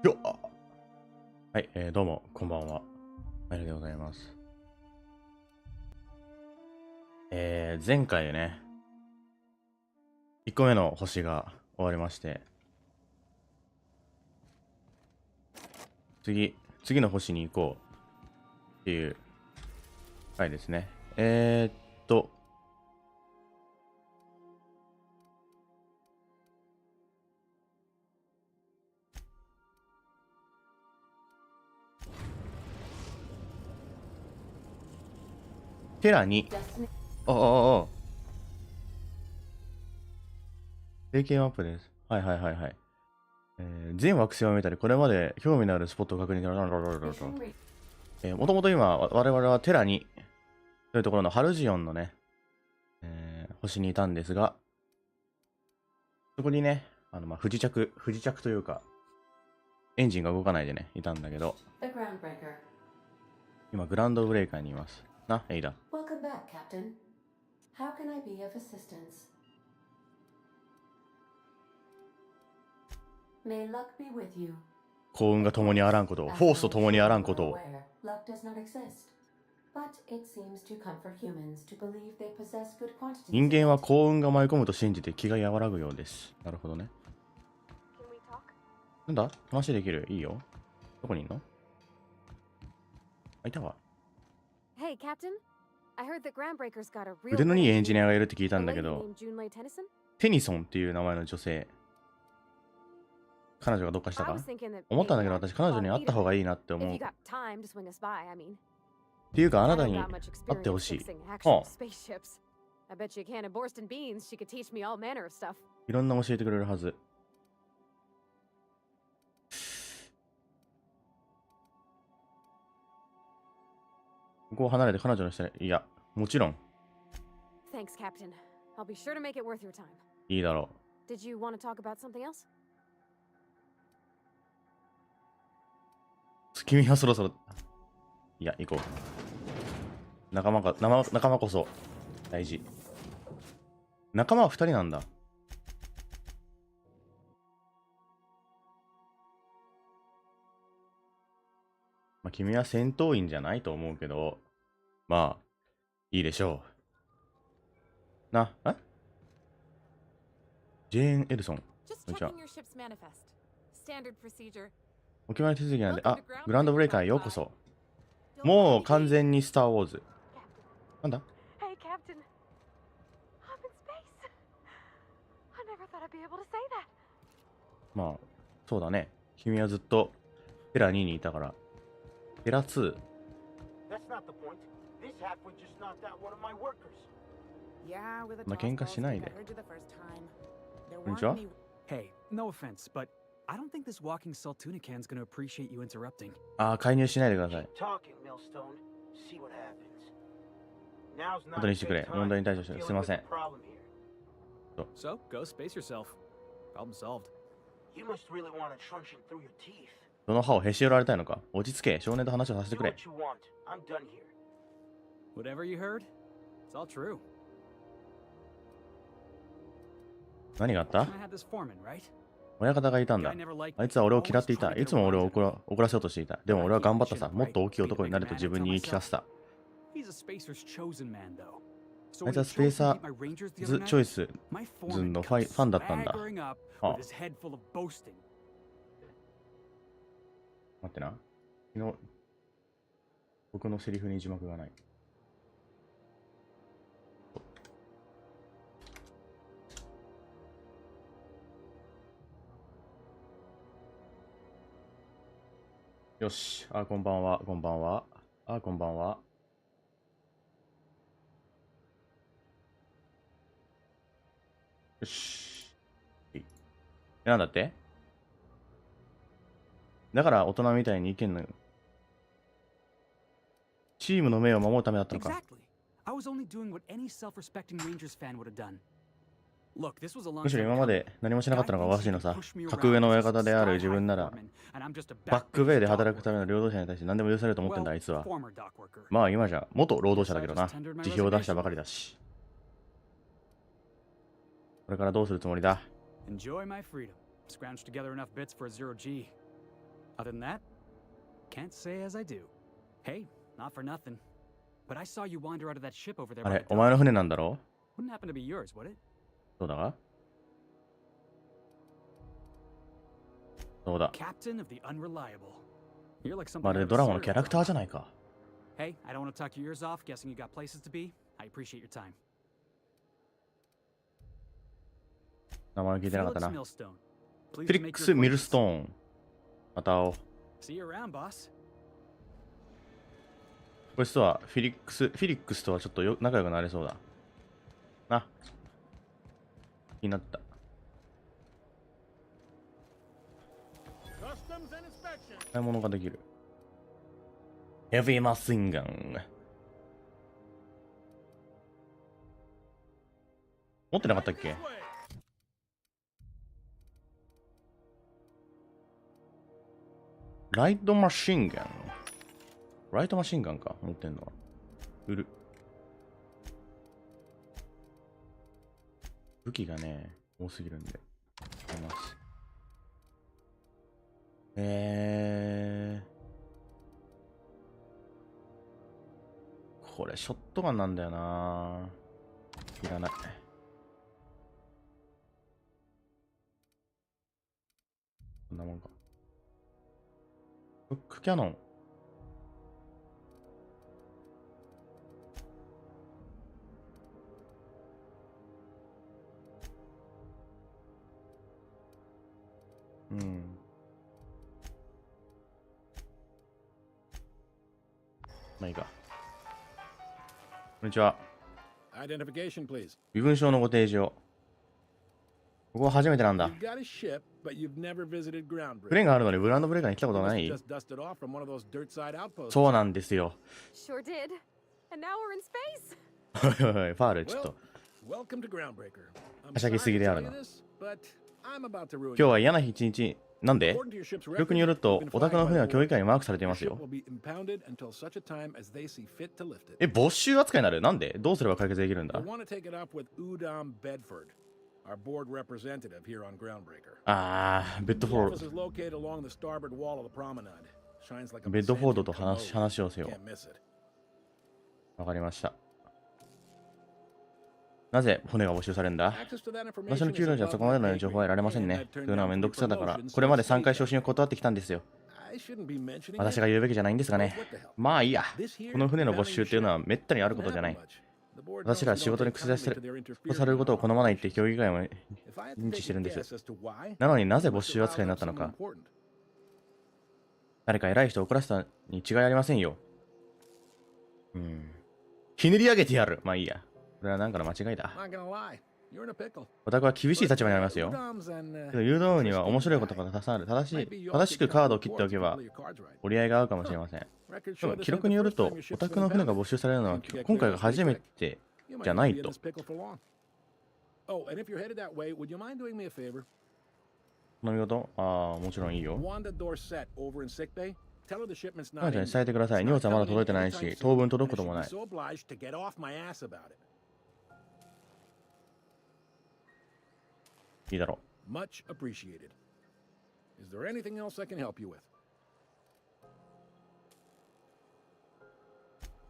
よっはい、どうも、こんばんは。ありがとうございます。前回でね、1個目の星が終わりまして、次の星に行こうっていう回ですね。テラに、あ、霊系マップです。はい。全惑星を見たり、これまで興味のあるスポットを確認もともと今、我々はテラに、というところのハルジオンのね、星にいたんですが、そこにね、不時着というか、エンジンが動かないでね、いたんだけど、今、グランドブレイカーにいます。な、エイダ。幸運が共にあらんことを、フォースと共にあらんことを。人間は幸運が舞い込むと信じて気が和らぐようです。なるほどね。なんだ？話できる？いいよ。どこにいんの？あ、いたわ。腕のいいエンジニアがいるって聞いたんだけど、テニソンっていう名前の女性。彼女がどっかしたか？思ったんだけど、私彼女に会った方がいいなって思う。っていうか、あなたに会ってほしい。はあ、いろんな教えてくれるはず。ここを離れて彼女の下に、いや、もちろん。いいだろう。君はそろそろ、いや、行こう。仲間こそ大事。仲間は2人なんだ。まあ、君は戦闘員じゃないと思うけど、まあ、いいでしょう。ジェーン・エルソン。こんにちは。お決まり手続きなんで、グランドブレイカーへようこそ。もう完全にスター・ウォーズ。なんだ？まあ、そうだね。君はずっとテラ2にいたから。テラ2。まあ、喧嘩しないで。こんにちは。介入しないでください。後にしてくれ。問題に対処して。すいません。その歯をへし折られたいのか？落ち着け。少年と話をさせてくれ。何があった？親方がいたんだ。あいつは俺を嫌っていた。いつも俺を怒らせようとしていた。でも俺は頑張ったさ。もっと大きい男になれと自分に言い聞かせた。あいつはスペーサーズ・チョイスズンのファンだったんだ。待ってな。昨日、僕のセリフに字幕がない。よし。こんばんは。こんばんは。こんばんは。よし。なんだって？だから大人みたいに意見のチームの目を守るためだったのか。むしろ今まで何もしなかったのがおかしいのさ。格上の親方である自分なら、バックベイで働くための労働者に対して何でも許されると思ってんだ、あいつは。まあ今じゃ元労働者だけどな。辞表を出したばかりだし。これからどうするつもりだ？ Other than that, can't say as I do. Hey, not for nothing. But I saw you wander out of that ship over there. あ by れ the お前の dock. 船なんだろ Wouldn't happen to be yours, would it? そうだがそうだ Captain of the Unreliable. You're like something まるで out of ド a ラゴンの serial キャラクターじゃ killer. ないか Hey, I don't want to talk your ears off guessing you got places to be. I appreciate your time. 名前聞いてなかった Felix な Millstone. フ Pleased ィリ to ッ make ク your ス・ミル acquaintance. ストーンまた会おう See you around, boss. こいつとはフィリックスとはちょっと仲良くなれそうだな気になった買い物ができるヘビーマシンガン持ってなかったっけライトマシンガンライトマシンガンか持ってんのは売る武器がね多すぎるんで買いますこれショットガンなんだよないらないこんなもんかフックキャノンうんまあいいかこんにちは Identification, please. 身分証のご提示をここは初めてなんだ You've got a ship, but you've never visited ground 船 break. があるのにグランドブレーカーに来たこと You な must い have just dusted off from one of those dirt side outposts. そうなんですよ Sure did. And now we're in space. おいおいおいファールちょっ Well, と welcome to Groundbreaker. I'm はしゃぎ sorry すぎ to であ tell る you な this, but I'm about to ruin 今日は嫌な一日なんで According to your ship's 記録による records, と you've been お宅の flagged 船 by は the 協議会にマークされてい Your ますよ ship will be impounded until such a time as they see fit to lift it. え没収扱いになるなんでどうすれば解決できるんだ You'll want to take it up with Udom Bedford, our board representative here on Groundbreaker. あーベッド The フォー office ド is located along the starboard wall of the promenade. Shines like a ベッドフォードと Byzantine 話をせ commode. よ Can't miss it. わかりましたなぜ船が没収されるんだ Access to that 私 information の給料 is じゃ above そこまで my の pay 情報は grade, 得られません and ね I've と turned いうのは down めん three どくさだから promotions これまで since 3回 leaving. 昇進を断ってきたんですよ I shouldn't be mentioning 私 it. が言うべきじゃないんですかね What the hell? まあいいや This here この船の没 impounding 収っていうのは ship めったにあること doesn't じゃない happen much. The board 私ら tells 仕 me 事 they'll に take 口出 kindly し to their されることを好まないって協議会も If I had to 認知 take してる a んです guess as to why, なのになぜ you 没 must 収 have 扱いに riled なっ up たの someone か important. 誰か偉い人を怒らせたに違いありませんよひねり上げてやるまあいいやこれはなんかの間違いだ Not gonna lie, you're in a pickle. お宅は厳しい立場にありますよ Udom's and, けど誘導には面白いことがたくさんある正しくカードを切っておけば折り合いが合うかもしれませんでも記録によるとお宅の船が没収されるのは今回が初めてじゃないと Oh, and if you're headed that way, would you mind doing me a favor? この見事ああもちろんいいよ Wanda Dorset over in sick bay. Tell her the shipment's 彼 not 女 in. に伝えてください荷物はまだ届いてないし当分届くこともない So obliged to get off my ass about it. いいだろ Much appreciated. Is there anything else I can help you with?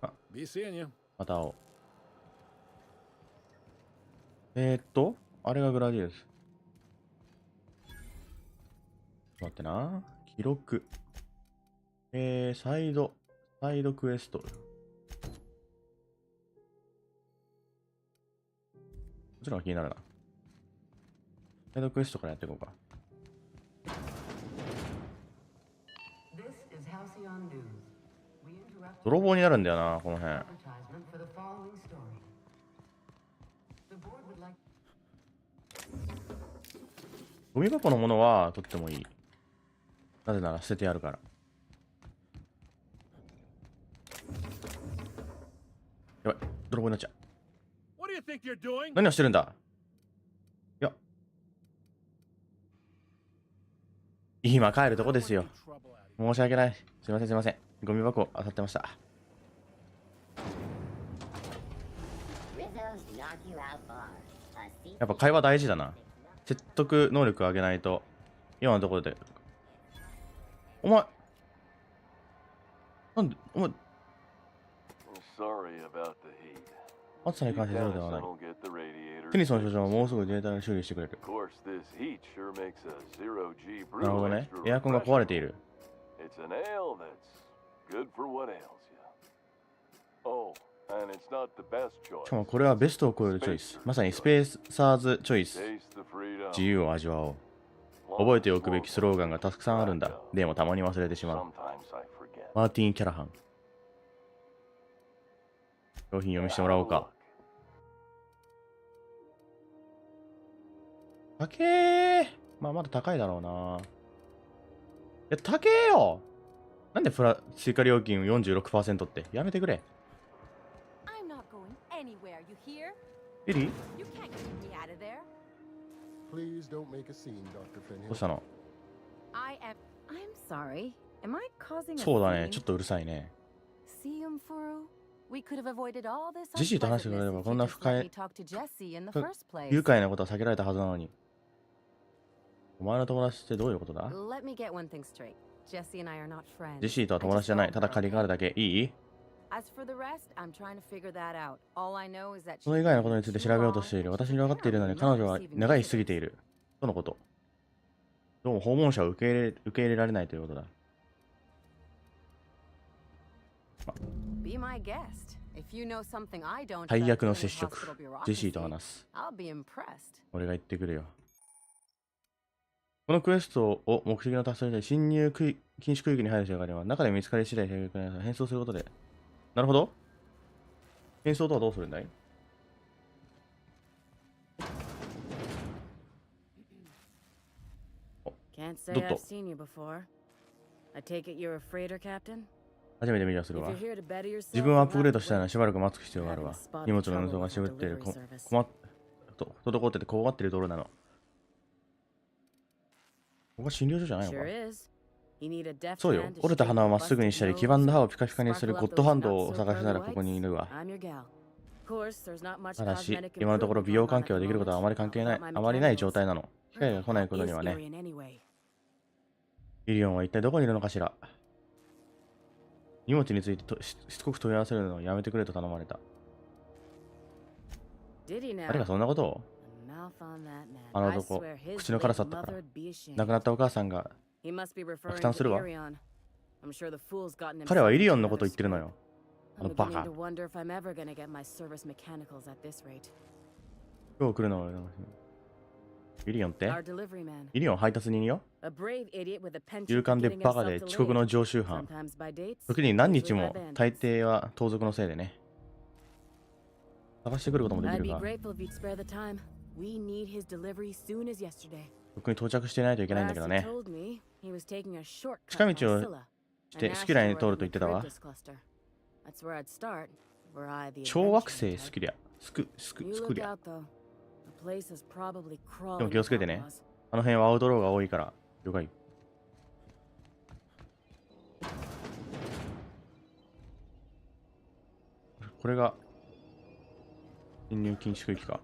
あ Be seeing you. また会おうあれがグラディウス待ってな記録サイドクエストもちろん気になるなサイドクエストからやっていこうか泥棒になるんだよなこの辺ゴミ箱のものは取ってもいいなぜなら捨ててあるからやばい泥棒になっちゃう What do you think you're doing? 何をしてるんだいや今帰るとこですよ申し訳ないすいませんすいませんゴミ箱当たってましたやっぱ会話大事だな説得能力上げないと今のところでお前、なんで、お前、 Sorry about the heat. 暑さに関してゼロではない。 Denison will get the radiator テニスの所長はもうすぐデータで修理してくれる。 Of course, this heat sure makes a zero-G なるほ brew どね。 extra エアコンが壊れてい refreshing. る。 It's an ale that's good for what ails you. Oh, and it's not the best しか choice. もこれはベストを超えるチョイス。まさにスペーサーズチョイス。 Taste the freedom. 自由を味わおう。覚えておくべきスローガンがたくさんあるんだ。でもたまに忘れてしまう。 Sometimes I forget. マーティン・キャラハン。商品読みしてもらおうか。高えー。まあまだ高いだろうな。いや、高えよ。なんで追加料金 46% ってやめてくれ。 I'm not going anywhere, you hear? エリー You can't keep me out of there. Please don't make a scene, Dr. ど Finhill. うしたの？ I am. I'm sorry. Am I causing a そうだね。 scene? ちょっとうるさいね。 See him, Furu? We could have avoided all this ジェシーと話してくれれば unpleasantness if こん you な just 深 let い me talk to Jesse in the か first place. 愉快なことは避けられたはずなのに。お前の友達ってどういうことだ？ Let me get one thing straight. Jesse and I are not friends. ジェシーとは友達じゃない。ただ借りがあるだけ。いい？ As for the rest, I'm trying to figure that out. All I know is that その以外のことについて調べようとしている。私に分かっているのに彼女は長いしすぎている。とのこと。どうも訪問者を受け入れられないということだ。 Be my guest. If you know something I don't, 最 about 悪の dealing 接 with 触。 hospital ジェシーと bureaucracy, 話す。 I'll be impressed. 俺が言ってくるよ。このクエストを目的の達成で侵入禁止区域に入る必要があれば、中で見つかり次第変装することで。なるほど。変装とはどうするんだい？ Can't say どっと I've seen you before. I take it you're a freighter captain? 初めて見たする If わ。 you're here to better yourself, 自分をアッ you'll プグレー have ド to したいのは wait. しばらく待つ必要があるわ。荷物の運送が渋っている、滞ってて困っているところなの。ここは診療所じゃないのか？ Sure is. You need a deft そうよ。 hand to 折れた shape 花を a まっすぐにしたり、 busted 黄ばんだ nose, 歯をピカピカにする sparkle ゴ up ッド those ハンド not を so 探したら pearly ここにいるわ。 whites. I'm your gal. Of course, there's not much ただし、 cosmetic 今のところ improvement 美容 going 関 on 係は at で the きることはあまり moment. 関係ない、 Not my あまりない mechanicals. 状態なの。機会が来ないことに Is はね。 scary in any way. イリオンは一体どこにいるのかしら。荷物についてしつこく問い合わせるのをやめてくれと頼まれた。 Did he now? 誰がそんなことを？ The mouth on that man. あの I 男、 swear his 口の辛さ late だったから。 mother'd be ashamed. 亡くなったお母さんが、 He must be referring 負担する to わ。 Arion. I'm sure the fool's gotten 彼は himself イリオン into のこと another 言ってるの scrape. よ。あ I'm のバ beginning カ。 to wonder if I'm ever gonna get my service mechanicals at this rate. 今日来るのは、イリオンって？ Our delivery man. イリオン配達人よ。 A brave idiot with a penchant 勇 for 敢で getting バカ himself で delayed. 遅刻の常習犯。 Sometimes by dates, 時に何日 usually も by bandits. 大抵は盗賊のせいでね。探してくることもでき I'd る be が、 grateful if you'd spare the time. We need his delivery soon as yesterday. 僕に到着していないといけないんだけど Last ね he。told me, he was taking a shortcut 近 by 道を Scylla, して an スキュラに asteroid 通る in と言 the ってたわ。 Charybdis cluster. That's where I'd start, were I the 小惑 adventuring 星ス type. キュリア。スク You スク look リア。 out though. The place is probably で crawling も気をつけ with てね。 outlaws. あの辺はアウトローが多いから。了解。これが侵入禁止区域か。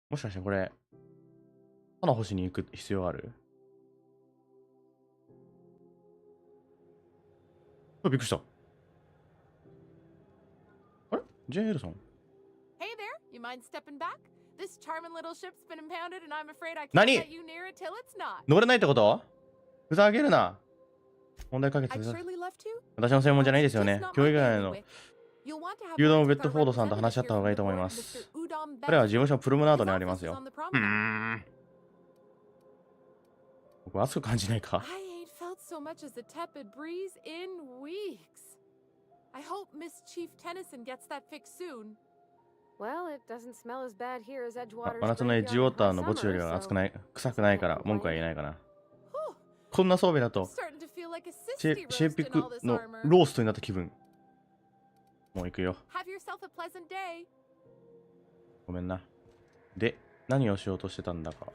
もしかしてこれ、花星に行く必要ある？あ、びっくりした。あれ？ジェイエルさん。 Hey there, you mind stepping back? This charming little ship's been impounded and I'm afraid I can't 何？ let you near it till it's not. 乗れないってこと？ふざけるな。問題解決 I'd です。 surely love to. 私の専門じゃないですよ It's ね just。not 教 my 育以外の bailiwick. You'll want to have 牛丼 words ベ with ッド our フォードさんと話し合 representative った方がいい here と思い from ま the す。 board, Mr. Udom 彼は Bedford. 事務所プルムナード His にありま office す is よ。 on the promenade. 僕熱く感じないか？ I ain't felt so much as a tepid breeze in weeks. I hope Miss Chief Tennyson gets that fixed soon. Well, it doesn't smell as bad here as あ Edgewater's 真夏のエッジウォーターの墓地よりは暑くない、臭くないから文句は言えないかな。 Whew, こんな装備だと starting to feel like a シ sissy ェイピ roast ク in all this の armor. ローストになった気分。もう行くよ。 Have yourself a pleasant day. ごめんな。で、何をしようとしてたんだか。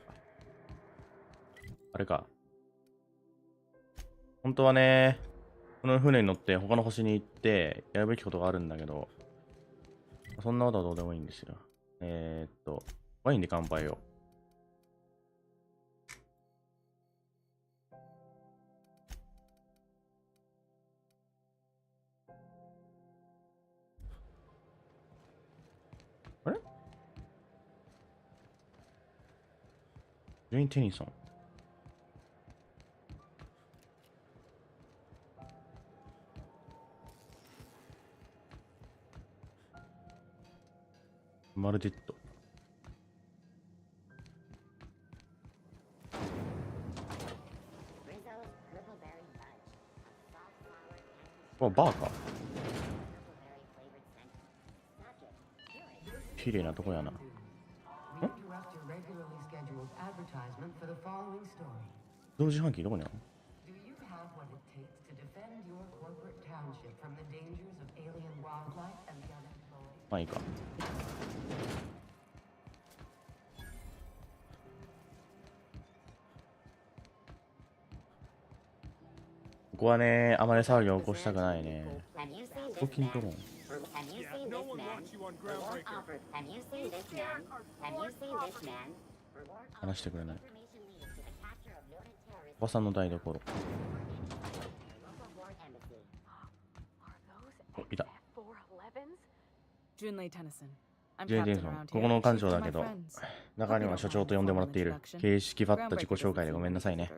あれか。本当はね、この船に乗って他の星に行ってやるべきことがあるんだけど、そんなことはどうでもいいんですよ。ワインで乾杯を。あれジェイン・テニソン。マルディット。あ、バーか。綺麗なとこやな。同時半期どこにあるの？まあいいか。ここはね、あまり騒ぎを起こしたくないね。コキントロン。話してくれない。おばさんの台所。お、いた。ジェイ・デンソン、ここの館長だけど、中には所長と呼んでもらっている。形式ばった自己紹介でごめんなさいね。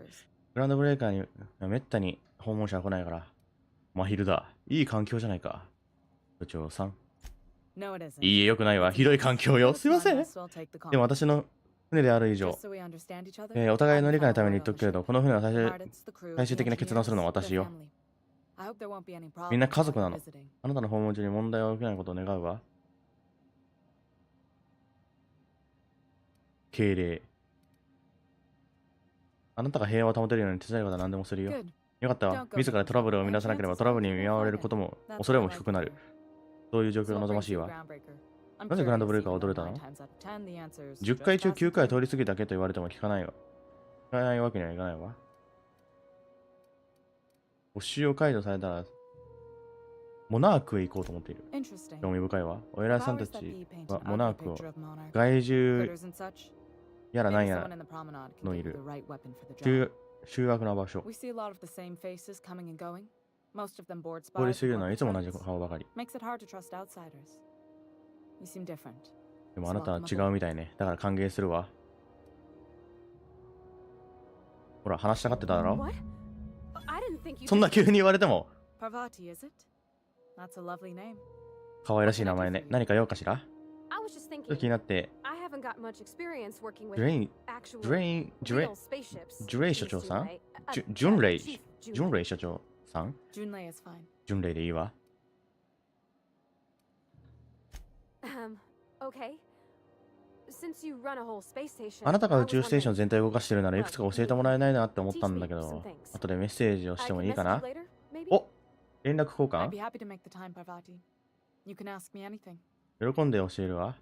グランドブレーカーにめったに訪問者は来ないから。真昼だ。いい環境じゃないか。所長さん。いいえ、よくないわ。ひどい環境よ。すいません。でも私の船である以上、お互いの理解のために言っとくけれど、この船は最終的な決断をするのは私よ。みんな家族なの。あなたの訪問中に問題を起きないことを願うわ。敬礼。あなたが平和を保てるように手伝いことは何でもするよ。よかったわ。自らトラブルを生み出さなければトラブルに見舞われることも恐れも低くなる。そういう状況が望ましいわ。なぜグランドブレーカーを踊れたの？ 10 回中9回通り過ぎたけと言われても聞かないわ。聞かないわけにはいかないわ。募集を解除されたら、モナークへ行こうと思っている。興味深いわ。お偉いさんたちはモナークを害獣やらなんやらのいる醜悪な場所。通り過ぎるのはいつも同じ顔ばかり。でもあなたは違うみたいね。だから歓迎するわ。ほら、話したがってただろ。そんな急に言われても。可愛らしい名前ね。何か用かしら？ちょっと気になって。ジュレイ所長さん？ジュンレイ所長さん？ジュンレイでいいわ。あなたが宇宙ステーション全体を動かしてるならいくつか教えてもらえないなって思ったんだけど、後でメッセージをしてもいいかな？お、連絡交換？喜んで教えるわ。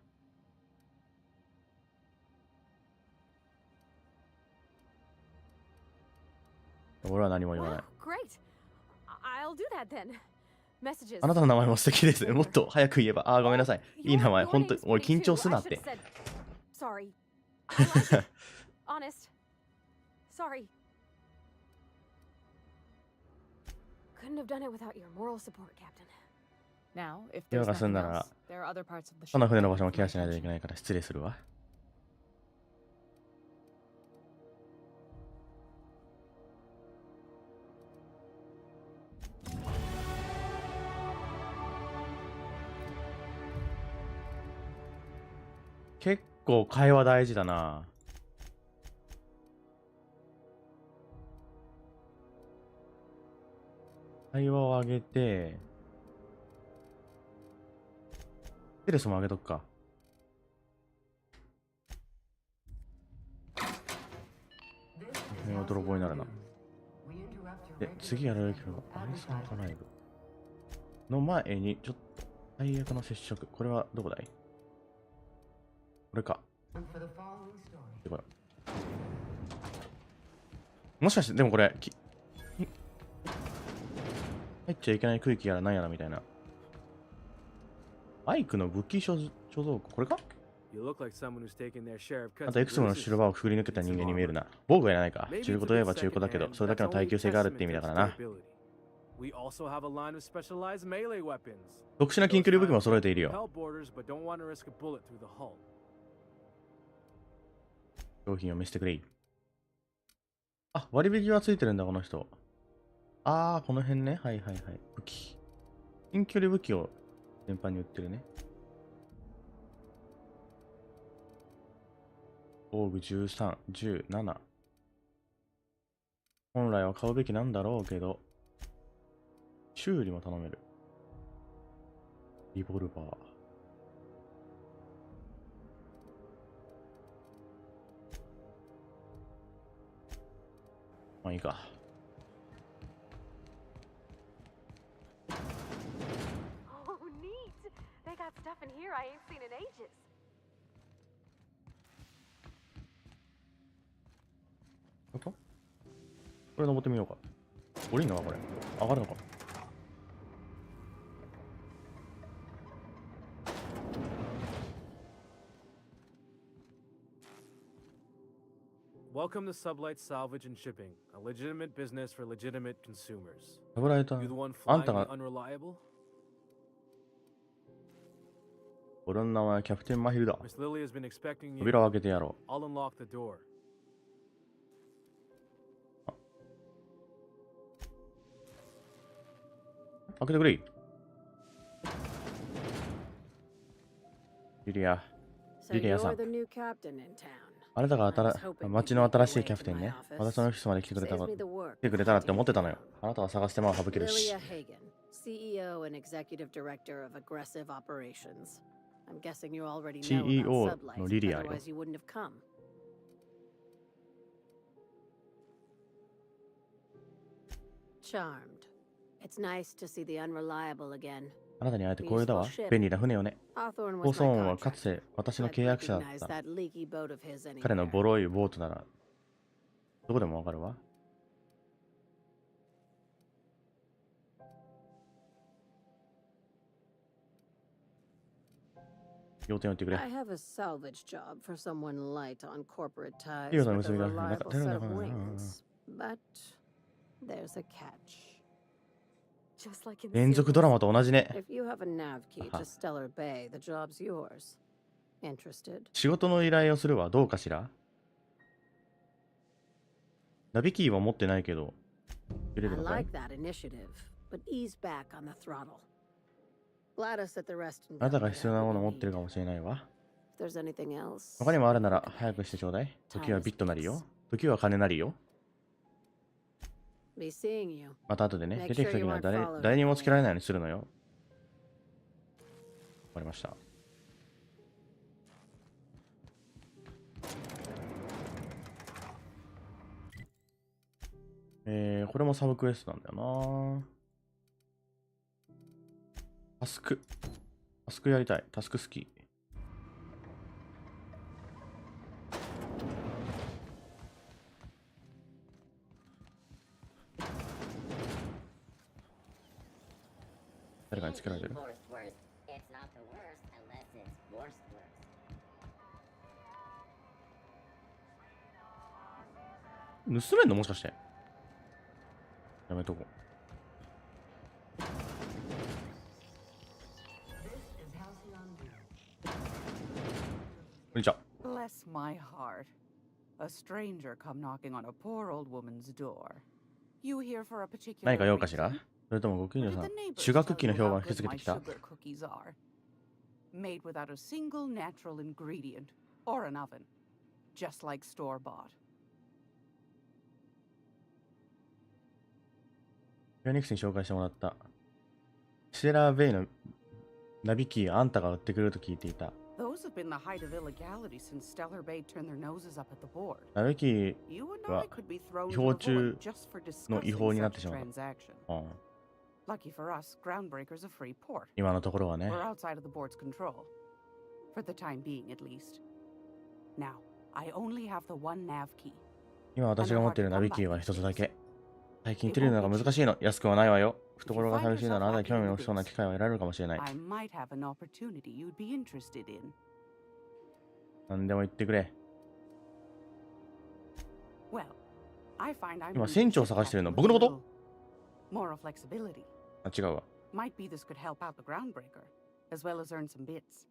俺は何も言わない。あなたの名前も素敵です。もっと早く言えば。あー、ごめんなさい。いい名前。ほんと、俺緊張すなって。用が済んだら、その船の場所もケアしないといけないから失礼するわ。結構会話大事だな。会話を上げて、テレスも上げとくか。泥棒になるな。で、次やるべきはアイスカートライブの前にちょっと最悪の接触。これはどこだい？これか。でこれもしかして、でもこれ、入っちゃいけない区域やらなんやらみたいな。バイクの武器所蔵庫、これか？ You look like someone who's taken their share of あ cuts とい and くつもの bruises. 白場をくぐり抜けた人間に見えるな。防具はいらないか。中古といえば中古だけど、それだけの耐久性があるって意味だからな。 We also have a line of specialized melee weapons. 特殊な近距離武器も揃えているよ。 Help borders, but don't want to risk a bullet through the hull. 商品を見せてくれ。あ、割引はついてるんだ、この人。あー、この辺ね。はいはいはい。武器。近距離武器を全般に売ってるね。防具13、17。本来は買うべきなんだろうけど、修理も頼める。リボルバー。まあいいか。Oh, neat. They got stuff in here I ain't seen in ages. こここれ登ってみようか。降りんのかこれ。上がるのか。Welcome to Sublight Salvage and Shipping, a legitimate business for legitimate consumers. サブライタ You ー the one あん flying た the が、 unreliable? 俺の名前はキャプテンマヒルだ。 Miss Lily has been expecting you. 扉を開けてやろ I'll unlock the door. う。開けてくれ。リリア。 So リリアさ you're ん。 the new captain in town. あなたが町の新しいキャプテンね。私のオフィスまで来てくれた Saves me the work. 来てくれたらって思ってたのよ。あなたは探しても省けるし。 Lilia Hagen, CEO and executive director of aggressive operations. I'm guessing you already know CEO about Sublight, のリリアよ。 otherwise you wouldn't have come. Charmed. It's nice to see the unreliable again. あなたに会えて光栄だわ。便利な船よね。 Hawthorne 放 was 送 my 音はかつ contractor. て私の I'd 契約者だっ recognize た。 that leaky boat of his 彼の anywhere. ボロいボートなら、どこでもわかるわ。要点を言ってくれ。 I have a salvage job for someone light on corporate ties いいよな、 with a 娘が。 reliable 頼ん set だ of からな。 wings. But there's a catch. Just like in 連続ドラマと同じね。 If you have a nav key Aha. to Stellar Bay, the job's yours. Interested? 仕事の依頼をするはどうかしら？ナビキーは持ってないけど、入れ I るのかい？ like that initiative, but ease back on the throttle. Gladys at the rest あなたが必要なものを持ってるかもしれないわ。 If there's anything else. 他にもあるなら早くしてちょうだい。時はビットなりよ。時は金なりよ。 Be seeing you. また後でね、 Make 出てきた時には sure you aren't followed 誰にもつけられないようにするのよ。わかりました。これもサブクエストなんだよな。タスクやりたい。タスク好き。誰かにつけられてる？ 盗めんのもしかして？やめとこう。こんにちは。 Bless my heart. A stranger come knocking on a poor old woman's door. You here for a particular 何か用かしら？ reason? それともご近 What 所 did さ the ん、 neighbors シュガークッ tell キーの you 評判 how 引きつ good けて my きた？ sugar cookies are? Made without a single natural ingredient or an oven, just like store-bought. フェニックスに紹介してもらった。シェラーベイのナビキーあんたが売ってくれると聞いていた。 Those have been the height of illegality since Stellar Bay turned their noses up at the board. ナビキー You and は I could be thrown 違 to 法 the 中 void just for の discussing 違法になって such し a まった。 transaction. Lucky for us, Groundbreaker's a free port. 今のところはね。 We're outside of the board's control. For the time being, at least. Now, I only have the one nav key. 今私が持っているナビキーは一つだけ。最近手に入れるのが難しいの。安くはないわよ。懐が寂しいならあなたに興味を持ちそうな機会を得られるかもしれない。I might have an opportunity you'd be interested in. 何でも言ってくれ。 Well, I find I'm 今船長を探してるの僕のこと？ Moral flexibility. あ、違うわ。 Might be this could help out the groundbreaker, as well as earn some bits.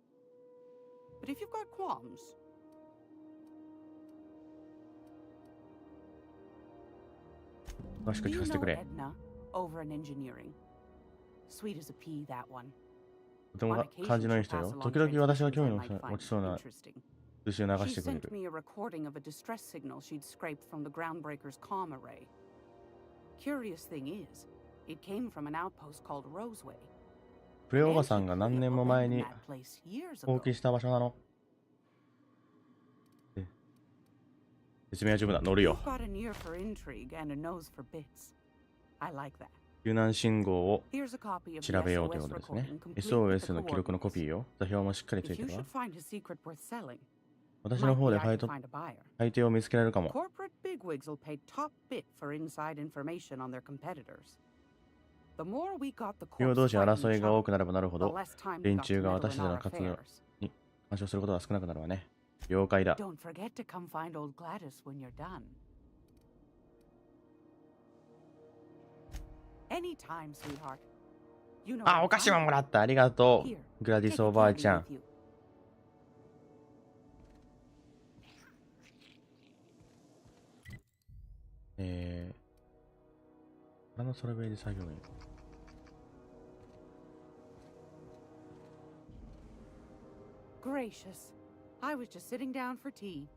But if you've got qualms, 詳しく do 聞 you かせて know くれ。 Edna over in engineering? Sweet as a pea, that one. とても感じのいい人よ。時々私が興味を持ちそうな通信を流 She してくれ sent る。 me a recording of a distress signal she'd scraped from the groundbreaker's comm array. Curious thing is, it came from an outpost called Roseway. プレおばさんが何年も前に That place years 放 ago. 棄した場所なの。説明は十分だ。乗るよ。 You've got an ear for intrigue and a nose for bits. I like that. 救難信号を Here's a copy of the 調べようという SOS ことですね。 recording, complete with SOS the の記録のコピ coordinates. ーを座標もしっかりつい If て you るわ should。find a secret worth selling, 私の might 方 be で I 買 could いと find a buyer. 買い手を見つけられるかも。 Corporate bigwigs will pay top bit for inside information on their competitors. The more we got the 企業 corps 同士 fighting 争い each が多 other, くなればなるほ the ど、 less time we 連 got 中 to が meddle 私 in たち our の活動 affairs. に干渉することが少なくなるわね。了解だ。 Don't forget to come find old Gladys when you're done. Anytime, sweetheart. You know あ、 where お to 菓子 find も me. もらった。ありがと Here, う。グラディ take ス a おばあ candy ちゃん with。you. 花のそれべいで作業員。 Gracious. I was just sitting down for tea.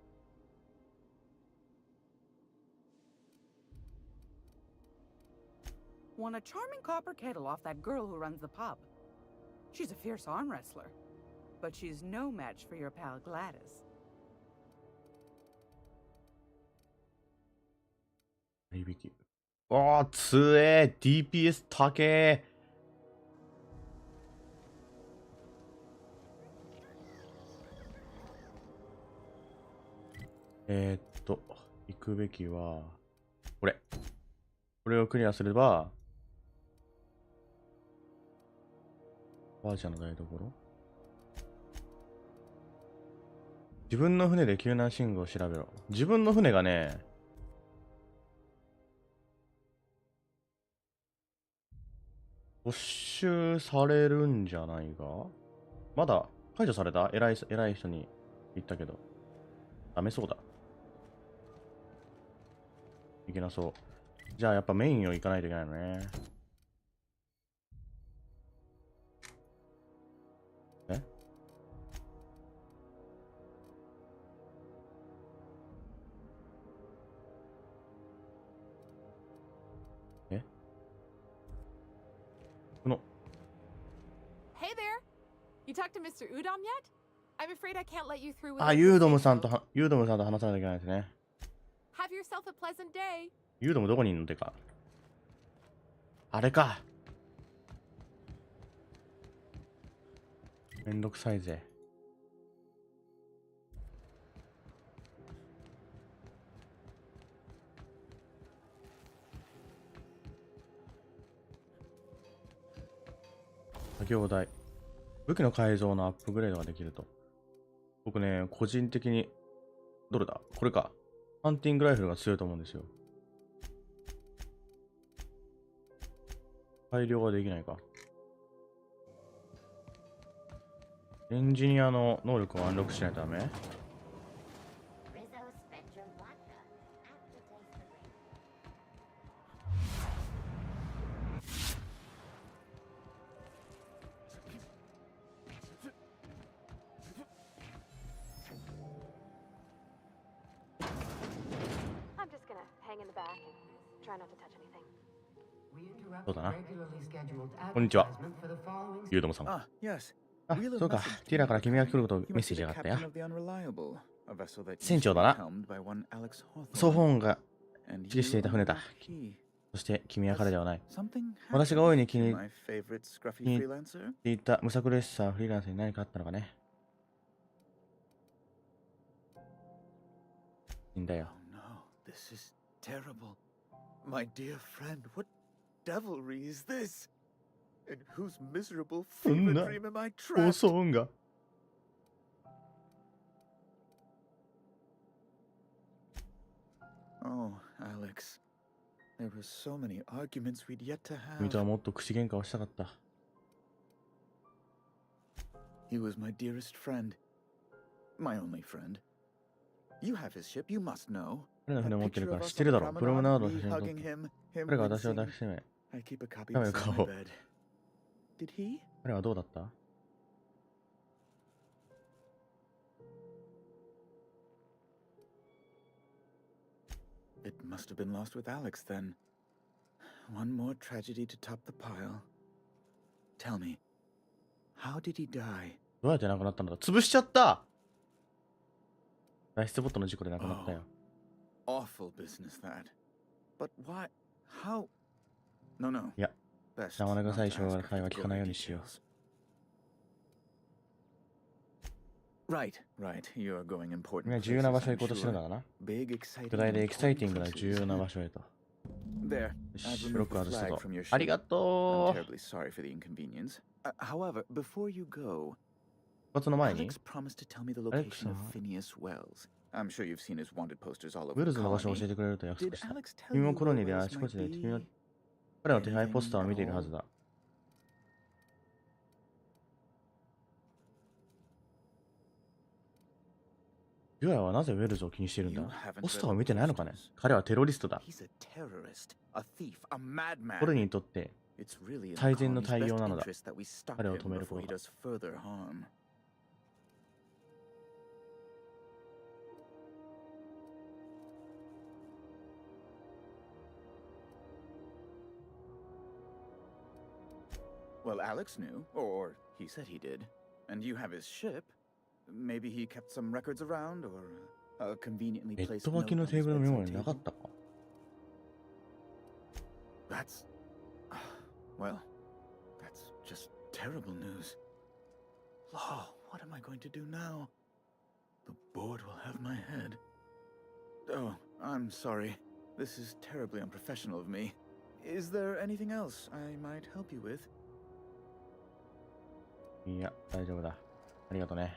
Won a charming copper kettle off that girl who runs the pub. She's a fierce arm wrestler, but she's no match for your pal Gladys. 割引。おー、つえー !DPS 高え行くべきは、これ。これをクリアすれば、ばあちゃんの台所。自分の船で救難信号を調べろ。自分の船がね、没収されるんじゃないか。まだ解除された？偉い人に言ったけど。ダメそうだ。いけなそう。じゃあやっぱメインを行かないといけないのね。え？え？この Hey there! You talked to Mr. Udom yet? I'm afraid I can't let you through with あ、 this ユードムさん signal. と話さないといけないですね。 Have yourself a pleasant day. ユードムどこにいるのてか。あれか。めんどくさいぜ。作業台。武器の改造のアップグレードができると。僕ね、個人的に、どれだ？これか。ハンティングライフルが強いと思うんですよ。改良ができないか。エンジニアの能力をアンロックしないとダメ？I'm just gonna hang in the back and try not to touch anything. そうだな。こんにちは。ユードモ様。あ、そうか。ティラから君が来ることをメッセージがあったよ。船長だな。ソフォーンが指揮していた船だ。そして君は彼ではない。私が大いに気に入っていた無作レッサーフリーランスに何かあったのかね。いいんだよ。 Oh no, this is terrible. My dear friend, what devilry is this? In whose miserable そん fever な dream am I 放 trapped? 送音が。Oh, Alex. There were so many arguments we'd yet to 君 have. とはもっと口喧嘩をしたかった。 He was my dearest friend. My only friend. You have his ship, you must know. 彼の That 船持ってる picture か of ら知 us ってる on だ the ろ。プロムナー promenade, ドの me 写真を撮っ hugging て。 him, him 彼が私を wincing. 抱きしめ、 I keep a copy ダメ beside 顔。 my bed. Did he? 彼はどうだった？ It must have been lost with Alex then. One more tragedy to top the pile. Tell me, how did he die? どうやって亡くなったんだ？潰しちゃった。脱出ボットの事故で亡くなったよ。 Awful business that. But why? How? No, no. いや、 Best なかなか not 最 to 初は ask 会話 for 聞かないよう gory にしよ details. Right, right. You're going う。 important 君は重要な場所へ places, 行こうと I'm してるんだ sure. な。 Big, exciting, 巨大でエキサイティン important グな重 places. 要な場所へと。 There. よ I've し、ブロッ removed ク the 外す flag ぞ from your。 あり ship. が I'm とう。 terribly sorry for the inconvenience. However, before you go, 出発の前に Alex promised to tell me the アレックさ location ん of Phineas Wells. I'm sure you've seen his wanted posters all ウェ over ル the ズの場所を教え colony. てくれると約 Did 束した。 Alex tell 君 you もコロ where ニーであ Wells ちこ might ちで君の be? 彼の手配ポスターを見ているはずだ。ユアはなぜウェルズを気にしているんだ？ You haven't ポス read ターを見てないのかね？ posters. 彼はテロリストだ。 He's a terrorist, a thief, a madman. コロニーにとって It's really in the 最善の colony's 対 best 応なのだ。 interest that we stop 彼を him 止めるこ before と he だ。 does further harm. Well, Alex knew, or he said he did. And you have his ship. Maybe he kept some records around, or a conveniently ベッ placed ド note 脇の on テ his ーブルのメモ bedside になか table. ったか？ That's... well, that's just terrible news. Law, what am I going to do now? The board will have my head. Oh, I'm sorry. This is terribly unprofessional of me. Is there anything else I might help you with? いや、大丈夫だ。ありがとね。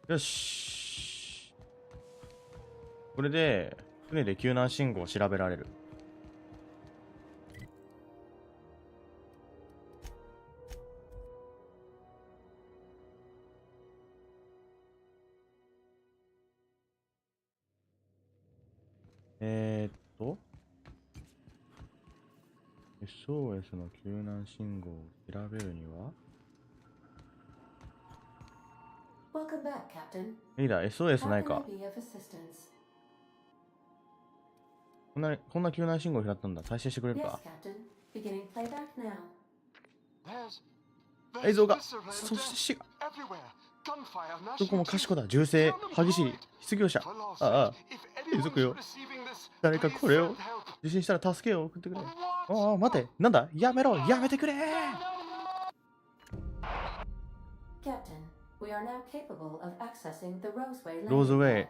よし。これで、船で救難信号を調べられる。SOS の救難信号を調べるには Welcome back, Captain. リーダー、SOS How ない can か I be of assistance? こんな救難信号を拾ったんだ。再生してくれる Yes, か？ Captain. Beginning playback now. 映像が、そして死が。どこもかしこだ。銃声、激しい、失業者。ああ、遺族よ。誰かこれを、受信したら助けを送ってくれ。ああ、待て、なんだ、やめろ、やめてくれ。 Captain, we are now capable of accessing the Roseway landing Roseway. pad.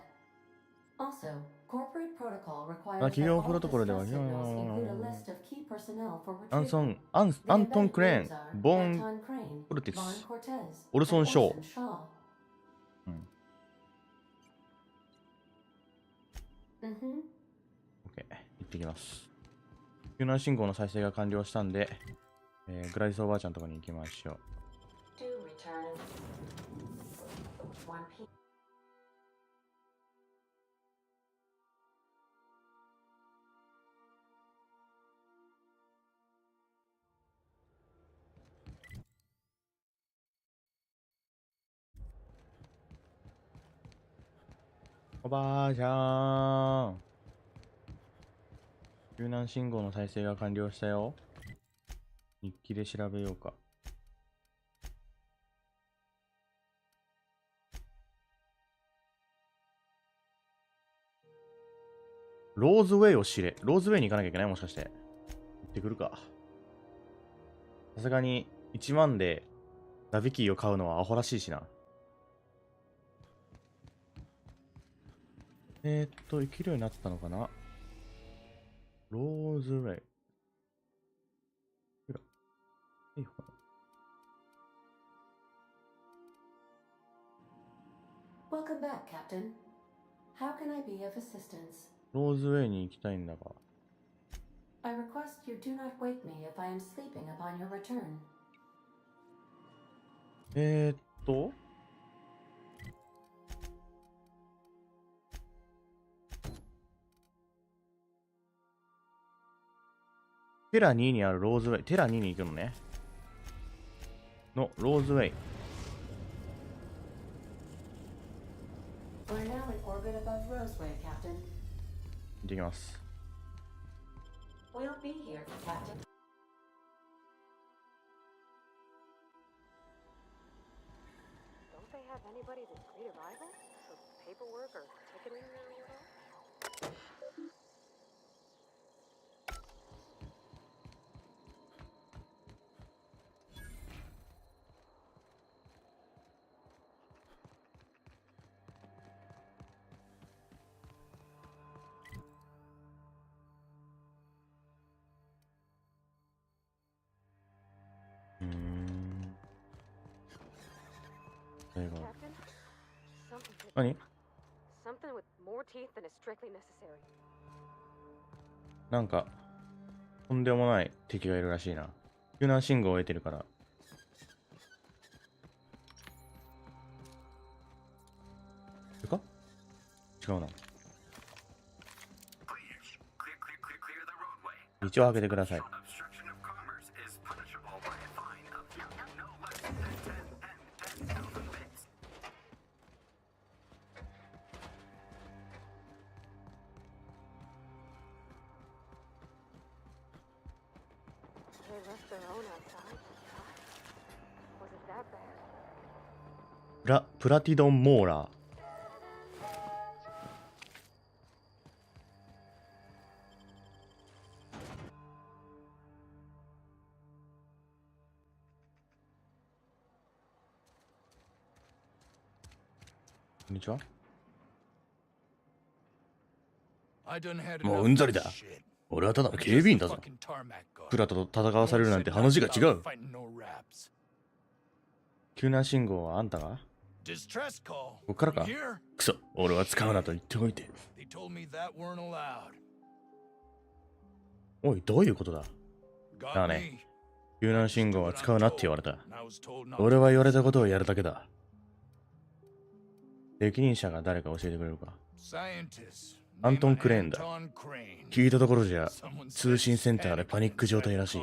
Also, corporate protocol まあ requires 企 that 業 all プロトコルでは、 distress signals include a list of key personnel for アン retrieval. トン・クレーン The embedded names are ボーン・ Anton Crane, コルティ Vaughn ス、 Cortez, オルソン・ and ショー。 Orson Shaw. Mm-hmm. OK、行ってきます。救難信号の再生が完了したんで、グラディスおばあちゃんのところに行きましょう。Do return 1 p. おばあちゃん。救難信号の再生が完了したよ。日記で調べようか。ローズウェイを知れ。ローズウェイに行かなきゃいけない？もしかして。行ってくるか。さすがに1万でダビキーを買うのはアホらしいしな。生きるようになったのかな。ローズウェイ。Welcome back, Captain. How can I be of assistance? ローズウェイに行きたいんだが。I request you do not wake me if I am sleeping upon your return. テラ2にあるローズウェイ。テラ2に行くのね。のローズウェイ。We're now in orbit above Roseway, Captain. 行ってきます。We'll be here, Captain. Don't they have anybody that's great arrival? For paperwork or ticketing or whatever? 何？ Something with more teeth than is strictly necessary. なんか、とんでもない敵がいるらしいな。救難信号を得てるから。これか？違うな。道を開けてください。They left their own outside. Was it that bad? プラティドンモーラー。こんにちは。もううんざりだ。俺はただの警備員だぞ。プラトと戦わされるなんて話が違う。救難信号はあんたが？こっからか？クソ、俺は使うなと言っておいて。おい、どういうことだ？だね。救難信号は使うなって言われた。俺は言われたことをやるだけだ。責任者が誰か教えてくれるか？アントン・クレーンだ。聞いたところじゃ、通信センターでパニック状態らしい。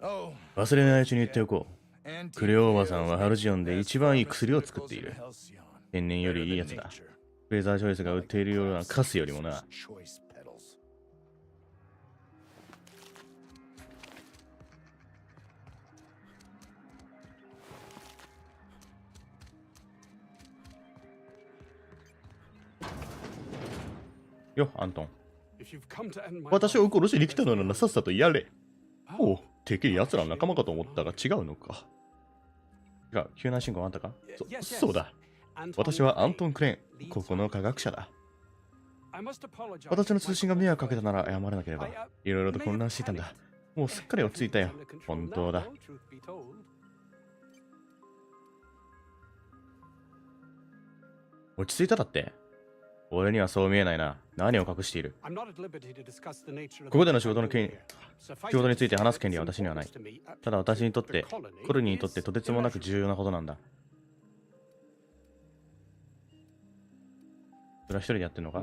忘れないうちに言っておこう。クレオーバさんはハルジオンで一番いい薬を作っている。天然よりいいやつだ。フレーザー・チョイスが売っているようなカスよりもな。よ、アントン。私を殺しに来たのならさっさとやれ。おう、てっきり奴らの仲間かと思ったが違うのか。違う、救難信号あんたか？そうだ。私はアントン・クレーン、ここの科学者だ。私の通信が迷惑かけたなら謝らなければ。いろいろと混乱していたんだ。もうすっかり落ち着いたよ。本当だ。落ち着いただって？俺にはそう見えないな。何を隠している？ここでの仕事について話す権利は私にはない。ただ私にとって、コルニーにとってとてつもなく重要なことなんだ。それは一人でやってんのか？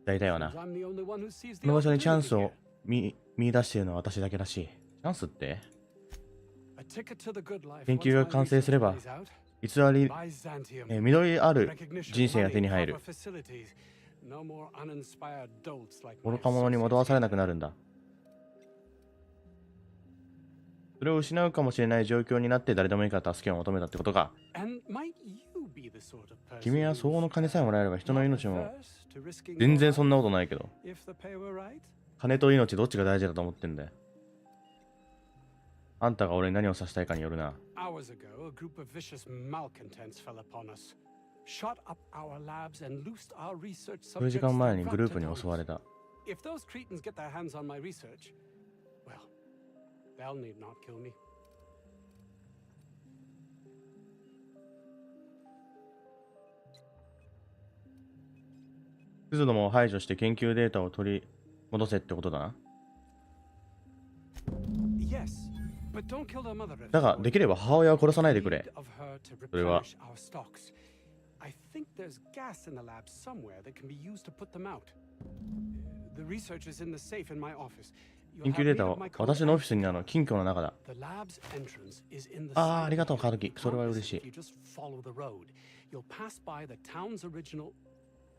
大体はな。この場所にチャンスを見出しているのは私だけらしい。チャンスって？研究が完成すれば、偽り、緑ある人生が手に入る。愚か者に惑わされなくなるんだ。それを失うかもしれない状況になって誰でもいいから助けを求めたってことか。君は相応の金さえもらえれば人の命も。全然そんなことないけど。金と命どっちが大事だと思ってんだよ。あんたが俺に何をさせたいかによるな。hours ago, a group of vicious malcontents fell upon us, shot up our labs, and loosed our research 数時 subjects 間前 to にグループに raptor 襲われ dogs. た。 If those cretins get their hands on my research, well, they'll need not kill me. クズどもを排除して研究データを取り戻せってことだな。 Yes, but don't kill their mother. だが、できれば母親を殺さないでくれ。 Of her to それは replenish our stocks. I think there's gas in the lab somewhere that can be used to put them out. The research is in the safe in my office. 研究データは私のオフィスにある金庫の中だ。The lab's entrance is in the ああ、ありがとう、カードキ。それは嬉し If you い。 just follow the road, you'll pass by the town's original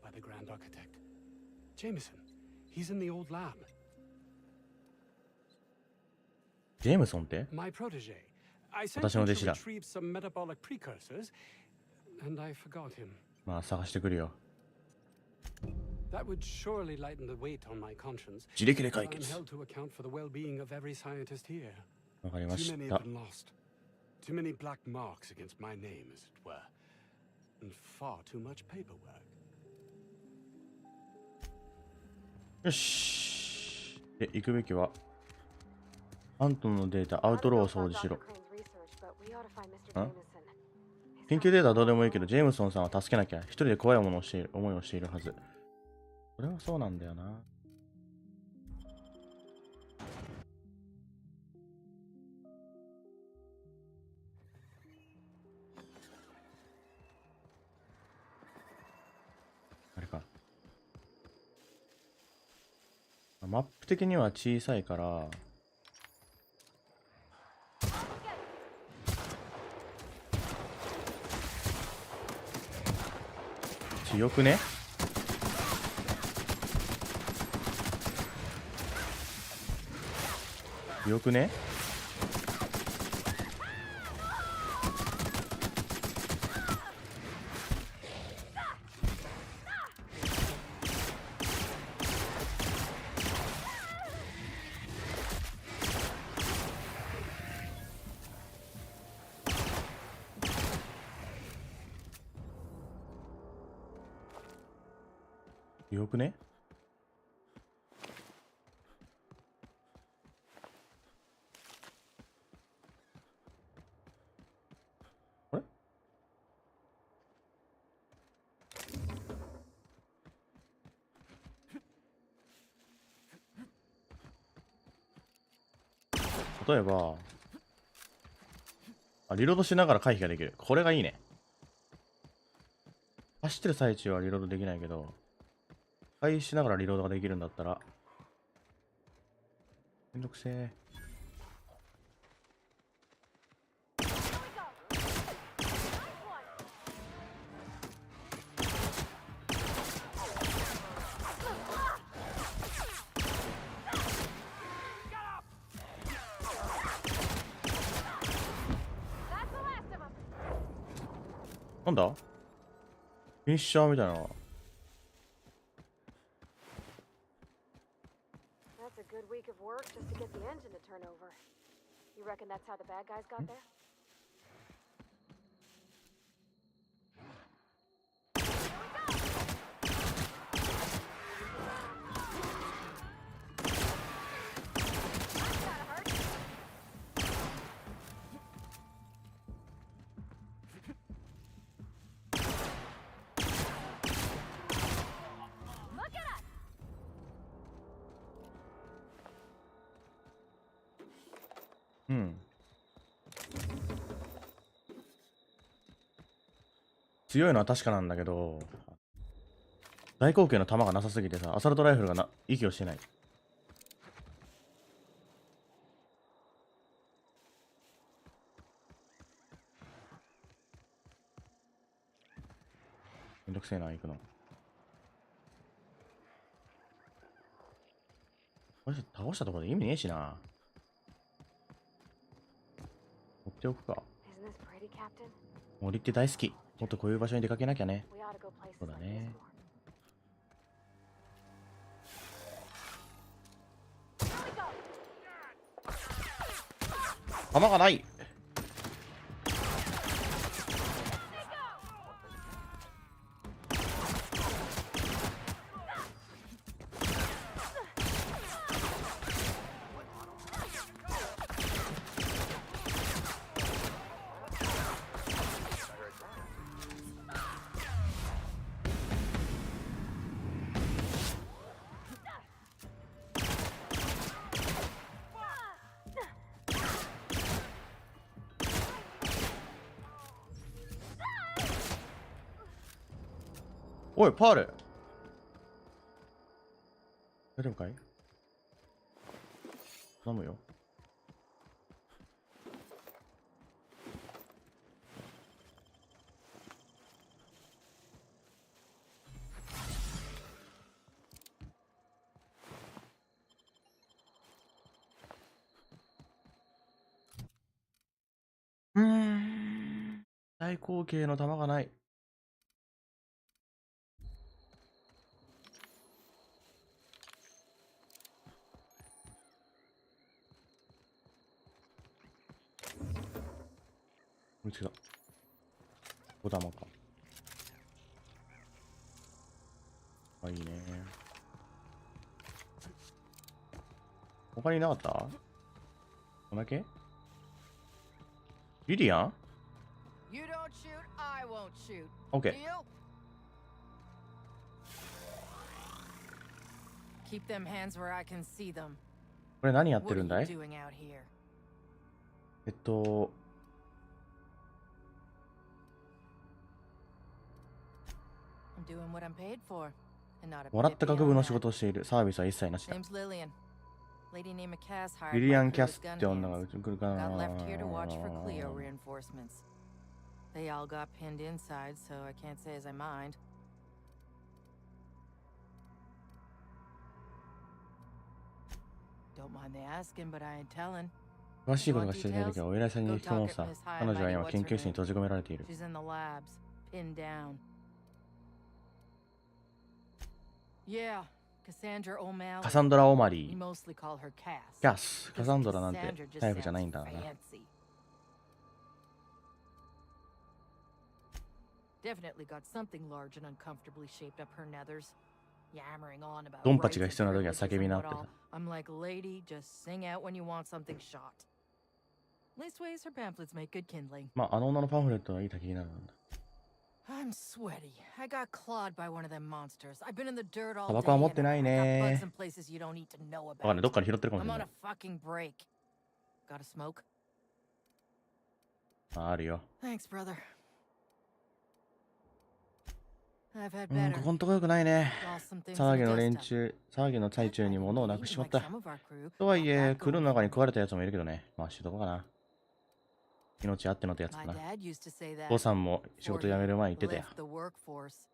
by the grand architect. Jameson, he's in the old lab. ジェームソンって My protege. I sent 私の him 弟子 to だ。 retrieve some metabolic precursors, and I forgot him. まあ、探してくるよ。 That would surely lighten the weight on my conscience. 自力で解 I'm 決。 held to account for the well-being of every scientist here. わかりま Too し many た have。been lost. Too many black marks against my name, as it were. And far too much paperwork. よし。で、行くべきは、アントンのデータ、アウトローを掃除しろ。ん？研究データはどうでもいいけど、ジェームソンさんは助けなきゃ。一人で怖い思いをしているはず。それはそうなんだよな。あれか。マップ的には小さいから、強くね？強くね？よくね？あれ？例えば、リロードしながら回避ができる。これがいいね。走ってる最中はリロードできないけど、回避しながらリロードができるんだったら、めんどくせえ。なんだ？フィニッシャーみたいな。That's a good week of work just to get the engine to turn over. You reckon that's how the bad guys got there? うん。強いのは確かなんだけど、大口径の弾がなさすぎてさ、アサルトライフルが息をしてない。めんどくせえな、行くの。これ倒したところで意味ねえしな。持っておくか。森って大好き。もっとこういう場所に出かけなきゃね。そうだね。弾がない。おい、パール。大丈夫かい？頼むよ。最高級の弾がない。これ違う。5弾か。あ、いいね。他になかった？こんだけ？リリアン？ You don't shoot, I won't shoot. Okay. Deal? Keep them hands where I can see them. これ何やってるんだ What い？ are you doing out here? I'm doing what I'm paid for, and not a もらった bit 学部 beyond の that. 仕事をしている。サービスは一切なしだ。 Name's Lillian. Lady named Cass リ hired リア my ン・キャ crew ス as って女が gun う hands. ちに来るかな。 Got left here to watch for Cleo reinforcements. They all got pinned inside, so I can't say as I mind. Don't mind the asking, but I ain't telling. 詳しいことが知りたいときはお偉いさんに聞くもんさ。彼女は今研究室に閉じ込められている。 She's in the labs, pinned down. Yeah, Cassandra O'Malley. カサンドラ・オマリ We ー。 mostly call her Cass. キャス。カサンドラなんて Cassandra just タイプじゃないん sounds だな。 fancy. Definitely got something large and uncomfortably shaped up her nethers. Yammering on about ドンパチ rights が and 必要なときは privileges 叫び and なって what さ。 all. I'm like, lady, just sing out when you want something shot. Leastways, her pamphlets make good kindling. まあ、あの女のパンフレットはいい焚きになるんだ。 I'm sweaty. I got clawed by one of them monsters. I've been in the dirt all タ day. バコは持って and ない I got ね bugs in places you don't need to know わかんない。 about. どっかに拾ってるかもし I'm れな on い a。fucking break. Got a smoke? あ、あるよ。 Thanks, brother. I've had こ better. こんとこよくないね。 Lost some things 騒 in ぎ the の dust 連 up. 中、騒ぎの最中に物をなくしちまった。 Like some of our crew とはい got え、 that クルー going の中に for 食われたやつもいるけどね。まあ、しどこかな。命あってのってやつか My な。 dad used to say that 父さんも仕 before 事 he 辞める前に言ってたよ left。the workforce.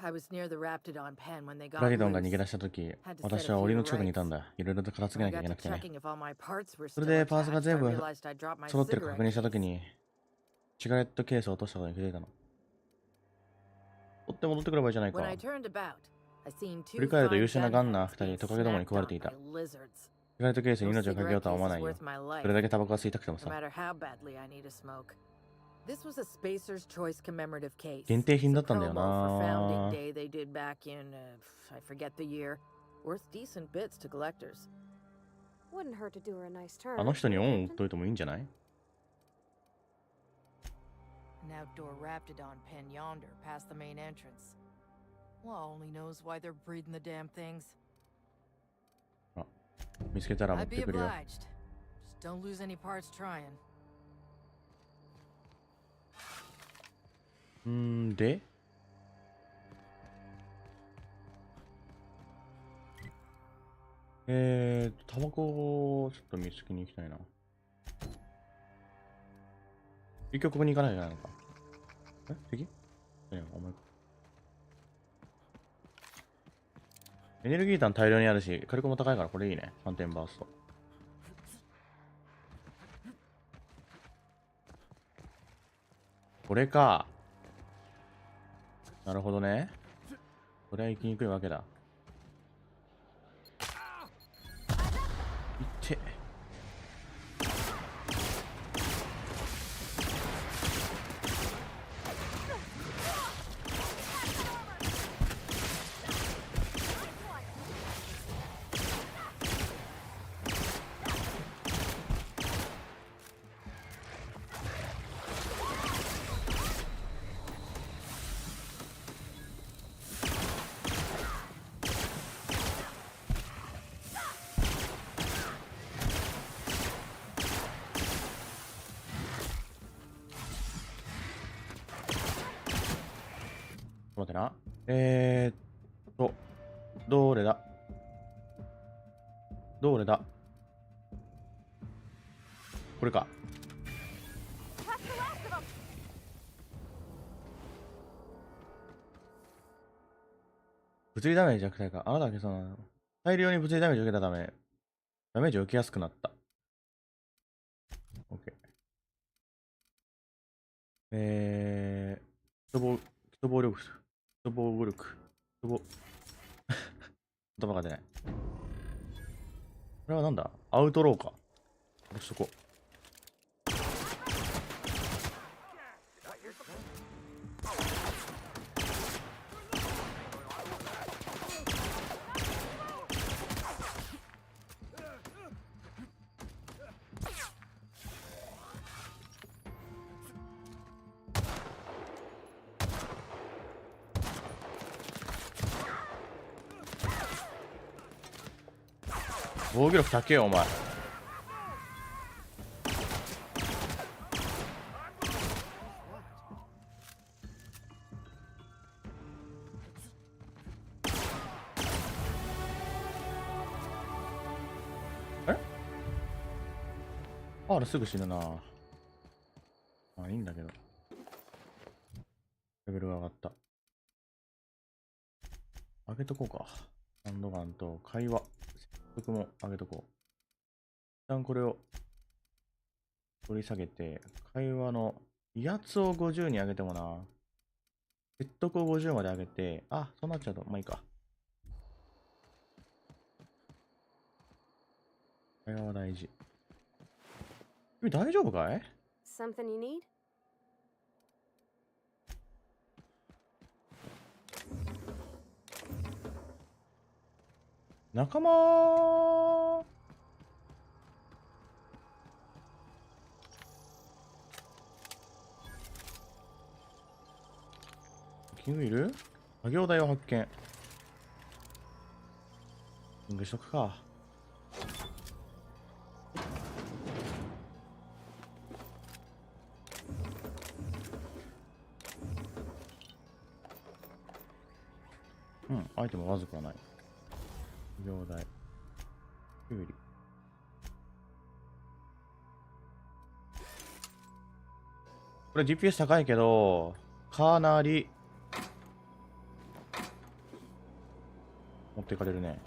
I was near the Raptidon pen when they got ラギドンが逃 loose. げ出したとき、 Had to set 私 a は few 檻の近くにい rights. たんだ。いろいろと片付 When け I なきゃいけ got な to くてね。 checking if all my parts were それ still でパーツが attached, I 全部 realized I dropped my 揃ってるか cigarette 確認したと case. きに、シガレットケースを落としたことに気づいたの。取って戻ってくればいいじゃないか。 When I turned about, I seen 振り two 返ると fine 優秀なガンナー gunheads 2人 being トカゲどもに snapped 食われ on ていた。 by シ lizards. ガレットケースに Those 命をかけ cigarette ようとは思わ cases ないよ。 worth my そ life, れだけタバコが吸いたくても no さ。 matter how badly I need a smoke. This was a Spacer's Choice commemorative case. 限定品だ Some ったんだよ promo for な founding day they did back in, I forget the year. Worth decent bits to collectors. Wouldn't hurt to do her a nice turn. あの人に wouldn't 恩を it, 売っといてもいいんじゃない？ An outdoor Raptidon pen yonder, past the main entrance. Well, only knows why they're breeding the damn things. 見つけたら持っ I'd て be くるよ。 obliged. Just don't lose any parts trying. でタバコをちょっと見つけに行きたいな。結局ここに行かないじゃないのか。敵？お前。エネルギー弾大量にあるし、火力も高いからこれいいね。3点バースト。これか。なるほどね。これは行きにくいわけだ。いって。待ってな。どれだどれだこれか。物理ダメージ弱体か。あなただけその、大量に物理ダメージを受けたため、ダメージを受けやすくなった。OK。基礎暴力、言葉が出ない。これはなんだアウトローか。押しとこう。防御力高えよお前。あれすぐ死ぬな。まあいいんだけど。レベルが上がった。上げとこうか。ハンドガンと会話。説得も上げとこう。一旦これを取り下げて、会話の威圧を50に上げてもな。説得を50まで上げて、あ、そうなっちゃうと、まあいいか。会話は大事。君大丈夫かい？ Something you need? 仲間キングいる？作業台を発見。キングしとくか。うん、アイテムわずかない。作業台。キュウリ。これ DPS 高いけど、かなり持っていかれるね。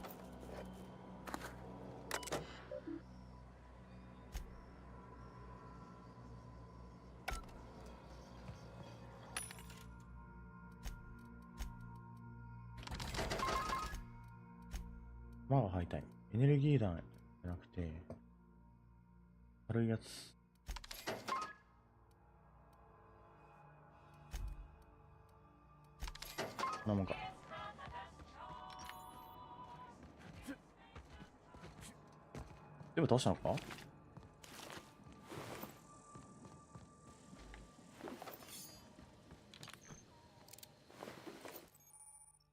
マが吐いたい。エネルギー弾じゃなくて、軽いやつ。こんなもんか。全部倒したのか？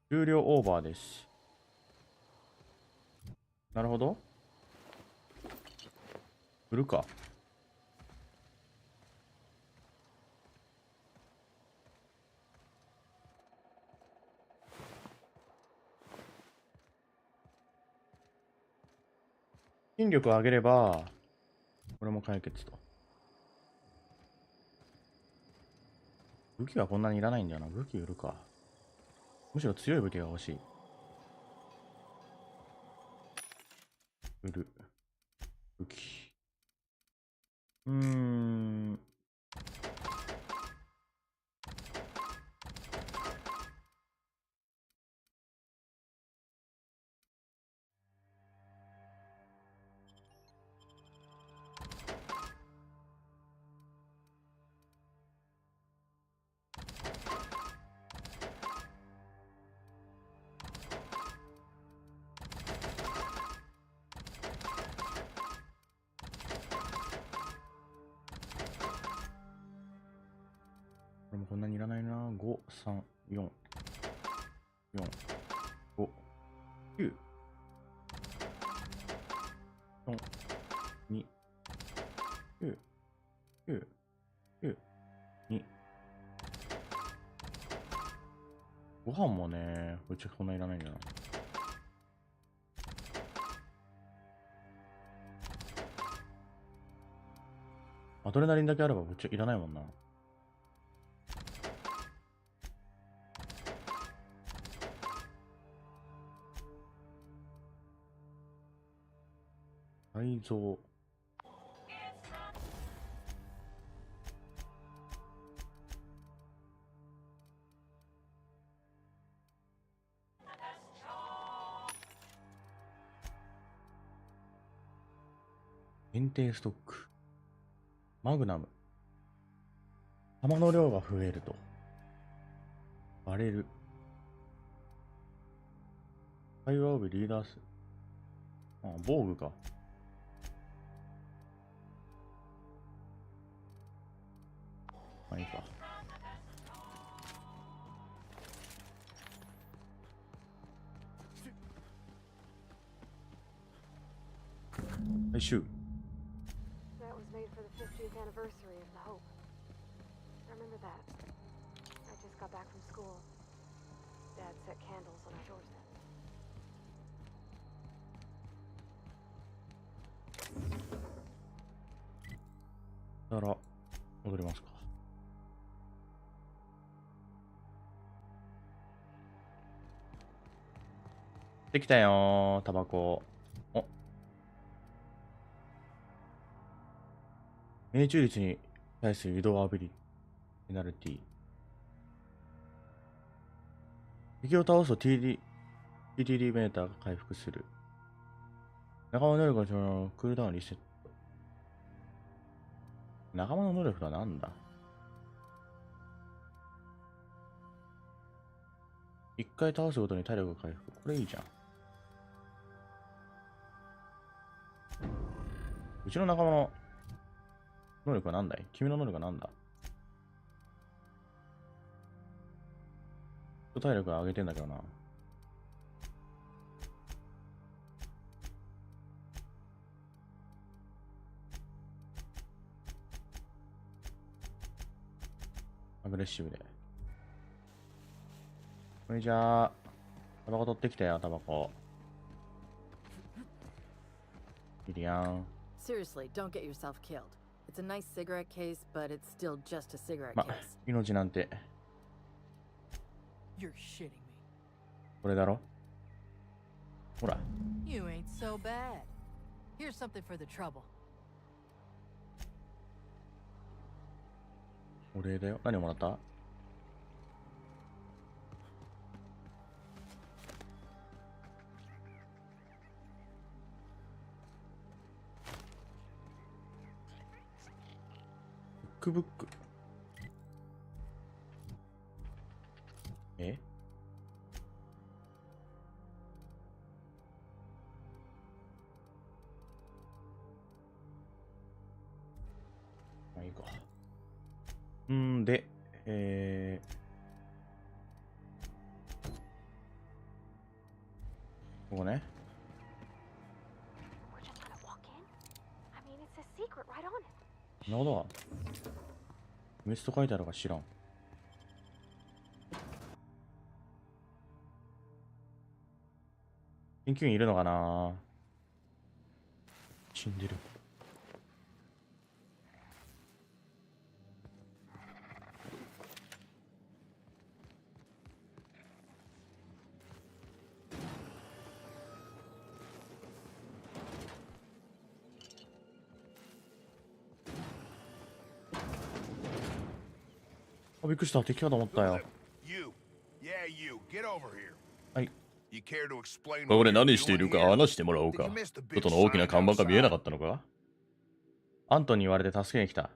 重量オーバーです。なるほど。売るか。筋力を上げれば、これも解決と。武器はこんなにいらないんだよな。武器売るか。むしろ強い武器が欲しい。売る。武器。これもこんなにいらないな。5、3、4、4、5、9、4、2、9、9、9、2、5、ご飯もね、うちこんないらないんだな。アドレナリンだけあればうちいらないもんな。改造。限定ストック。マグナム。弾の量が増えると。バレル。会話帯リーダー数。あ、防具か。まあいいか。回収。That was made for the 50th anniversary of the Hope. I remember that. I just got back from school. Dad set candles on our doorstep. だから戻りますか。できたよー、タバコ。お、命中率に対する移動アビリペナルティ。敵を倒すと TTD メーターが回復する。仲間能力のクールダウンリセット。仲間の能力は何だ？一回倒すごとに体力が回復。これいいじゃん。うちの仲間の能力は何だい？君の能力は何だ？体力は上げてんだけどな。アグレッシブで。これじゃあ、タバコ取ってきたよ、タバコ。いるやん。Seriously, don't get yourself killed. It's a nice cigarette case, but it's still just a cigarette ま、 case. 命なんて。You're shitting me. これだろ？ほら。You ain't so bad. Here's something for the trouble. お礼だよ。何をもらった？ブック。え？まあいいか。で、ここね。We're just gonna walk in? I mean, it's a secret right on it. なるほど。メスと書いてあるか知らん。研究員いるのかな？死んでる。あ、びっくりした。敵かと思ったよ。はい。ここで何しているか話してもらおうか。外の大きな看板が見えなかったのか？アントに言われて助けに来た。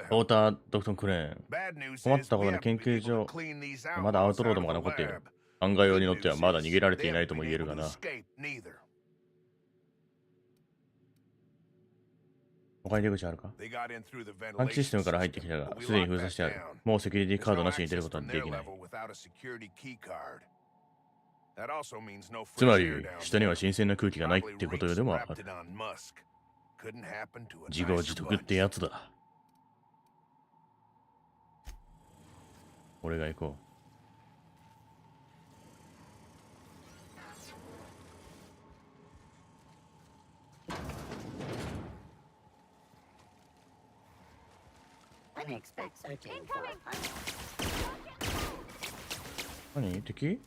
ポーター・ドクトン・クレーン。困ったことに研究所、まだアウトロードもが残っている。考えようによってはまだ逃げられていないとも言えるがな。他に出口あるか？換気システムから入ってきたが、すでに封鎖してある。もうセキュリティカードなしに出ることはできない。つまり、下には新鮮な空気がないってことよでもある。自業自得ってやつだ。俺が行こ Unexpect searching for a 何敵？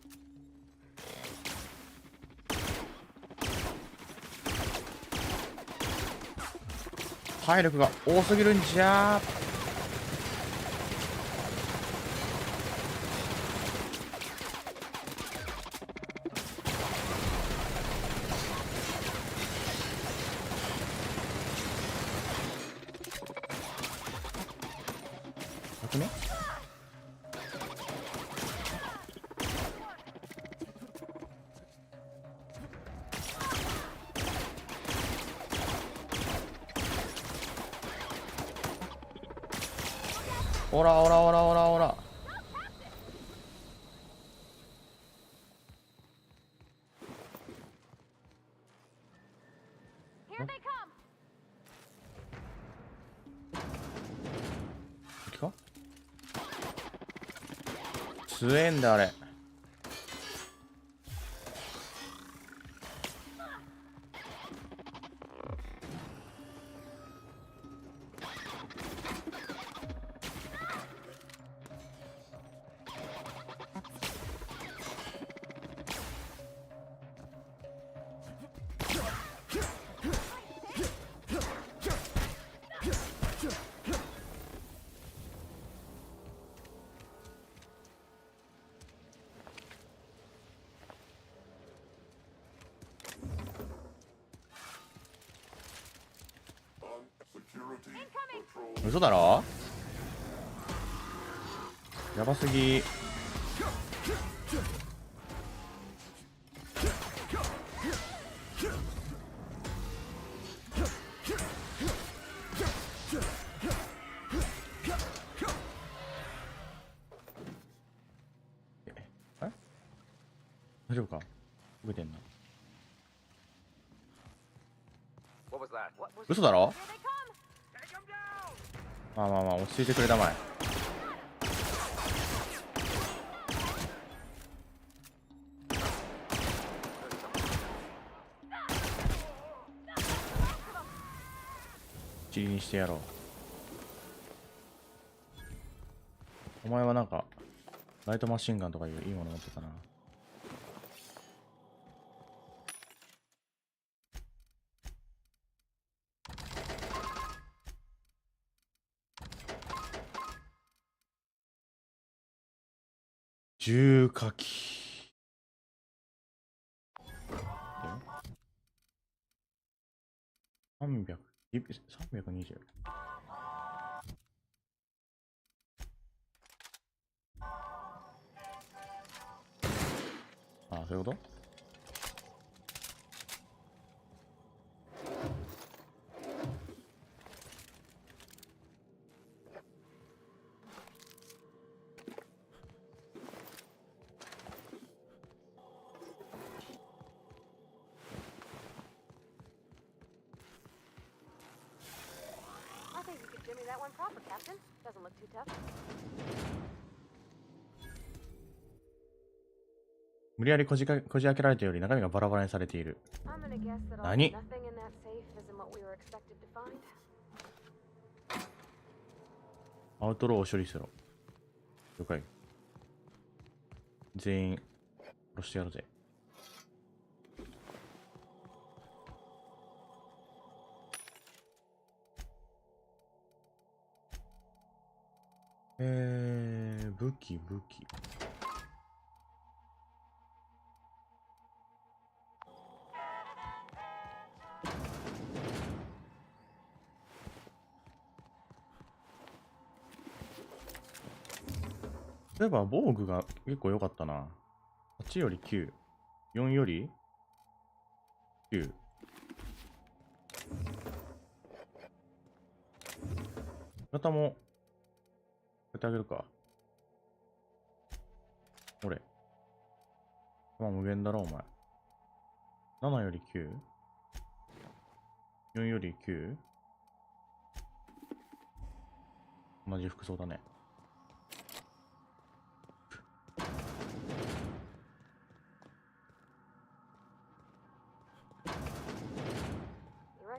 体力が多すぎるんじゃー。ね、おらおらおらおらおら。敵か？強えんだあれ。嘘だろ？やばすぎ。え？大丈夫か？動いてんな。嘘だろ？まあまあまあ、落ち着いてくれたまえ。チリにしてやろう。お前はなんかライトマシンガンとかいういいもの持ってたな。重火器。320。ああ、そういうこと？無理やりこじ開けられたより中身がバラバラにされている。何？アウトローを処理しろ。了解。全員殺してやるぜ。武器。例えば防具が結構良かったな。8より9。4より9。型も、やってあげるか。俺。まあ無限だろ、お前。7より 9？ 4より 9？ 同じ服装だね。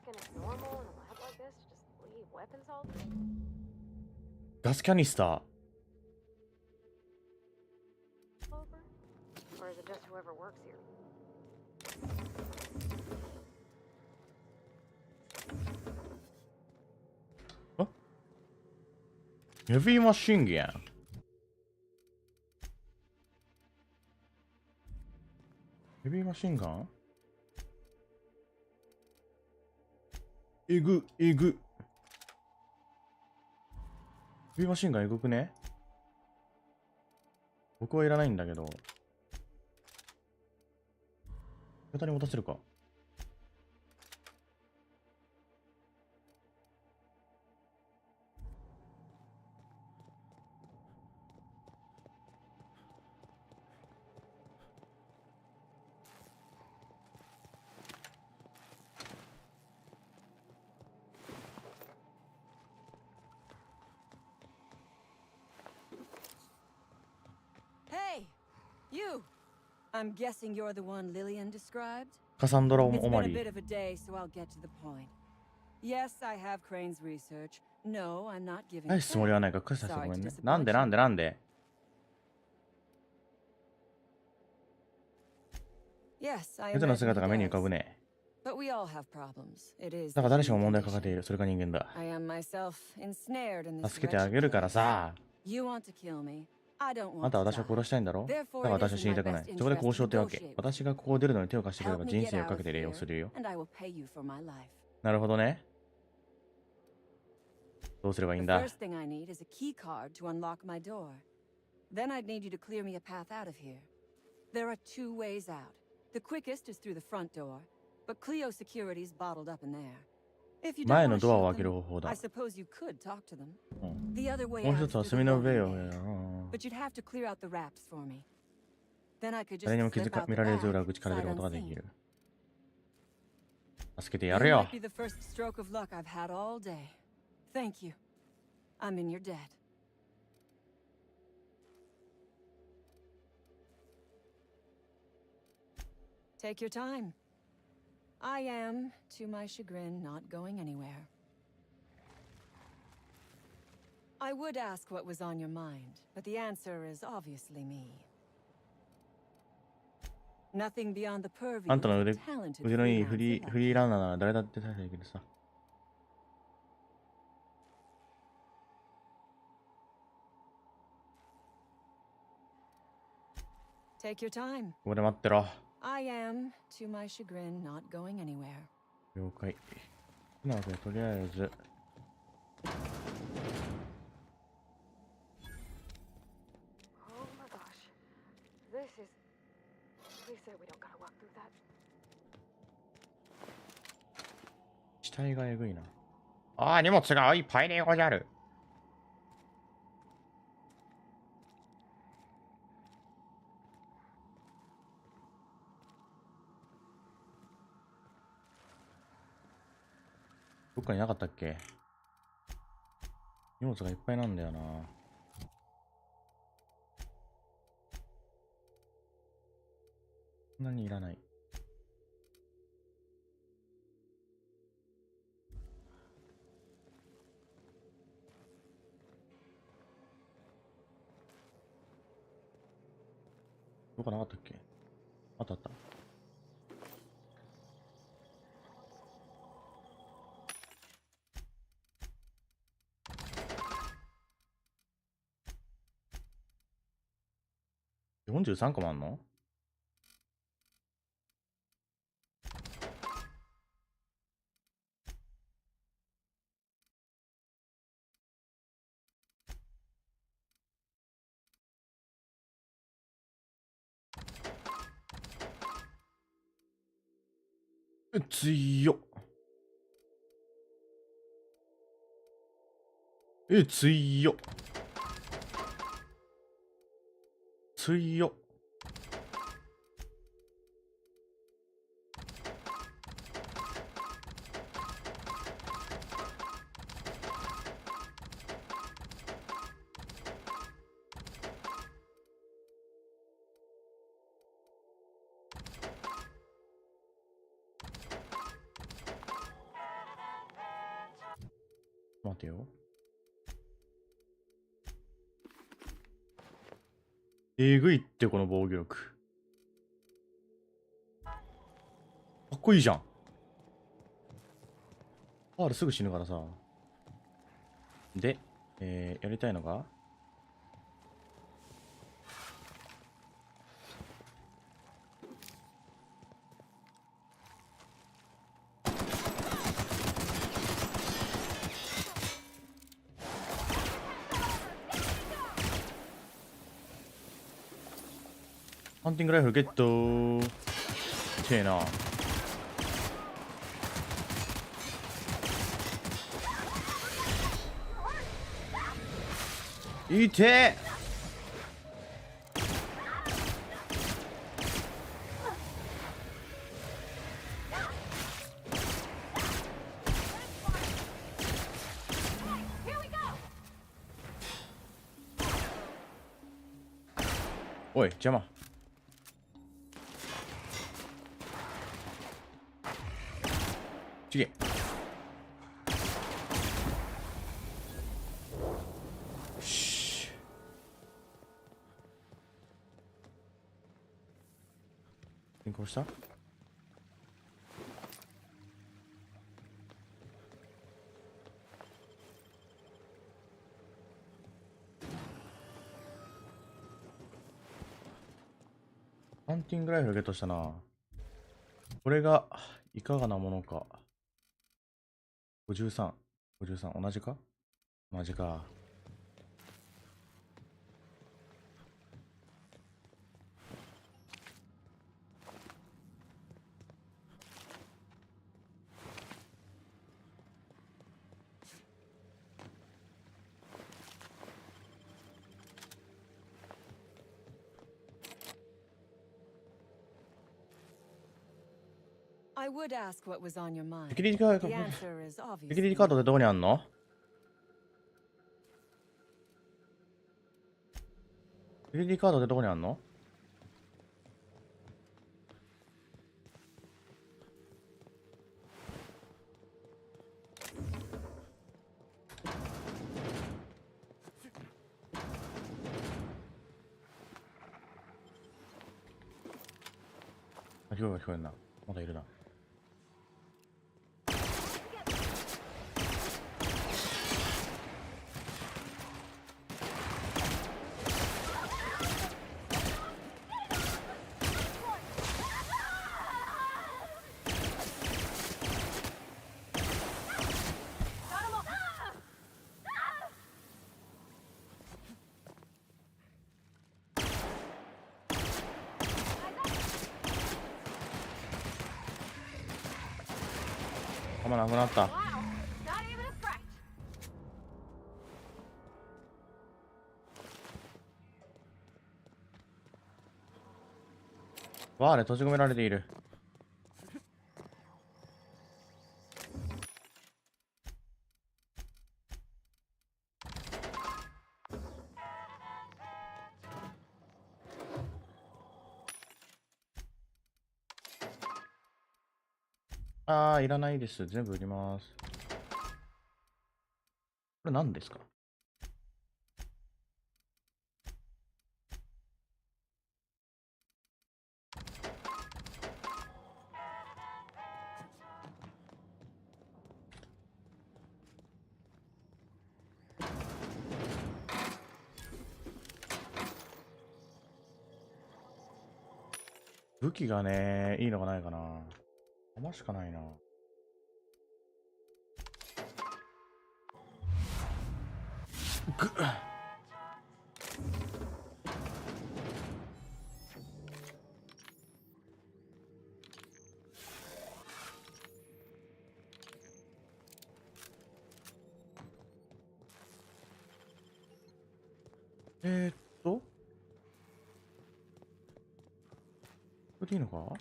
reckon it's normal in a lab like this to just leave weapons all day? ガスキャニスター。Over? Or is it just whoever works here? ヘビーマシンガン。ヘビーマシンガンえぐ、えぐ。ヘビーマシンガンえぐくね？僕はいらないんだけど。味方に持たせるか。Hey, you! I'm guessing you're the one Lillian described? カサンドラ・オ It's been マ a リ bit ー。 of a day, so I'll get to the point. Yes, I have Crane's research. No, I'm not giving 返 it すつもりは back. ないから、返したらご Sorry め to んね。 disappoint なんでなんで you. なんで Yes, I ユズの imagine 姿が he 目に浮か does. ぶね。 But we all have problems. It is だから誰しも the 問題 human 抱えてい condition. る。それが人間だ。 I am myself ensnared in this 助けてあ wretched げるから place. さ。 You want to kill me. I don't あん want たは to 私を die. 殺したいんだろ？だから私は死にたくない。そこで交渉ってわけ。私がここを出るのに手を貸してくれ Help ば me 人 get 生を out か of けて礼を here, するよ。 and I will pay you for my life. なるほどね。どうすればいいん The だ？ first thing I need is a key card to unlock my door. Then I'd need you to clear me a path out of here. There are two ways out. The quickest is through the front door, but Cleo security's bottled up in there. If you don't 前 want の to ドアを shoot 開ける them, 方法だ I。suppose you could talk to them. うん The other way もう out 一つは is 墨 through の the 上 loading を。 bay. But you'd have to clear out the wraps for me. Then I could just 誰にも気 slip づか out 見 the られず back, 裏口から出 sight ることができ unseen. る。助けてや You るよ might be the first stroke of luck I've had all day. Thank you. I'm in your debt. Take your time. I am, to my chagrin, not going anywhere. I would ask what was on your mind, but the answer is obviously me. Nothing beyond the purview あんたの of 腕 a talented 腕のいい freelancer フリ like ーランナーなら誰だって対処できるさ。Take your time. ここで待ってろ。 I am, to my chagrin, not going anywhere. 了解。なので、とりあえず。Oh my gosh. This is... Please say we don't gotta walk through that. 死体がえぐいな。ああ、荷物がいっぱいでごじゃる。どっかになかったっけ？荷物がいっぱいなんだよな。そんなにいらない。どっかなかったっけ？あったあった。43個もあんの？強っ。強っ。強っ。待てよ。えぐいってこの防御力。かっこいいじゃん。R すぐ死ぬからさ。で、やりたいのがハンティングライフルゲットてえな。いてえ。おい邪魔。ちげ。進行した。ハンティングライフルゲットしたな。これがいかがなものか。53、53、同じか。同じか。I would ask what was on your mind. セキュリティカード、 The answer is セキュ obviously リティカードってどこにあんの？セキュリティカードってどこにあんの？あ、声が聞こえるな。まだいるな。弾なくなった。バーで閉じ込められている。あー、いらないです。全部売ります。これ何ですか？武器がね、いいのがないかな。弾しかないな。ぐっ。これでいいのか？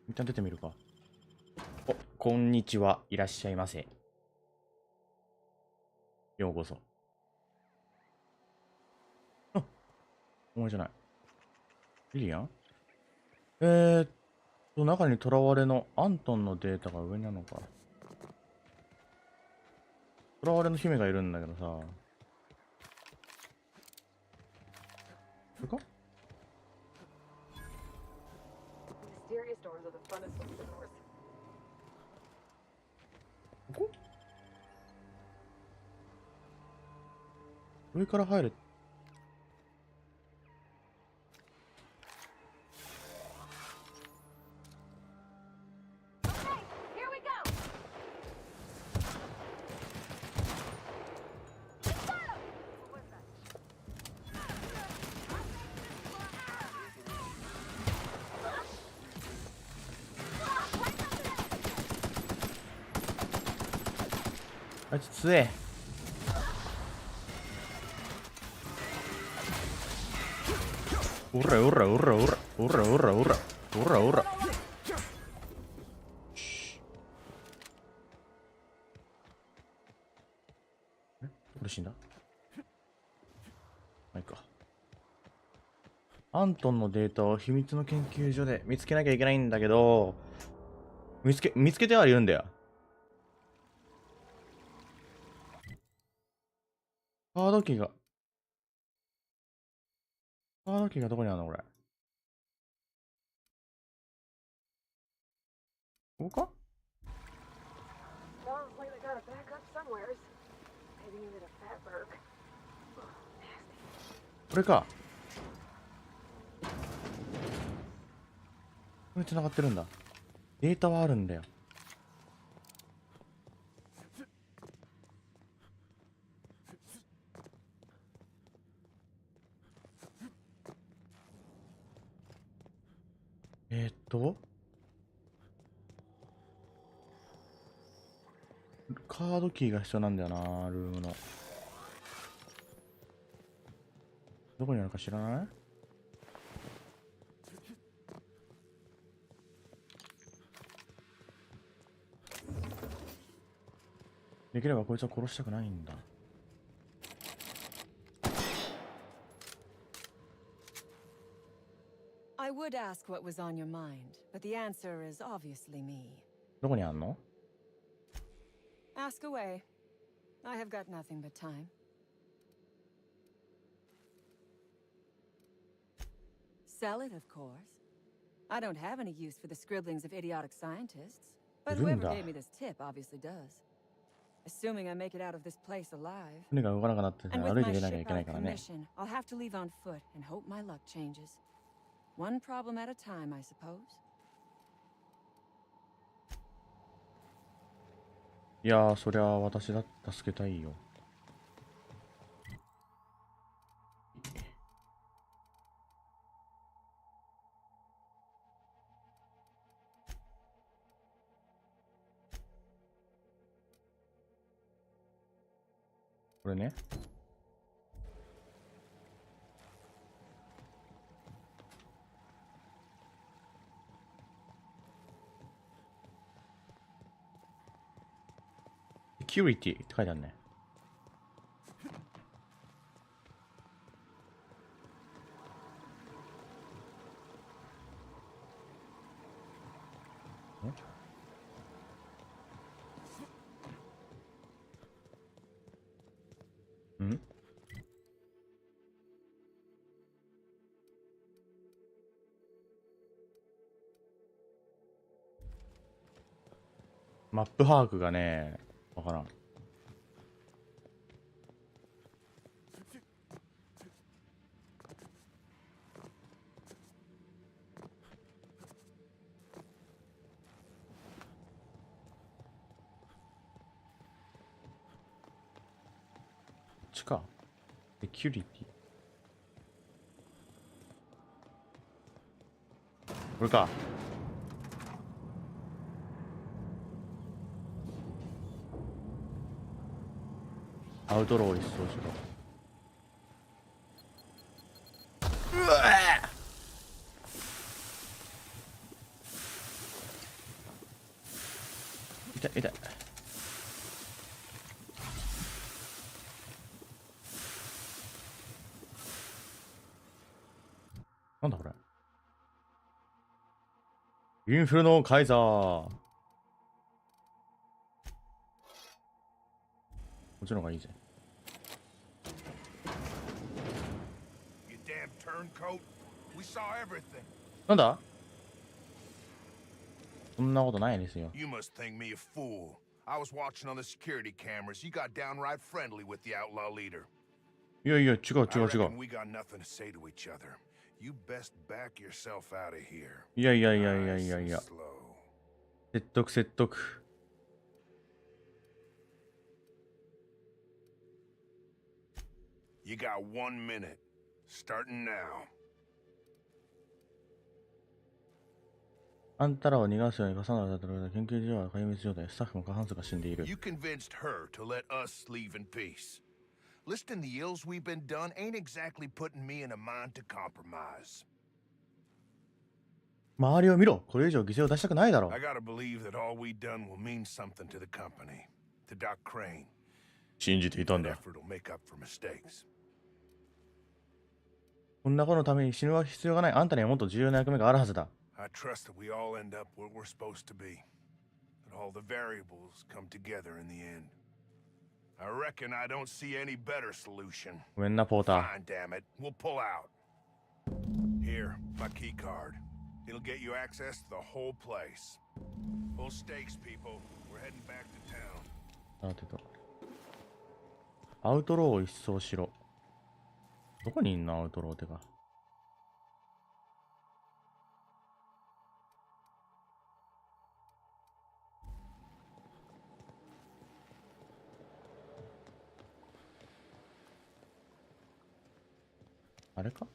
一旦出てみるか。お、こんにちは。いらっしゃいませ。ようこそ。あ、お前じゃない。リリアン？中に囚われのアントンのデータが上にあるのか。囚われの姫がいるんだけどさ。これか？ Mysterious doors are the funnest of the doors. ここ？上から入る。あいつ強え。おらおらおらおらおらおらおらおらおら。え、これ死んだ？まあいいか。アントンのデータを秘密の研究所で見つけなきゃいけないんだけど、見つけてはいるんだよ。カードキーがどこにあるのこれ。ここか？ Sounds like they got a backup somewheres. Maybe even a fatberg. これか。これ繋がってるんだ。データはあるんだよ。カードキーが必要なんだよな、ルームの。どこにあるか知らない？できればこいつは殺したくないんだ。I would ask what was on your mind, but the answer is obviously me. どこにあんの？ Ask away. I have got nothing but time. Sell it, of course. I don't have any use for the scribblings of idiotic scientists, but whoever gave me this tip obviously does. Assuming I make it out of this place alive. 船が動かなくなってたら And 歩い with て my 出なきゃい ship けない out か of らね。 commission, I'll have to leave on foot and hope my luck changes. One problem at a time, I suppose. いやー、そりゃあ私だって助けたいよ。これね。セキュリティって書いてあるね。ん？マップ把握がね、わからん。こっちか。セキュリティ。これか。アウトローを一掃しろ。うわー！痛い痛い。なんだこれ。インフルのカイザー。こっちの方がいいぜ。なんだ？そんなことないですよ。You must think me a fool. I was watching on the security cameras. You got downright friendly with the outlaw leader. いやいや、違う。I reckon we got nothing to say to each other. You best back yourself out of here. いや。説得。You got 1 minute. Starting now. あんたらを逃がすように重なるだろうが研究所は壊滅状態、スタッフも過半数が死んでいる。You convinced her to let us leave in peace. Listing the ills we've been done ain't exactly putting me in a mind to compromise. 周りを見ろ。これ以上犠牲を出したくないだろう。I gotta believe that all we done will mean something to the company, to Doc Crane. 信じていたんだ。 Effort will make up for mistakes. こんなことのために死ぬ必要がない。あんたにはもっと重要な役目があるはずだ。I trust that we all end up where we're supposed to be. That all the variables come together in the end. I reckon I don't see any better solution. ごめんな、ポーター。 Fine, damn it. We'll pull out. Here, my key card. It'll get you access to the whole place. Full stakes, people. We're heading back to town. さてと。アウトローを一掃しろ。どこにいんのアウトローってか。あれか？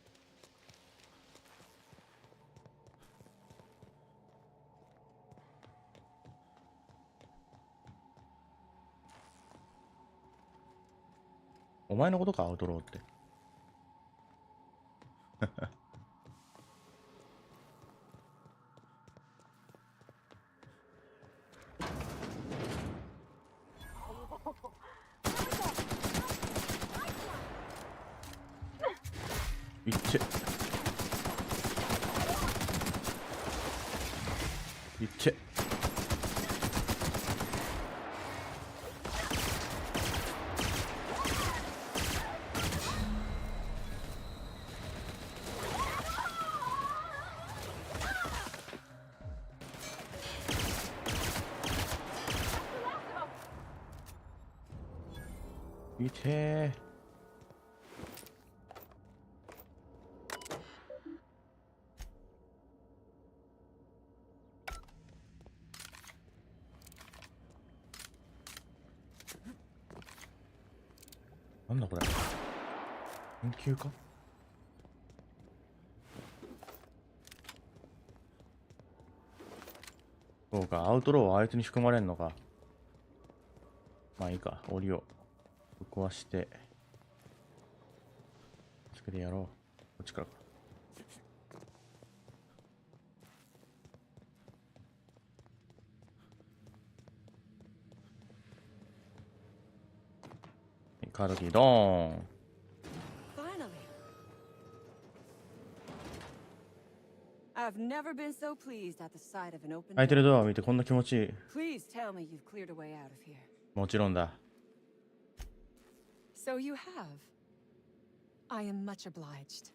お前のことか、アウトローって。いっちゃいっちゃいてー。なんだこれ、研究か？そうか、アウトローはあいつに含まれんのか。まあいいか、檻をぶっ壊してつけてやろう。こっちからか。カードキードーン。開いてるドアを見てこんな気持ちいい。もちろんだ。So you have. I am much obliged.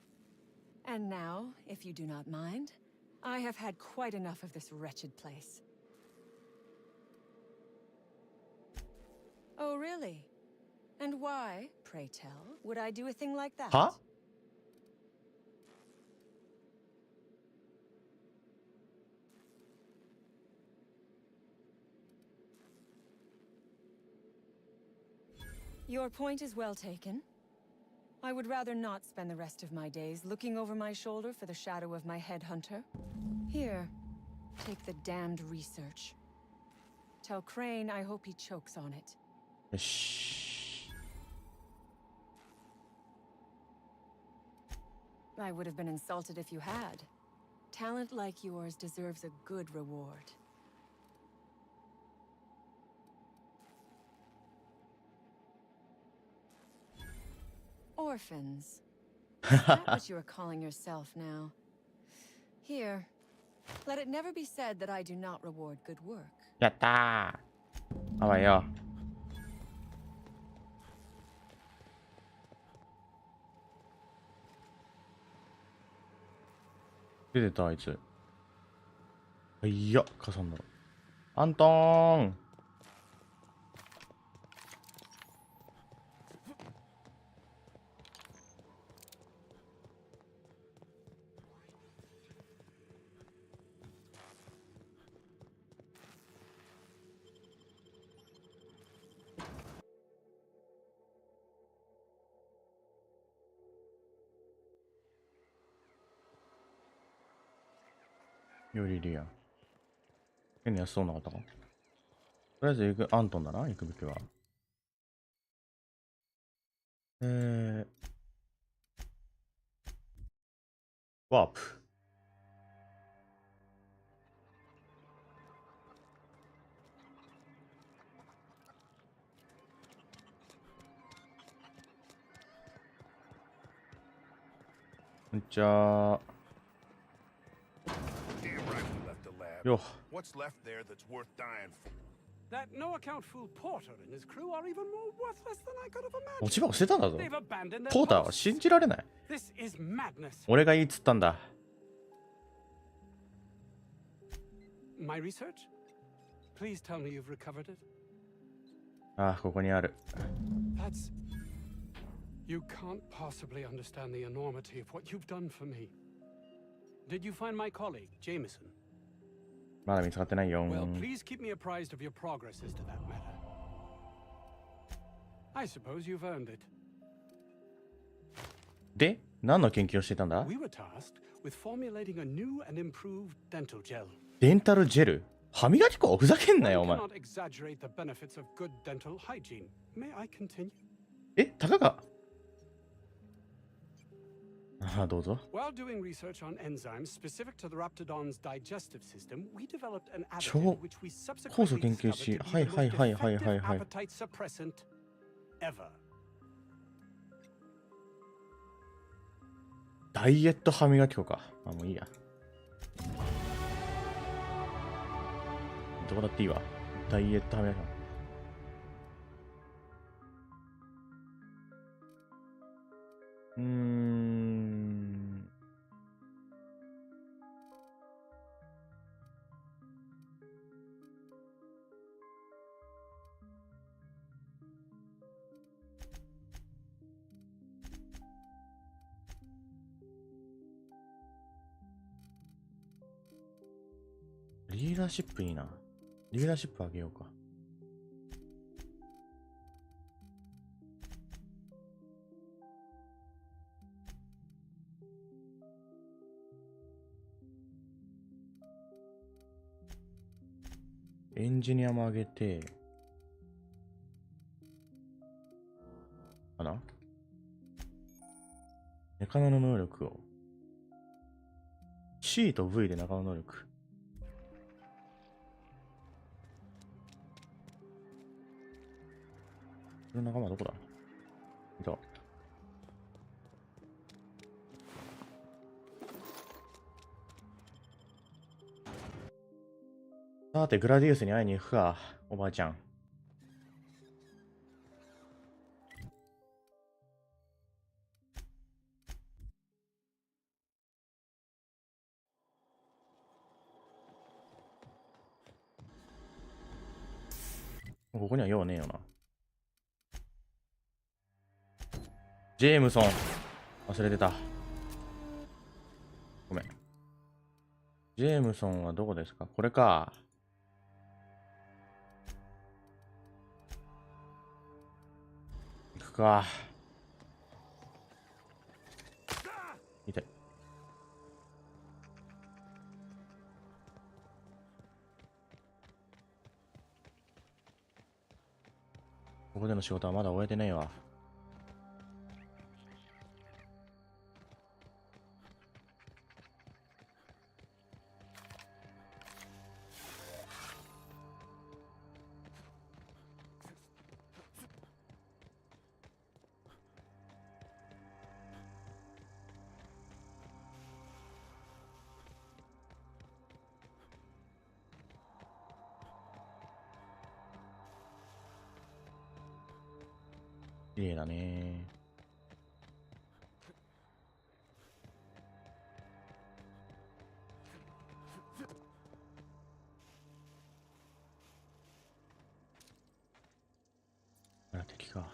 And now, if you do not mind, I have had quite enough of this wretched place. Oh, really? And why, pray tell, would I do a thing like that? は？Your point is well taken. I would rather not spend the rest of my days looking over my shoulder for the shadow of my headhunter. Here, take the damned research. Tell Crane I hope he chokes on it. よし。 I would have been insulted if you had. Talent like yours deserves a good reward. Orphans. Is that what you are calling yourself now? Here, Let it never be said that I do not reward good work. やったー。あわよ。出てたあいつ。いや、カサンドラ。アントーン。よりリアン。変に安そうなかったか。とりあえず行く、アントンだな、行くべきは。ワープ。こんにちは。よ。 What's left there that's worth dying for? That no-account fool Porter and his crew are even more worthless than I could have 持 imagined. ち場を捨てたんだぞ。 They've abandoned their ポーターは posts. 信じられない。 This is madness. 俺がいいっつったんだ。 My research? Please tell me you've recovered it. ああ、ここにある。 That's... You can't possibly understand the enormity of what you've done for me. Did you find my colleague, Jameson? まだ見つかってないよ。 Well, please keep me apprised of your progress as to that matter. I suppose you've earned it. で、何の研究をしていたんだ？ We were tasked with formulating a new and improved dental gel. デンタルジェル？歯磨き粉？ふざけんなよ、お前。 I cannot exaggerate the benefits of good dental hygiene. May I continue? え、たかが。ああ、どうぞ。 While doing research on enzymes specific to the Raptidon's digestive system, we developed an 超 additive which we 酵素 subsequently 研究 discovered し、 to は be い the はい most はいはいはい effective はい。 appetite suppressant ever. ダイエット歯磨き粉か。あ、もういいや。どこだっていいわ。ダイエット歯磨き粉。リーダーシップいいな。リーダーシップあげようか。エンジニアも上げて、かな？仲間の能力を。C と V で仲間の能力。この仲間はどこだ？いた。さて、グラディウスに会いに行くか、おばあちゃん。ここには用ねえよな。ジェームソン。忘れてた。ごめん。ジェームソンはどこですか？これか。行くか。痛い。ここでの仕事はまだ終えてねえわ。綺麗だね。あら、敵か。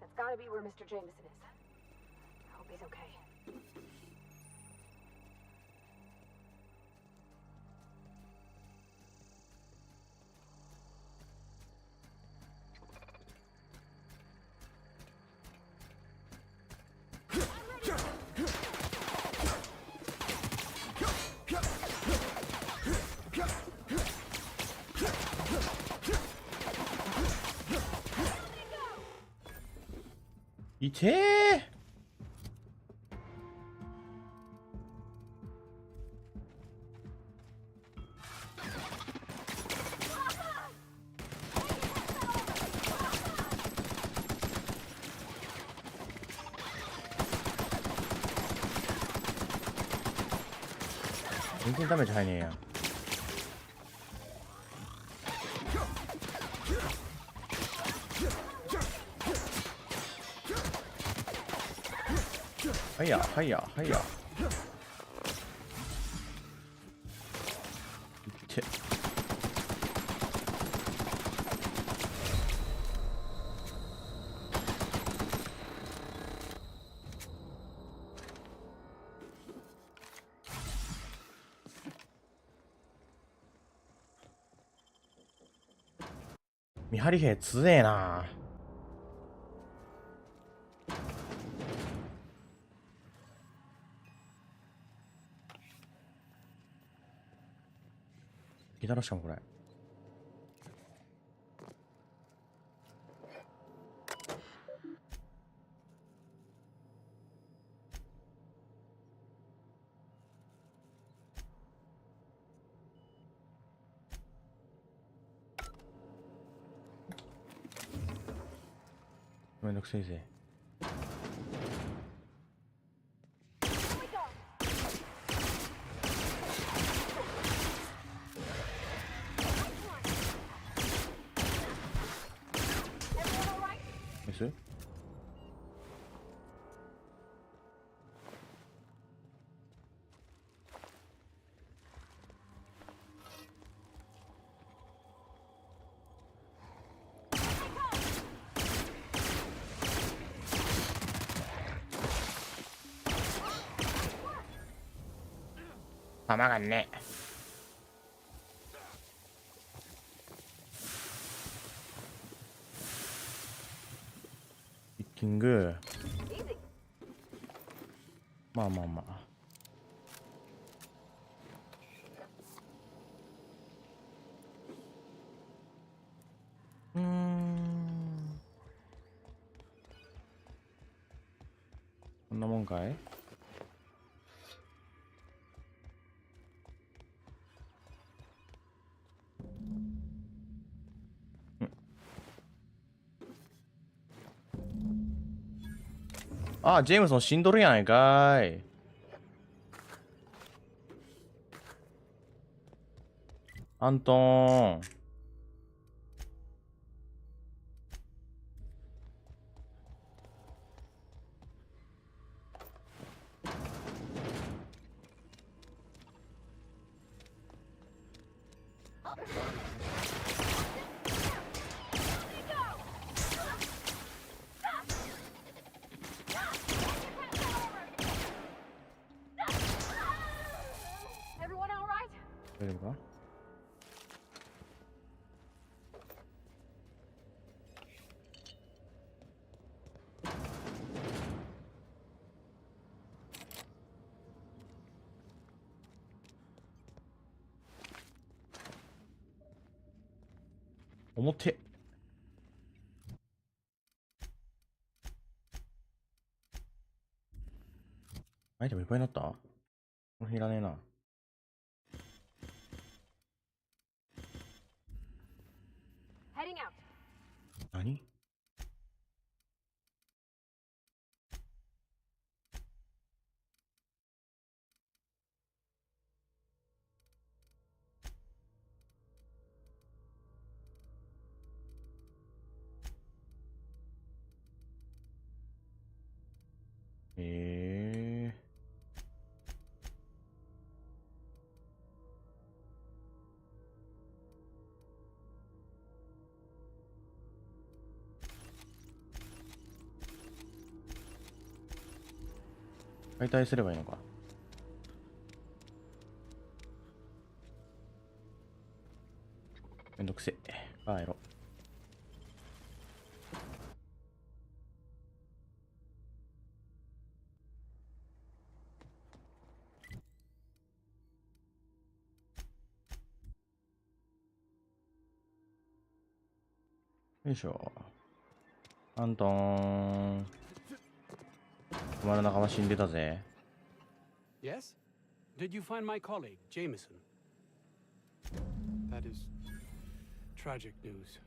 That's gotta be where Mr. Jameson is. I hope he's okay.いてー。全然ダメージ入んねえやん。はいやはいやはいや。いって見張り兵強えな。いたらしかもこれ。めんどくせえぜ。です弾がね。ピッキング。まあまあまあ。こんなもんかい。あ、ジェームソン死んどるやないかーい。アントーン。大丈夫か。表。アイテムいっぱいになった？この辺いらねえな。Heading out. 何？解体すればいいのか。めんどくせえ。帰ろ。よいしょ。アントン。お前の仲間死んでたぜ。Yes? Did you find my colleague, Jameson? That is tragic news.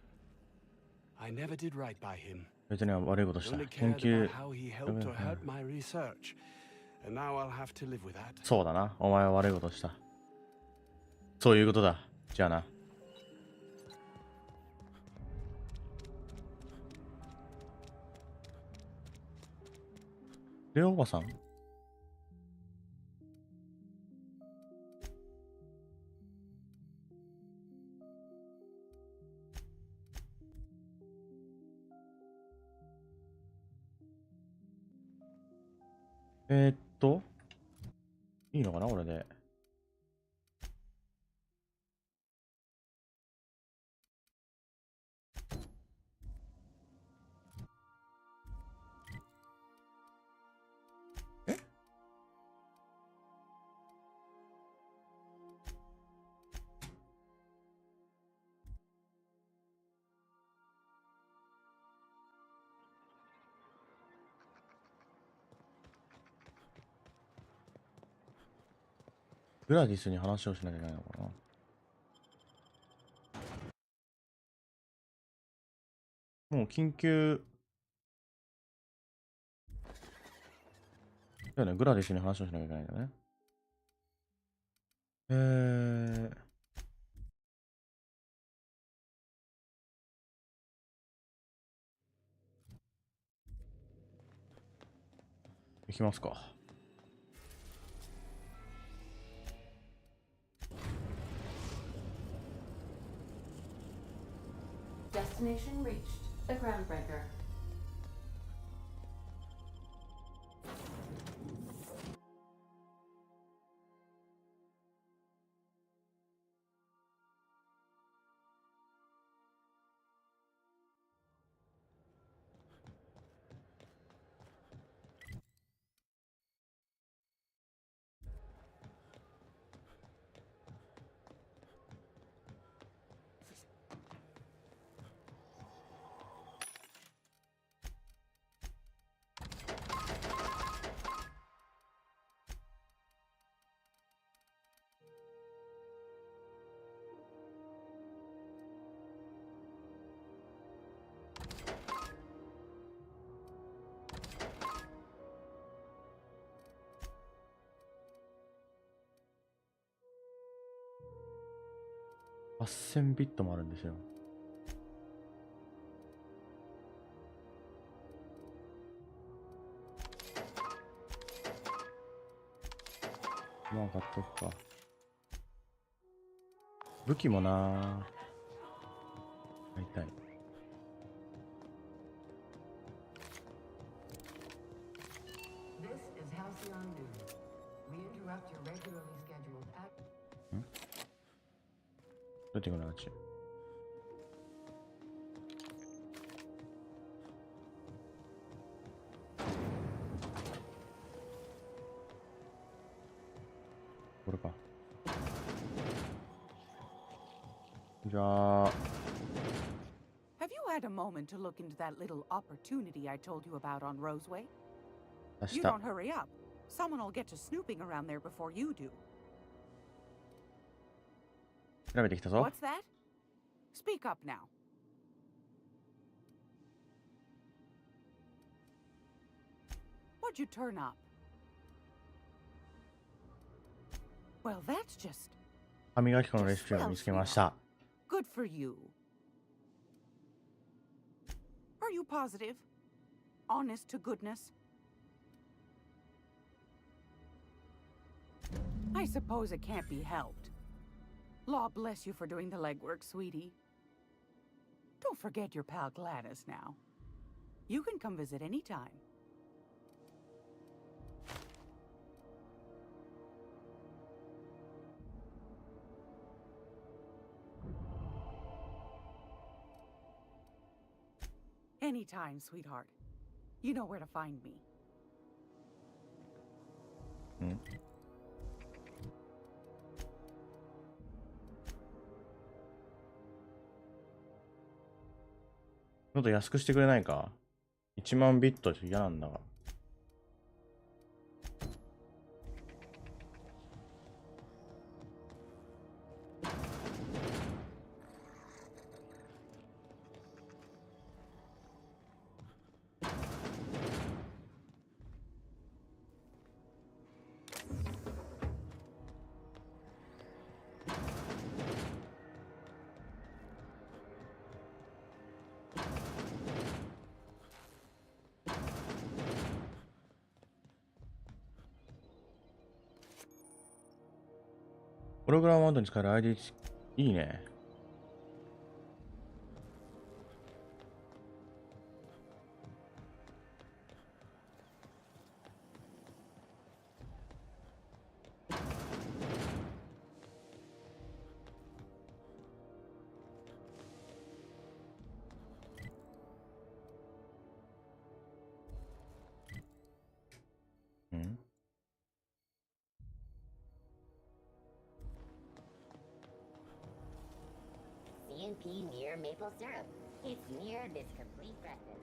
I never did right by him. 別には悪いことした。 Only 研 cared 究 about。how he helped or hurt my research. And now I'll have to live with that. そうだな。お前は悪いことした。そういうことだ。じゃあな。レオおばさん？いいのかな俺で。グラディスに話をしなきゃいけないのかな。もう緊急だよね。グラディスに話をしなきゃいけないんだね。行きますか。Destination reached. The Groundbreaker. $8000ビットもあるんですよ。まあ買っとくか。武器もな買いたい。どうやって行くのあっち。これか。じゃあ。Have you had a moment to look into that little opportunity I told you about on Roseway? You don't hurry up. Someone will get to snooping around there before you do. 調べてきたぞ。 What's that? Speak up now. What'd you turn up? Well, that's just 歯磨き粉のレシピを見つけました。good for you. Are you positive? Honest to goodness? I suppose it can't be helped. Law bless you for doing the legwork, sweetie. Don't forget your pal Gladys now. You can come visit anytime. Anytime, sweetheart. You know where to find me. うん。ちょっと安くしてくれないか ?1 万ビットじゃ嫌なんだが。プログラムアウトに使える ID、いいね。うん。CNP near maple syrup. It's near this complete breakfast.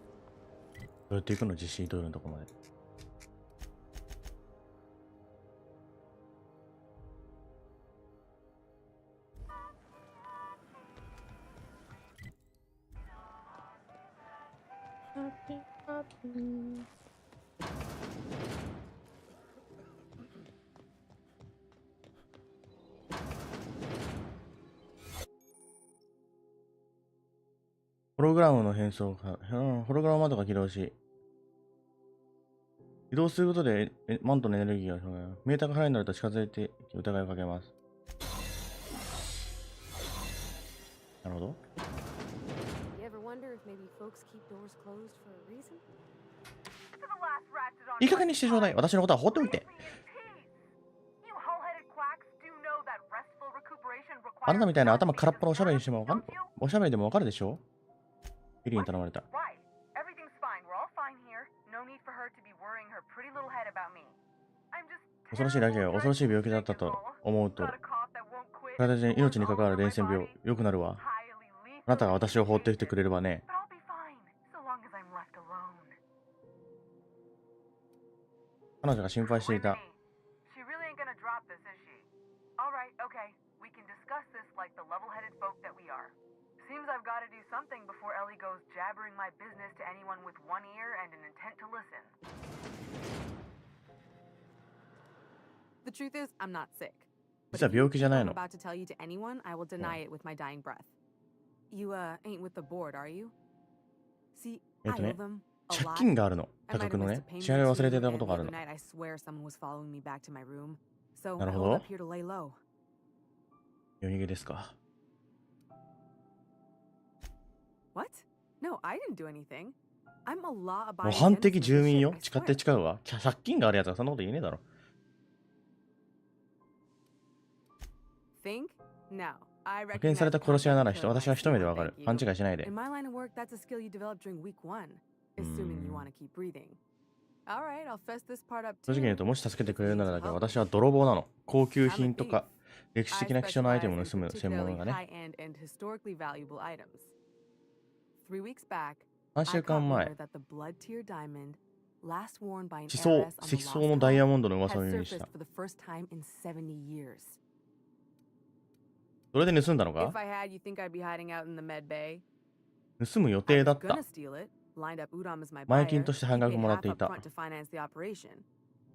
どうやって行くの実施ドイルのとこまで。ホログラムの変装か、ホログラム窓が起動し、移動することでマントのエネルギーがメーターが速いになると近づいて疑いをかけます。なるほど。いい加減にしてちょうだい。私のことは放っておいて。あなたみたいな頭空っぽのおしゃべりにしてもおしゃべりでもわかるでしょ。ビリーに頼まれた。恐ろしいだけよ。恐ろしい病気だったと思うと、体中に命に関わる伝染病、良くなるわ。あなたが私を放っておいてくれればね。彼女が心配していた。Seems I've got to do something before Ellie goes jabbering my business to anyone with one ear and an intent to listen. The truth is, I'm not sick. 実は病気じゃないの。 I'm about to tell you to anyone, I will deny it with my dying breath. You ain't with the board, are you? See, I owe them a 借 lot. 金があるの。 I 多 might 額 have の missed ね a。payment 支払いを忘れていた or こ two, とがあ and る the の。 other night I swear someone was following me back to my room. So な I るほ rolled ど。 up here to lay low. 夜逃げですか。 What? No, I didn't do anything. I'm a 模 law-abiding 範的 citizen 住 of 民 this よ。 shit, 誓っ I て swear. 誓うわ。借金があるやつはそんなこと言えねえだろ。 Think? No. I 派遣された殺し屋なら私は一目でわかる。勘違いしないで。 In my line of work, that's a skill you develop during week 1, assuming you want to keep breathing. All right, I'll fess this part up 正直に too. 言うと、もし助けてくれるならだけど、私は泥棒なの。高級品とか歴史的な貴重なアイテムを盗む専門がね。 high-end and historically valuable items. 3 weeks back, 3 I 週 caught 間 rumor 前、 that the blood-tier diamond, last worn by an 地層、 heiress on 積 the 層 lost のダイヤ coast, モンドの had 噂を耳にし surfaced た。 for the first time in 70 years. それで盗んだの If か？ I had, you think I'd be hiding out in the med bay? 盗む予定だった。 Gonna steal it, lined up Udom as my 前 buyer. 金として半 He 額 paid もらっ half てい up た。 front to finance the operation.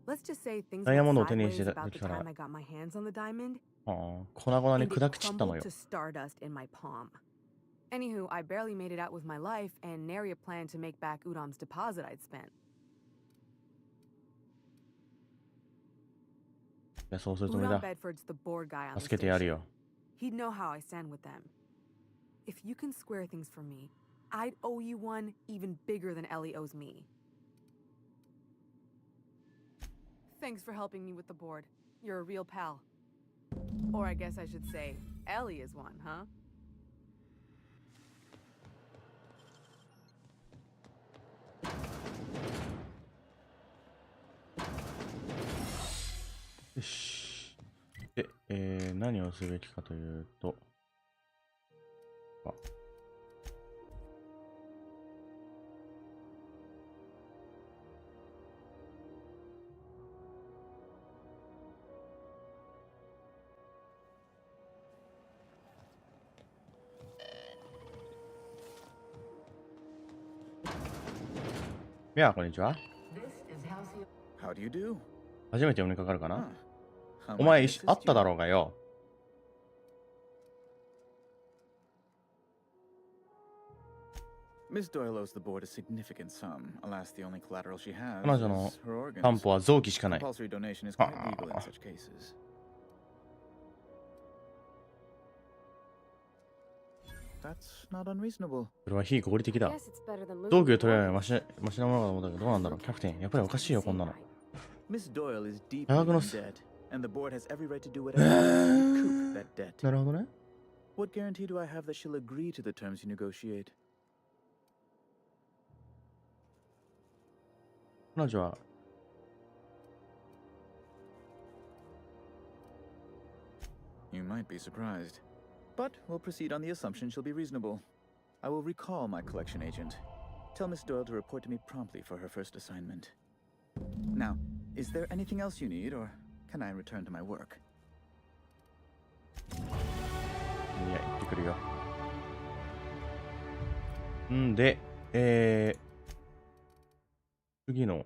Let's just say things ダイヤ went モンドを手に入 sideways れた about the 時から、 time I got my hands on the diamond, 粉々に and it 砕き散ったの crumbled よ。 to stardust in my palm. Anywho, I barely made it out with my life, and nary a plan to make back Udom's deposit I'd spent. いや、そうするつもり Udom だ。 Bedford's the board guy on the 助けてやる station. よ。 He'd know how I stand with them. If you can square things for me, I'd owe you one even bigger than Ellie owes me. Thanks for helping me with the board. You're a real pal. Or I guess I should say, Ellie is one, huh? よし。で、何をすべきかというと、いや、こんにちは。 How do you do? 初めてお目にかかるかな、 How お might 前 I 会 assist っただろうがよ。 Miss Doyle owes the board a significant sum. Alas, the only collateral she has 彼女の is her organs. 担保は臓器しかない。 Compulsory donation is quite legal in such cases. That's not unreasonable. それは非合理的だ。臓器を取れるのはマシなものかと思ったけど、どうなんだろう。キャプテン、やっぱりおかしいよ、こんなの。 Miss Doyle is deeply 多額 in の debt, and the board has every right to do whatever to recoup that debt. なるほどね。 What guarantee do I have that she'll agree to the terms you negotiate? 彼女は、You might be surprised. But we'll proceed on the assumption she'll be reasonable. I will recall my collection agent. Tell Miss Doyle to report to me promptly for her first assignment. Now, is there anything else you need, or can I return to my work? いや、行ってくるよ。んで、次の、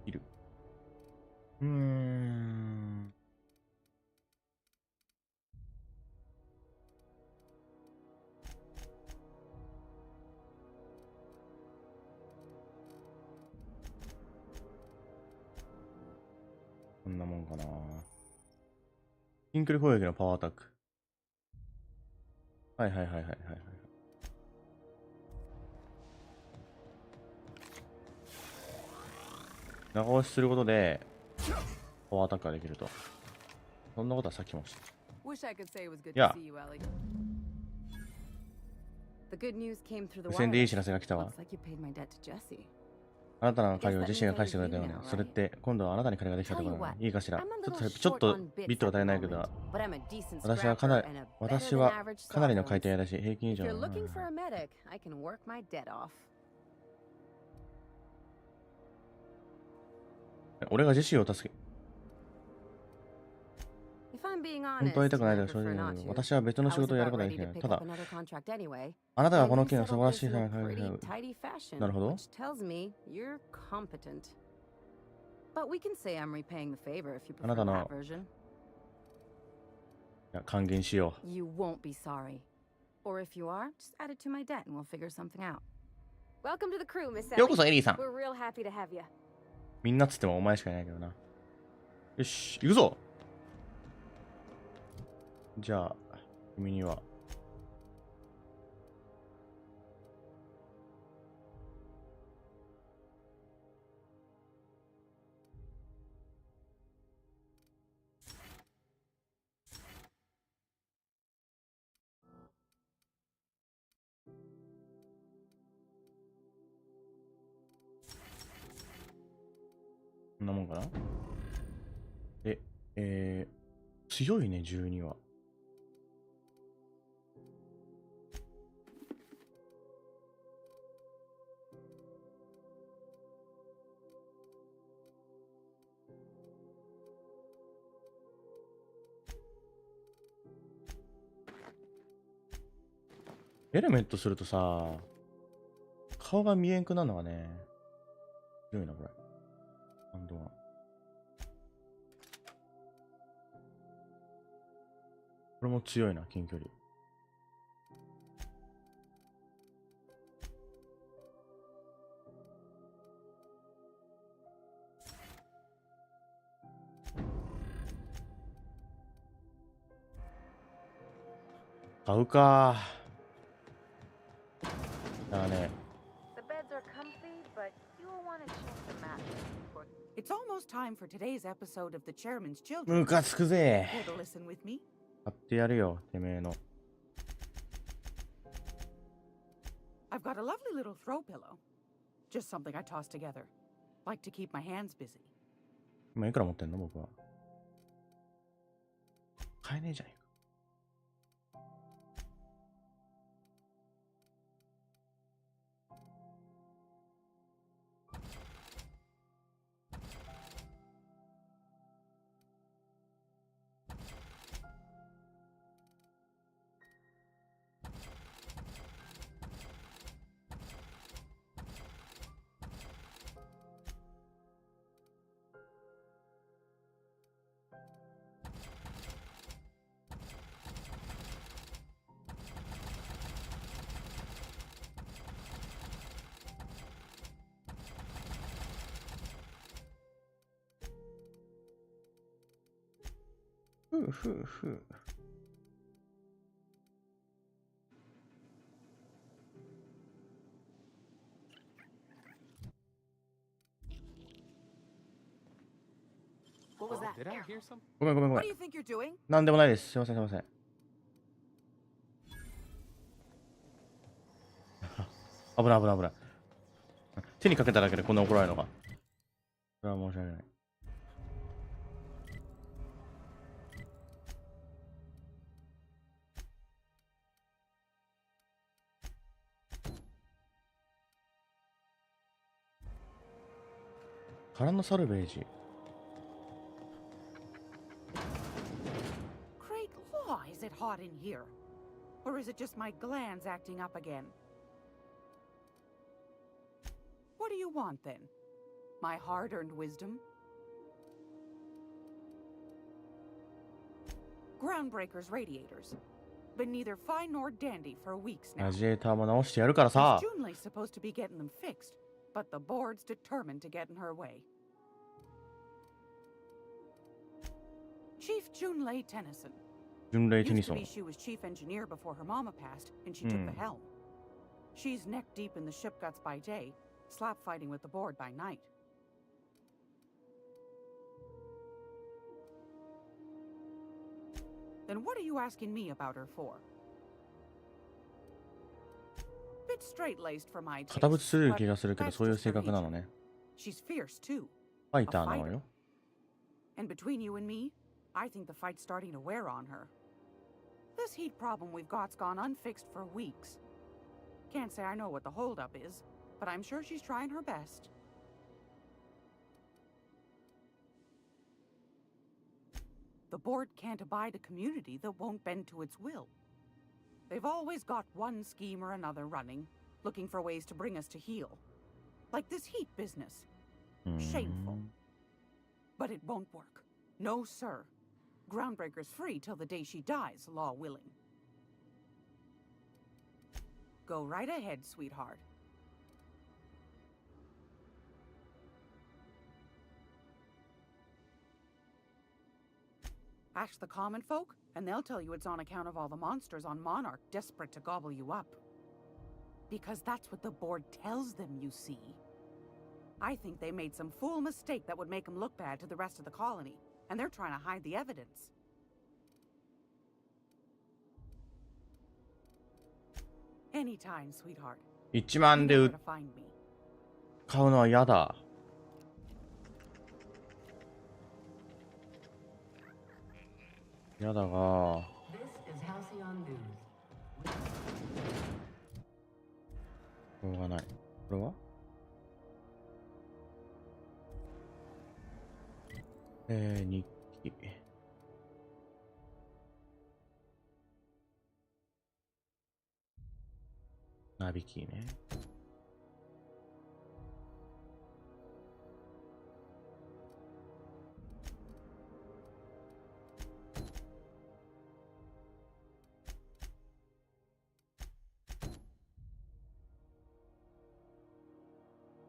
いる。こんなもんかな。シンクル攻撃のパワーアタック。はいはいはいはいはいはい。長押しすることでパワーアタックができると。そんなことはさっきもして。 Wish I could say it was good Yeah. to see you, Ellie. The good news came through the 無線でいい wire. 知らせが来たわ。 Looks like you paid my debt to Jesse. あなたの借りをジェシーが返してくれたよね。それって今度はあなたに借りができたところだね。いいかしら。ちょっとビットが足りないけど、私はかなりの回転屋だし、平均以上 If の。 you're looking for a medic, I can work my debt off. 俺がジェシーを助け、 If I'm being 本 honest, 当は言いたくない I けど、正 prefer 直 not に to. 私は別の I 仕 was 事をやる about ことがで ready きな to い。 pick ただ up、another contract anyway. あなたが But この you 件を settled 素晴ら this しい in さ a に関して pretty tidy fashion, なるほど。 which tells me you're competent. But we can say I'm repaying the favor if you あな prefer たの that version. いや還元しよ You won't be sorry. Or if you are, just add it to my debt and we'll figure something out. Welcome to the crew, Miss う。ようこ Ellie. そエリーさん。 We're real happy to have you. みんなっつってもお前しかいないけどな。よし、行くぞ。じゃあ、君には。こんなもんかな。強いね、12は。ヘルメットするとさ、顔が見えんくなるのがね、強いな、これ。ハンドガン。これも強いな、近距離。買うか。だね。The beds are comfy, but you'll want to check the mattress. It's almost time for today's episode of the Chairman's Children. ムカつくぜ。 Care to listen with me? 買ってやるよ、てめえの。I've got a lovely little throw pillow. Just something I toss together. Like to keep my hands busy. 今いくら持ってんの僕は。買えねえじゃねえか。ふうふう。What was that? Did I hear something? ごめんごめんごめ What ん do you。think you're doing? なんでもないです。すいませんすいません。危ない危ない危ない。手にかけただけでこんな怒られるのか。それは申し訳ない。空のサルベージ。 Great law, is it hot in here? Or is it just my glands acting up again? What do you want then? My hard-earned wisdom? Groundbreaker's radiators. Been neither fine nor dandy for weeks now. ラジエーターも直してやるからさ。 Junlei's supposed to be getting them fixed, but the board's determined to get in her way. Chief Junlei Tennyson. 巡礼テニ Used ソ to ン be。she was chief engineer before her mama passed, and she took the helm. She's neck deep in the ship guts by day, slap fighting with the board by night. Then what are you asking me about her for? Bit straight-laced for my taste, 堅物する but 気がするけど、 that's そういう just 性 her 格な nature. のね。 She's fierce too. ファイターなのよ。 And between you and me, I think the fight's starting to wear on her. This heat problem we've got's gone unfixed for weeks. Can't say I know what the holdup is, but I'm sure she's trying her best. The board can't abide a community that won't bend to its will. They've always got one scheme or another running, looking for ways to bring us to heel. Like this heat business. Shameful. But it won't work. No, sir. Groundbreaker's free till the day she dies, law willing. Go right ahead, sweetheart. Ask the common folk, and they'll tell you it's on account of all the monsters on Monarch desperate to gobble you up. Because that's what the board tells them, you see. I think they made some fool mistake that would make them look bad to the rest of the colony, and they're trying to hide the evidence. Anytime, sweetheart. 1万で You know where to find me. 買うのは嫌だ。やだが。しょうがない。これは日記。ナビキーね。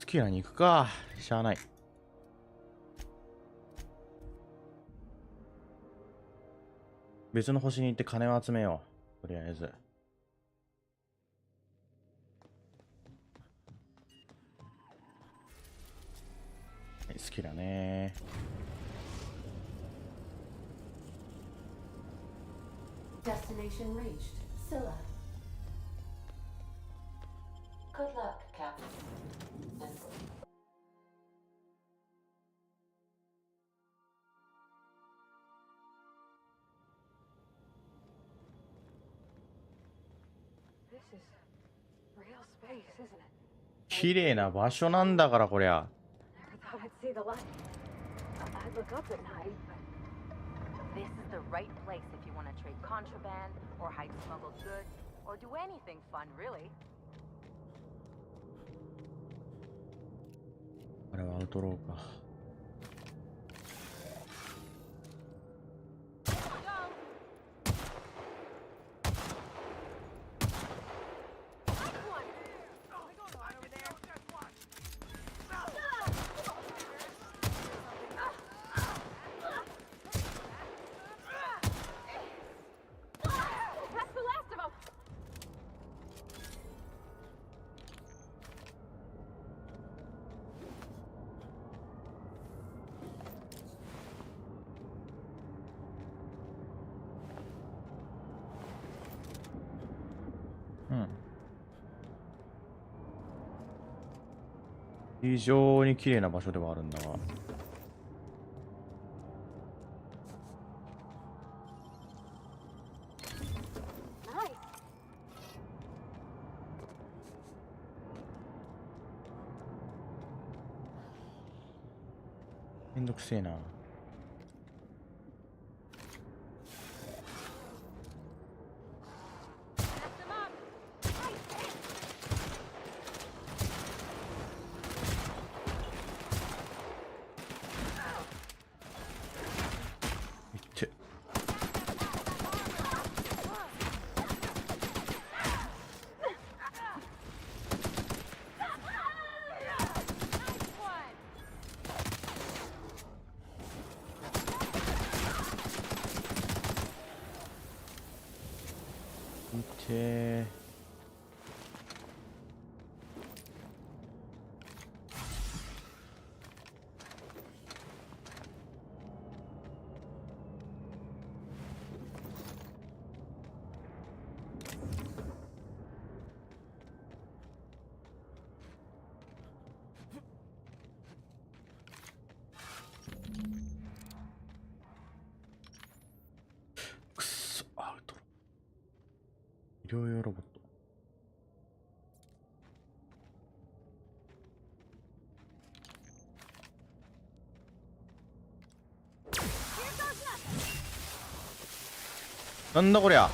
好きな肉か。しゃあない。別の星に行って金を集めよう。とりあえず。はい、好きだね。Destination reached. Scylla. Good luck, Captain. This is real space, isn't it? 綺麗な場所なんだからこりゃ。Never thought I'd see the light. I'd look up at night, but This is the right place if you want to trade contraband, or hide smuggled goods, or do anything fun, really. あれはアウトローか。that's the last of them. うん。非常に綺麗な場所ではあるんだが。めんどくせえな。いって。いて。くっそ、アウト。医療用ロボット。なんだこりゃ。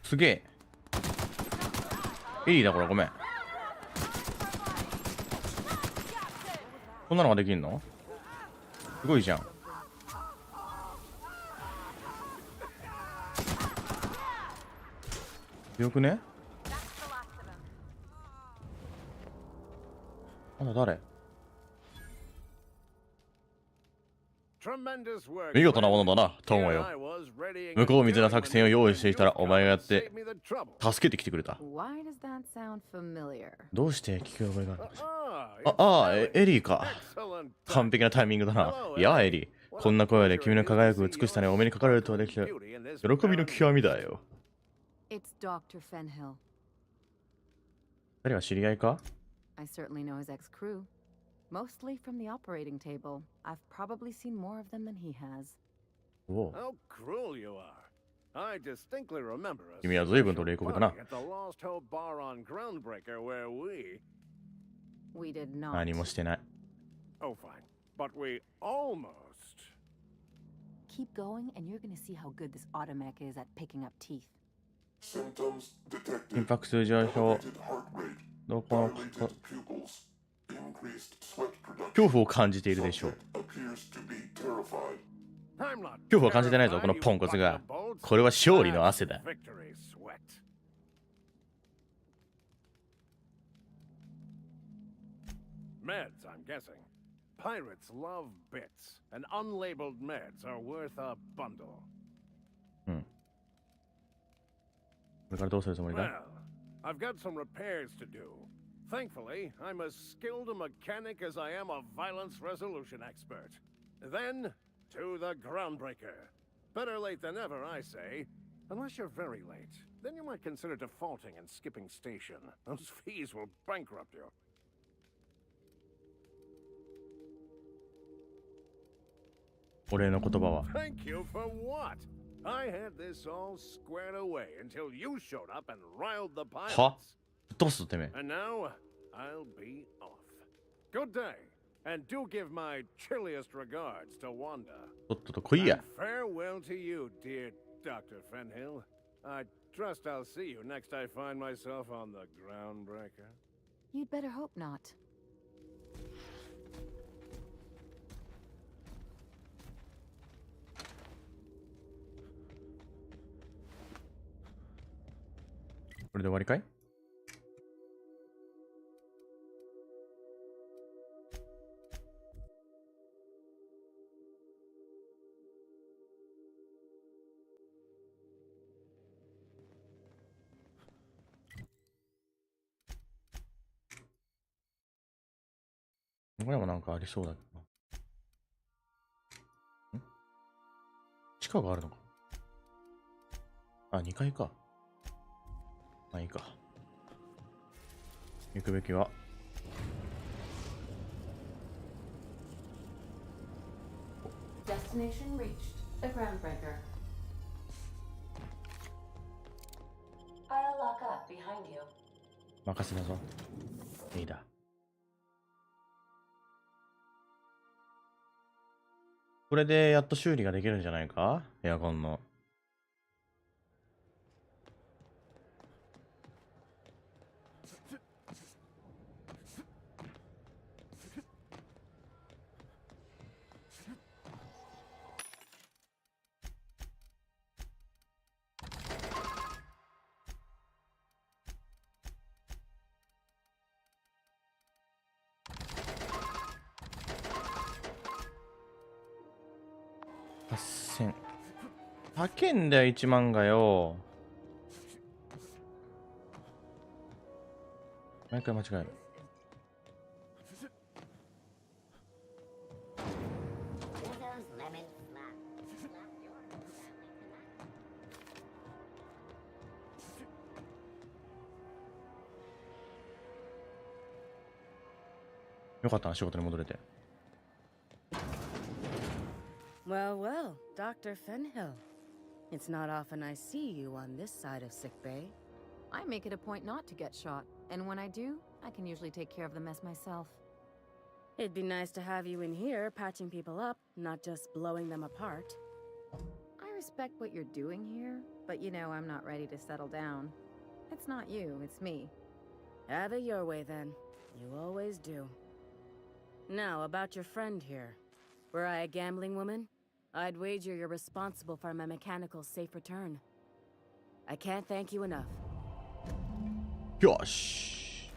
すげえ。エリーだこれ、ごめん。こんなのができんの？すごいじゃん。よくね？あんた誰？見事なものだな、トンワよ。向こう水な作戦を用意していたらお前がやって助けてきてくれた。Why does that sound familiar? どうして聞き覚えがあるの？エリーか。完璧なタイミングだな。いや、エリー。こんな声で君の輝く美しさにお目にかかれるとはできて喜びの極みだよ。It's Dr. Fenhill. 二人は知り合いか？ I certainly know his ex-crew. Mostly from the operating table. I've probably seen more of them than he has. Whoa. How cruel you are. I distinctly remember a 君は随分と冷酷だな。 at the Lost Hope Bar on Groundbreaker where We did not. 何もしてない。Oh, fine. But we almost. Keep going, and you're gonna see how good this automech is at picking up teeth. 心拍数上昇。どこの恐怖を感じているでしょう。恐怖は感じてないぞ、このポンコツが。これは勝利の汗だ。Meds, I'm guessing. Pirates love bits, and unlabeled meds are worth a bundle. うん。これからどうするつもりだ？ Well, I've got some repairs to do. Thankfully, I'm as skilled a mechanic as I am a violence resolution expert. Then, to the Groundbreaker. Better late than never, I say. Unless you're very late. Then you might consider defaulting and skipping station. Those fees will bankrupt you. お礼の言葉は。 Thank you for what? I had this all squared away until you showed up and riled the は？ pirates. どうするてめえ。 And now, I'll be off. Good day. And do give my chilliest regards to Wanda. とっとと来いや。 And farewell to you, dear Dr. Fenhill. I trust I'll see you next I find myself on the Groundbreaker. You'd better hope not. これで終わりかい？これもなんかありそうだけどな。ん？地下があるのか。あ、2階か。まあいいか。行くべきは。Destination reached. The Groundbreaker. I'll lock up behind you. 任せなぞ。いいだ。これでやっと修理ができるんじゃないか？エアコンの。8000。高えんだよ、1万がよ。毎回間違える。よかったな、仕事に戻れて。Well, well, Dr. Fenhill. It's not often I see you on this side of sickbay. I make it a point not to get shot, and when I do, I can usually take care of the mess myself. It'd be nice to have you in here patching people up, not just blowing them apart. I respect what you're doing here, but you know I'm not ready to settle down. It's not you, it's me. Have it your way then. You always do. Now, about your friend here. Were I a gambling woman, I'd wager you're responsible for my mechanical safe return. I can't thank you enough. よし。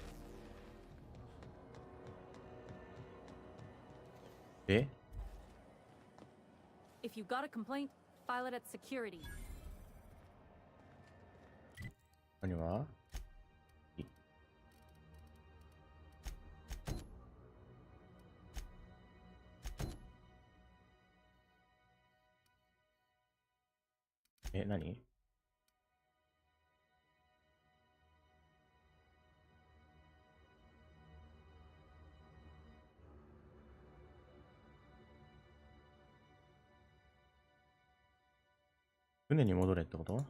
え？ If you've got a complaint, file it at security. 何は？え、何？船に戻れってこと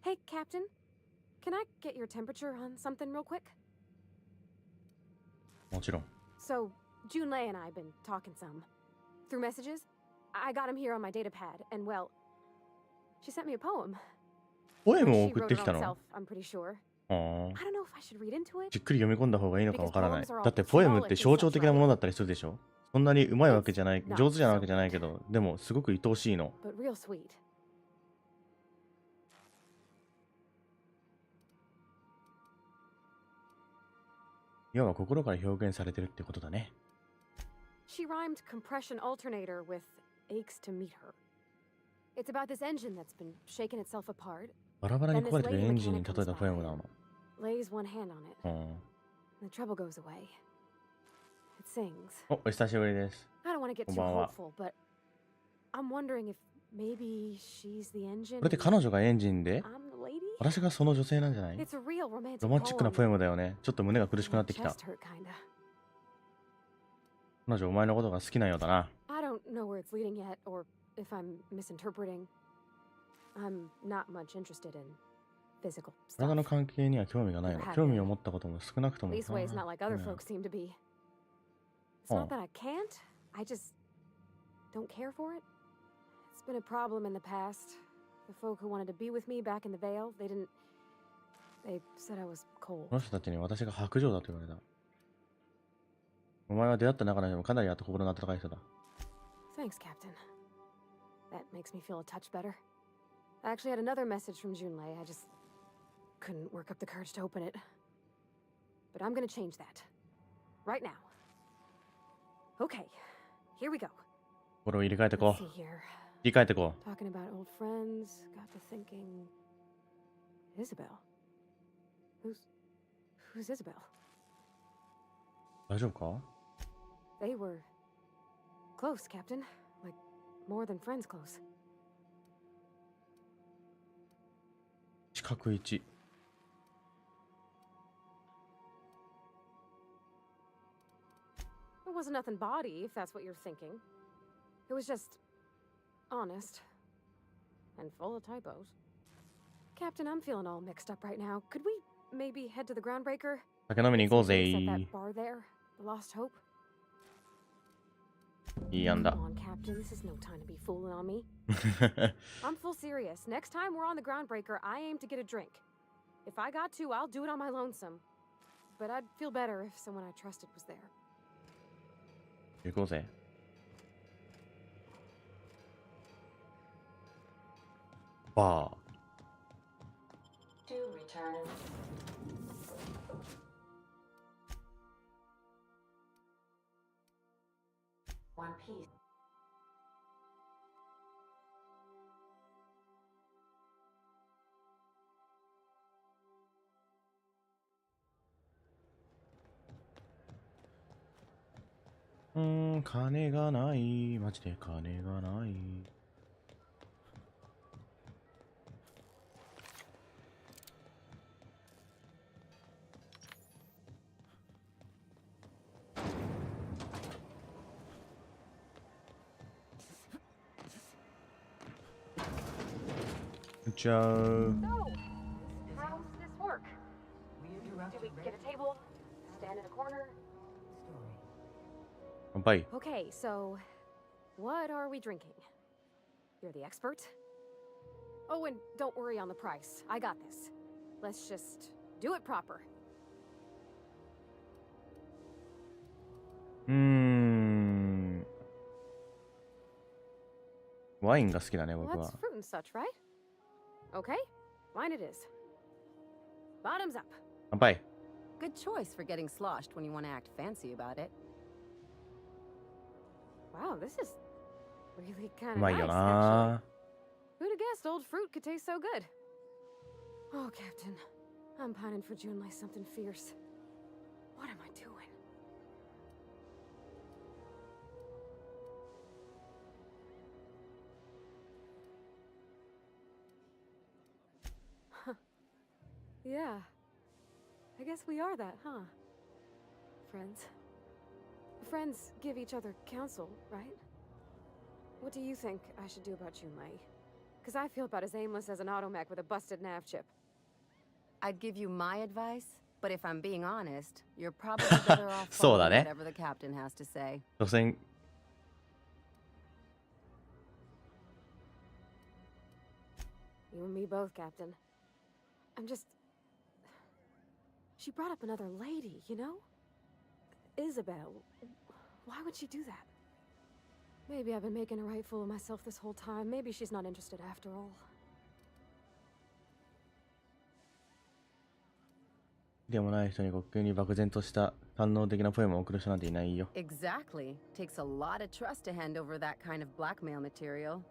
？Hey, Captain. Can I get your temperature on something real quick? もちろん。 So, Junlei and I have been talking some. Through messages? I got him here on my data pad, and well, she sent me a poem. ポエムを She 送っ wrote て it きた herself, の？ I'm pretty sure. ああ。 I don't know if I should read into it. じっくり読み込んだ方がいいのかわからない。だってポエムって象徴的なものだったりするでしょ？そんなに上手いわけじゃない、上手じゃないわけじゃないけど、でもすごく愛おしいの。But real sweet. 要は心から表現されてるってことだね。She rhymed compression alternator with aches to meet her. It's about this engine that's been shaking itself apart. バラバラに壊れてるエンジンに例えたポエムなの。Lays one hand on it. うん。 The trouble goes away. It sings. お久しぶりです。 I don't want to get こん too ばんは。 hopeful, but I'm wondering if maybe she's the engine. これって彼女がエンジンで I'm the lady? 私がその女性なんじゃない？ It's a real romantic ロマンチックな poem. ポエムだよね。ちょっと胸が苦しくなってき My た。 chest hurt, kinda. 彼女お前のことが好きなようだな。 I don't know where it's leading yet, or if I'm misinterpreting. I'm not much interested in physical 体 stuff. の関係には興味がないの。興味を持ったことも少なくとも。 Leastways, not like other うん folks seem to be. It's Oh. not that I can't. I just don't care for it. It's been a problem in the past. The folk who wanted to be with me back in the Vale, they didn't. They said I was cold. この人たちに私が白状だと言われた。お前は出会った中でもかなり心の温かい人だ。 Thanks, Captain. That makes me feel a touch better. I actually had another message from Junlei. I just couldn't work up the courage to open it. But I'm gonna change that. Right now. Okay, here we go. 心を入れ替えてこ Let's う。 see here. 切り替えてこう。 Talking about old friends, got to thinking. Isabel? Who's Isabel? 大丈夫か？ They were close, Captain. Like, more than friends close. 四角1。 It wasn't nothing bawdy, if that's what you're thinking. It was just honest and full of typos. Captain, I'm feeling all mixed up right now. Could we maybe head to the groundbreaker? 酒飲みに行こうぜ。 At that bar there, the Lost Hope. いい案だ。 Come on, Captain. This is no time to be fooling on me. I'm full serious. Next time we're on the groundbreaker, I aim to get a drink. If I got to, I'll do it on my lonesome. But I'd feel better if someone I trusted was there. 行こうぜ。バー。 To return. One piece.「金がない。マジで金がない。」じゃあ So, how's this work? Do we get a table? Stand in a corner? 乾杯。 Okay, so what are we drinking? You're the expert? Oh, and don't worry on the price. I got this. Let's just do it proper. ワインが好きだね、 Well, 僕 that's は。 fruit and such, right? Okay, wine it is. Bottoms up. 乾杯。 Good choice for getting sloshed when you want to act fancy about it. Wow, this is really う kind of まいよ nice, な actually. Who'd have guessed old fruit could taste so good? Oh, Captain, I'm pining for June like something fierce. What am I doing? Yeah. I guess we are that, huh? Friends. Friends give each other counsel, right? What do you think I should do about Junlei? Because I feel about as aimless as an automech with a busted nav chip. I'd give you my advice, but if I'm being honest, you're probably better off そうだ following ね。 whatever the captain has to say. 所詮 You and me both, Captain. I'm just... She brought up another lady, you know? Isabel. Why would she do that? Maybe I've been making a right fool of myself this whole time. Maybe she's not interested after all. でもない人に滑稽に漠然とした堪能的なポエムを送る人なんていないよ。 Exactly. Takes a lot of trust to hand over that kind of blackmail material.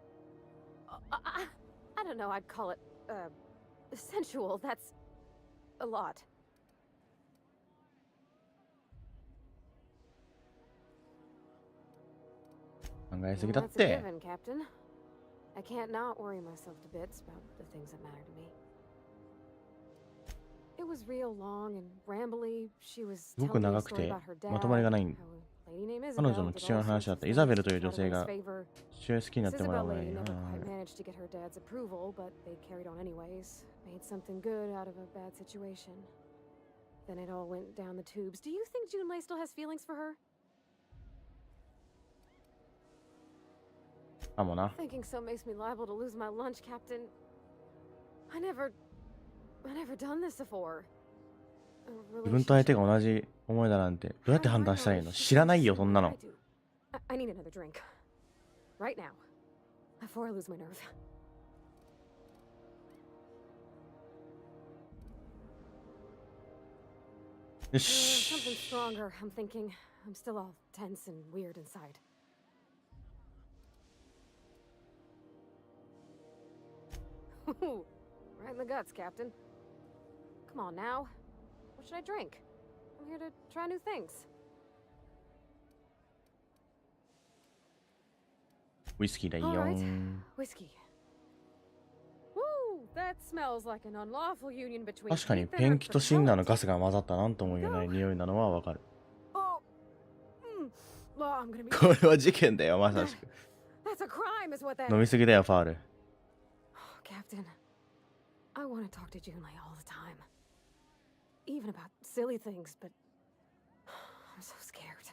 I don't know, I'd call it, sensual. That's a lot. 考えすぎだっ That's a て。 given, Captain. I can't not worry myself to bits about the things that matter to me. It was real long and rambly. She was すご telling く me a 長く story て about her まとまりが dad, ない。 how a lady named 彼 Isabel 女の did 父親 all の話 sorts だ of った。イザベルという things 女 to 性 try to が win his favor. 父親好きになってもらう前 Isabella に。 never quite managed to get her dad's approval, but they carried on anyways. Made something good out of a bad situation. Then it all went down the tubes. Do you think Junlei still has feelings for her? かもな。 Thinking so makes me liable to lose my lunch, Captain. I never done this before. 自分と相手が同じ思いだなんてどうやって判断したらいいの？知らないよそんなの。 I need another drink. Right now. Before I lose my nerve. よし。 Something stronger, I'm thinking. I'm still all tense and weird inside. Right in the guts, Captain. Come on now. What should I drink? I'm here to try new things. ウイスキーだよ All right. ん。 Whiskey. Woo! That smells like an unlawful union between 確かに Keith and ペ her ンキとシンナーの fraternity. ガスが混ざったなんとも言えない匂いなのはわかる。 Oh. Well, I'm gonna be. これは事件だよまさしく。 That's a crime, is what that 飲みすぎだよファール。 Captain, I want to talk to Junlei all the time. Even about silly things, but I'm so scared.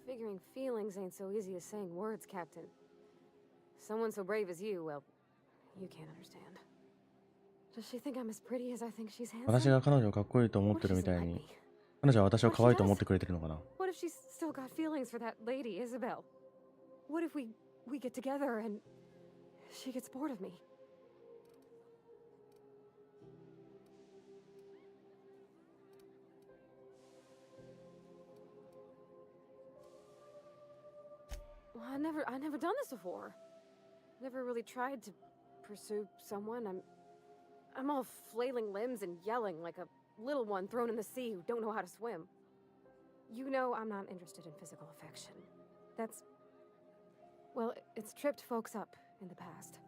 Figuring feelings ain't so easy as saying words, Captain. Someone so brave as you, well, you can't understand. Does she think I'm as pretty as I think she's handsome? 私が彼女をかっこいいと思ってるみたいに、彼女は私を可愛いと思ってくれてるのかな。 What if she's still got feelings for that lady, Isabel? What if we get together and she gets bored of me? Well, I never done this before. Never really tried to pursue someone. I'm all flailing limbs and yelling like a little one thrown in the sea who don't know how to swim. You know I'm not interested in physical affection. That's... Well, it's tripped folks up in the past.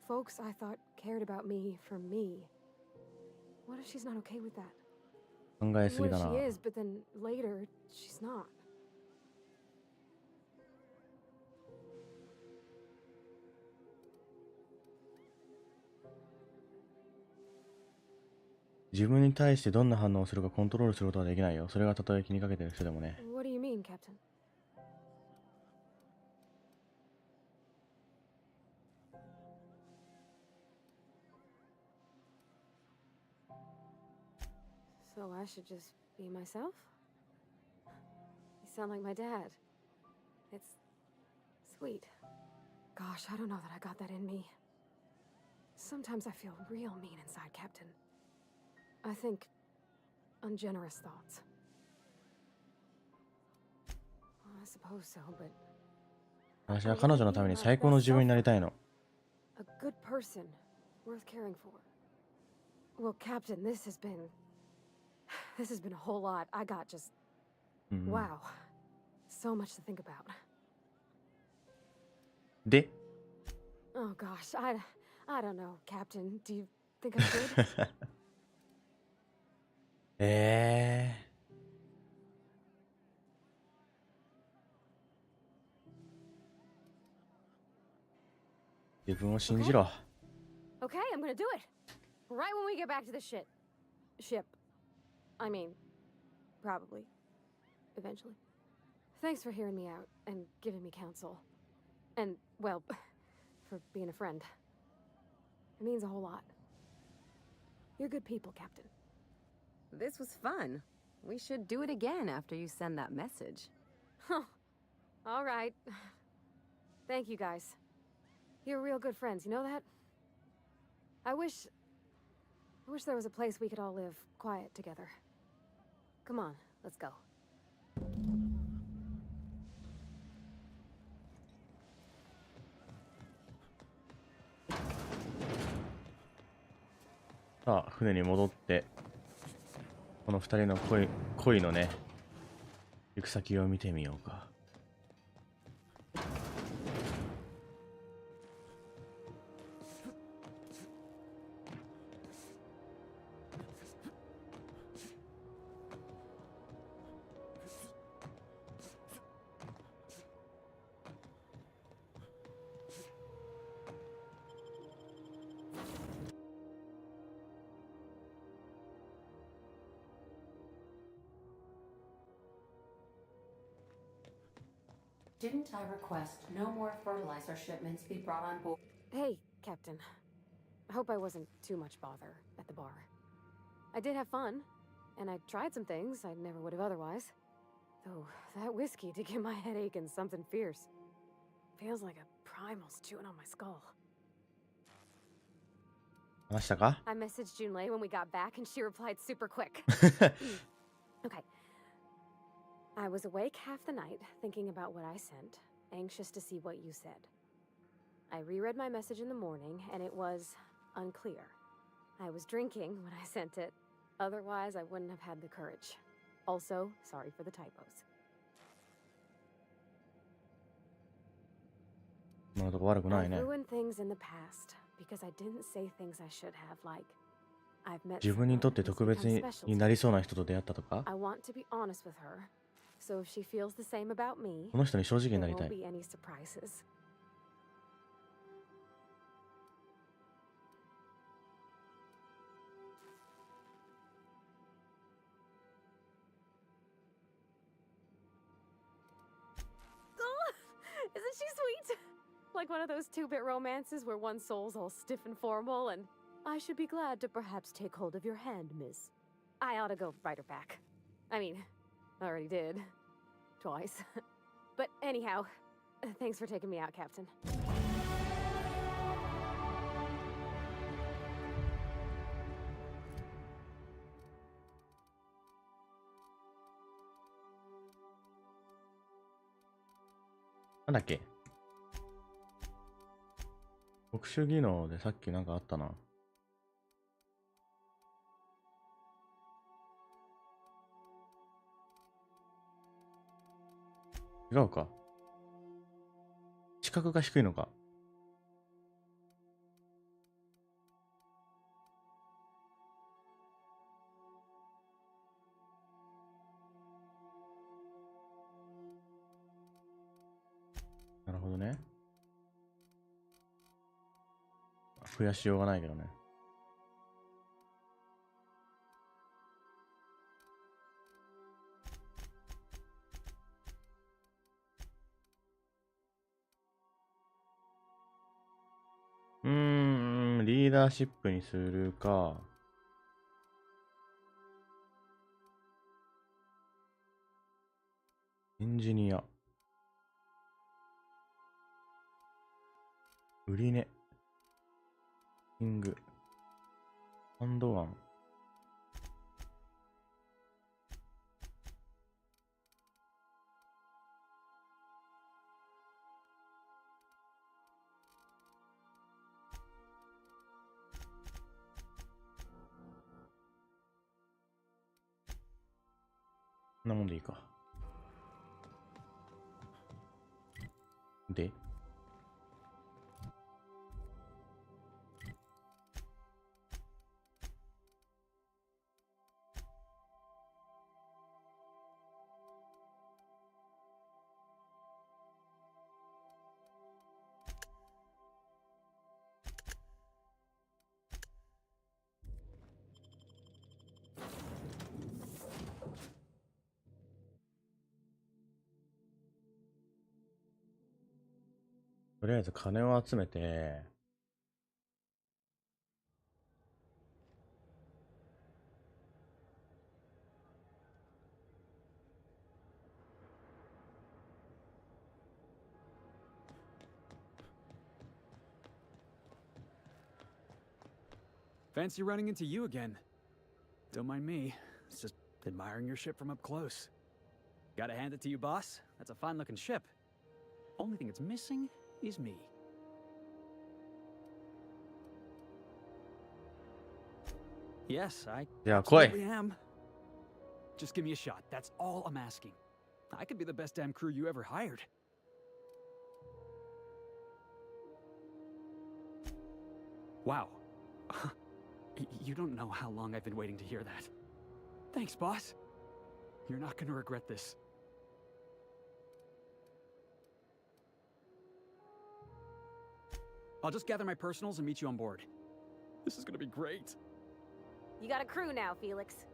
Folks I thought cared about me for me. What if she's not okay with that? 考えすぎ What だ if な。 she is, but then later, she's not? 自分に対してどんな反応をするかコントロールすることはできないよ。それがたとえ気にかけてる人でもね。 What do you mean, Captain? So I should just be myself? You sound like my dad. It's sweet. Gosh, I don't know that I got that in me. Sometimes I feel real mean inside, Captain. I think ungenerous thoughts. Well, I suppose so, but 私は彼女のために最高の自分になりたいの。 a good person worth caring for. Well, Captain, this has been a whole lot. I got just wow. So much to think about. で、Oh gosh, I don't know, Captain. Do you think I'm good? 自分を信じろ。Okay, I'm gonna do it. Right when we get back to the ship. I mean, probably. Eventually. Thanks for hearing me out and giving me counsel. And, well, for being a friend. It means a whole lot. You're good people, Captain. This was fun. We should do it again after you send that message. Huh. All right. Thank you, guys. You're real good friends, you know that? I wish there was a place we could all live quiet together. Come on, let's go. さあ、船に戻って、この二人の恋のね、行く先を見てみようか。Didn't I request no more fertilizer shipments be brought on board? Hey, Captain. I hope I wasn't too much bother at the bar. I did have fun, and I tried some things I never would have otherwise. Though, that whiskey did give my head aching something fierce. Feels like a primal's chewing on my skull. 話したか？ I messaged Junlei when we got back, and she replied super quick. Okay. I was awake half the night, thinking about what I sent, anxious to see what you said. I reread my message in the morning, and it was unclear. I was drinking when I sent it. Otherwise, I wouldn't have had the courage. Also, sorry for the typos. 今のとこ悪くない I ね。 ruined things in the past because I didn't say things I should have, like I've met 自分にとって someone who's 特別 become に special to なりそうな人と出会ったとか？ I want to be honest with her, so if she feels the same about me, この人に正直に there なりた won't い。 be any surprises. Isn't she sweet? Like one of those two-bit romances where one soul's all stiff and formal and I should be glad to perhaps take hold of your hand, miss. I ought to go write her back. I mean, I already did. Twice. But anyhow, thanks for taking me out, Captain. なんだっけ？特殊技能でさっきなんかあったな。違うか。視覚が低いのか。なるほどね。増やしようがないけどね。リーダーシップにするか。エンジニア。売り値。キング。ハンドワン。こんなもんでいいか。でとりあえず金を集めて、Fancy running into you again. Don't mind me. It's just admiring your ship from up close. Gotta hand it to you, boss. That's a fine-looking ship. Only thing it's missing is me. Yes, I absolutely am. Just give me a shot. That's all I'm asking. I could be the best damn crew you ever hired. Wow. You don't know how long I've been waiting to hear that. Thanks, boss. You're not gonna regret this. I'll just gather my personals and meet you on board. This is gonna be great. You got a crew now, Felix.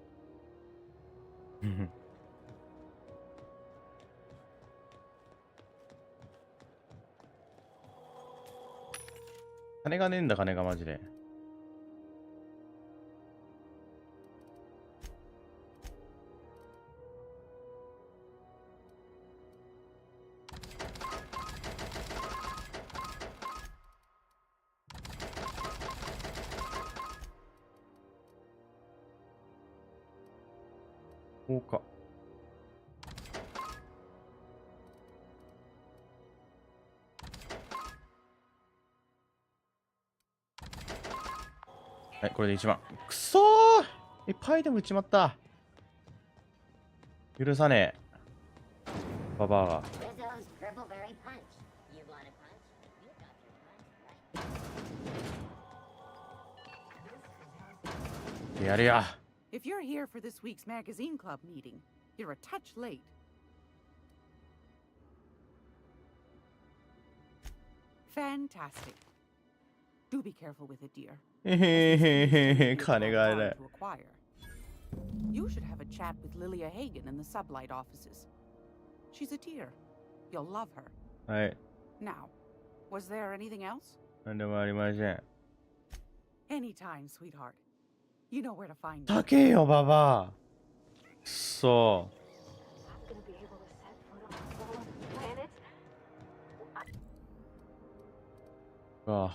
金がねえんだ、金がマジで。こうか。はい、これで1番。くそー、いっぱいでも撃ちまった。許さねえ。ババアが。やるや。If you're here for this week's magazine club meeting, you're a touch late. Fantastic. Do be careful with it, dear. 金があれだよ。 You should have a chat with Lilia Hagen in the sublight offices. She's a dear. You'll love her. はい。 Now, was there anything else? なんでもありません。 Anytime, sweetheart. You know where to find me. 高えよ、ババア。くそー。ああ。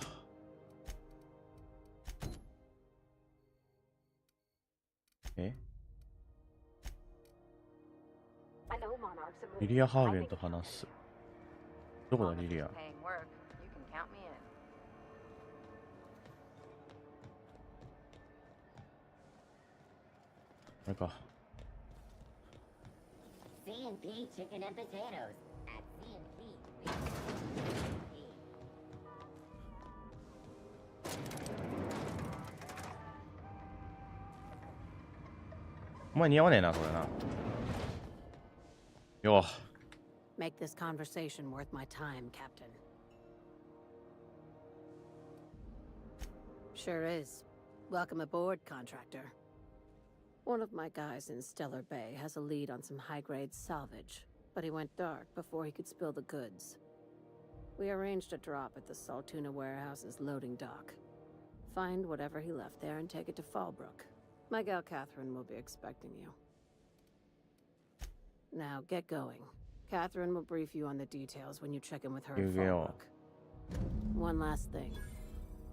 え？リリア・ハーゲンと話す。どこだ、リリア。あれか。C&P chicken and potatoes at C&P. お前似合わねえな、これな。よ。 Make this conversation worth my time, Captain. Sure is. Welcome aboard, contractor. One of my guys in Stellar Bay has a lead on some high-grade salvage, but he went dark before he could spill the goods. We arranged a drop at the Saltuna warehouse's loading dock. Find whatever he left there and take it to Fallbrook. My gal Catherine will be expecting you. Now, get going. Catherine will brief you on the details when you check in with her at Fallbrook. One last thing.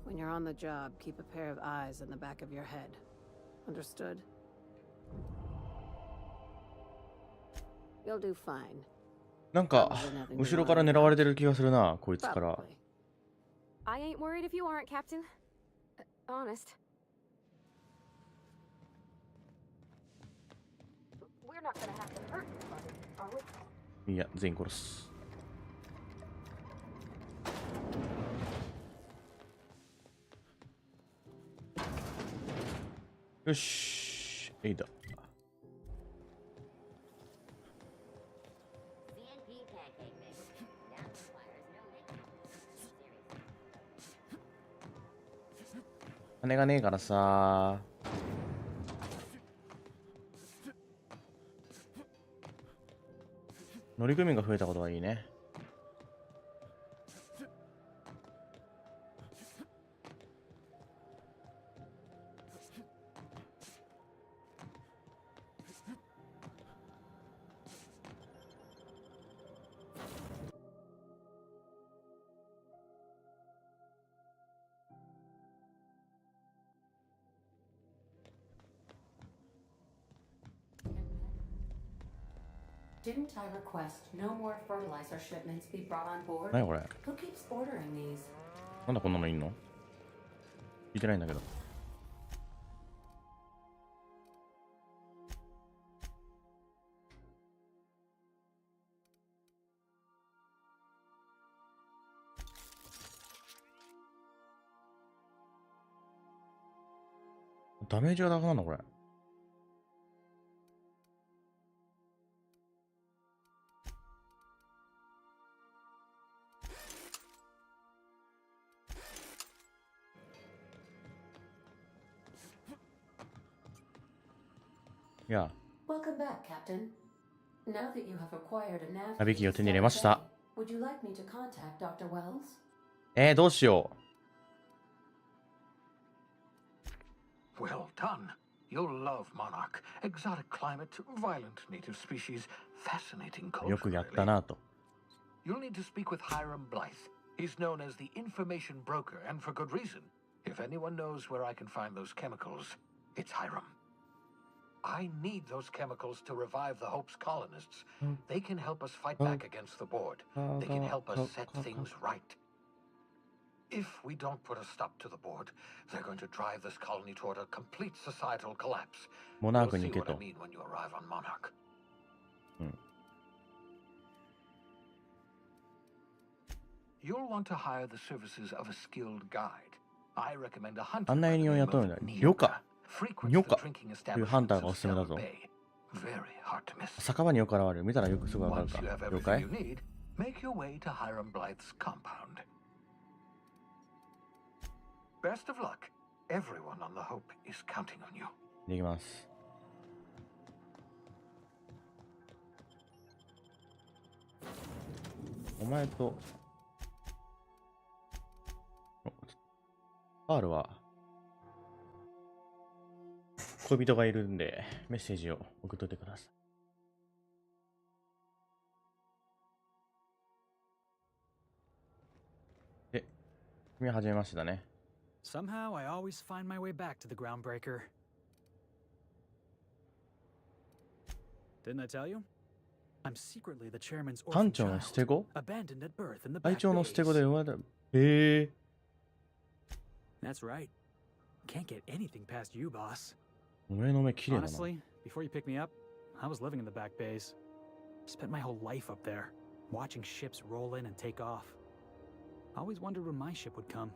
When you're on the job, keep a pair of eyes in the back of your head. Understood? You'll do fine. なんか後ろから狙われてる気がするな、こいつから。 I ain't worried if you aren't, Captain. Honest. We're not gonna have to hurt you, are we? いや、全員殺す。よし、エイだ。金がねえからさ。乗組員が増えたことはいいね。Didn't I request no more fertilizer shipments be brought on board? 何これ。 Who keeps ordering these? なんだこんなのいんの？聞いてないんだけど。ダメージが高なんだこれ。いや、 Welcome back, Captain. Now that you have acquired a nav ナビ機を手に入れました。 would you like me to contact Dr. Wells? どうしよう。 Well done. You'll love Monarch. Exotic climate, violent native species, fascinating culture. よくやったなと。 You'll need to speak with Hiram Blythe. He's known as the information broker, and for good reason. If anyone knows where I can find those chemicals, it's Hiram. I need those chemicals to revive the Hope's colonists. They can help us fight back against the board. They can help us set things right. If we don't put a stop to the board, they're going to drive this colony toward a complete societal collapse. モナー You'll クに see 行け what I と。 mean when you arrive on Monarch. You'll want to hire the services of a skilled guide. I recommend a hunter 案内 by the 人を name 雇う of んだ。 Ch.日よか。 Frequents よ the か。 drinking というハンター establishments がお of すすめだ Stellar ぞ。 Bay. Very hard to miss. 酒場によく現れる。見たらよくすぐわかる Once か。 you have 了 everything 解 you need, make your way to Hiram Blythe's compound. Best of luck. Everyone on the Hope is counting on you. できます。お前と、パールは、恋人がいるんで、メッセージを送っといてください。で、君は初めましてだね。Somehow I always find my way back to the Groundbreaker. Didn't I tell you? I'm secretly the chairman's 艦 orphan 長の child, 捨て子 abandoned at birth in the 隊 back 長の捨て子 bays. で生まれた。へえ。 That's right. Can't get anything past you, boss. お前の目綺麗だな。 Honestly, before you picked me up, I was living in the back bays. Spent my whole life up there, watching ships roll in and take off. Always wondered when my ship would come.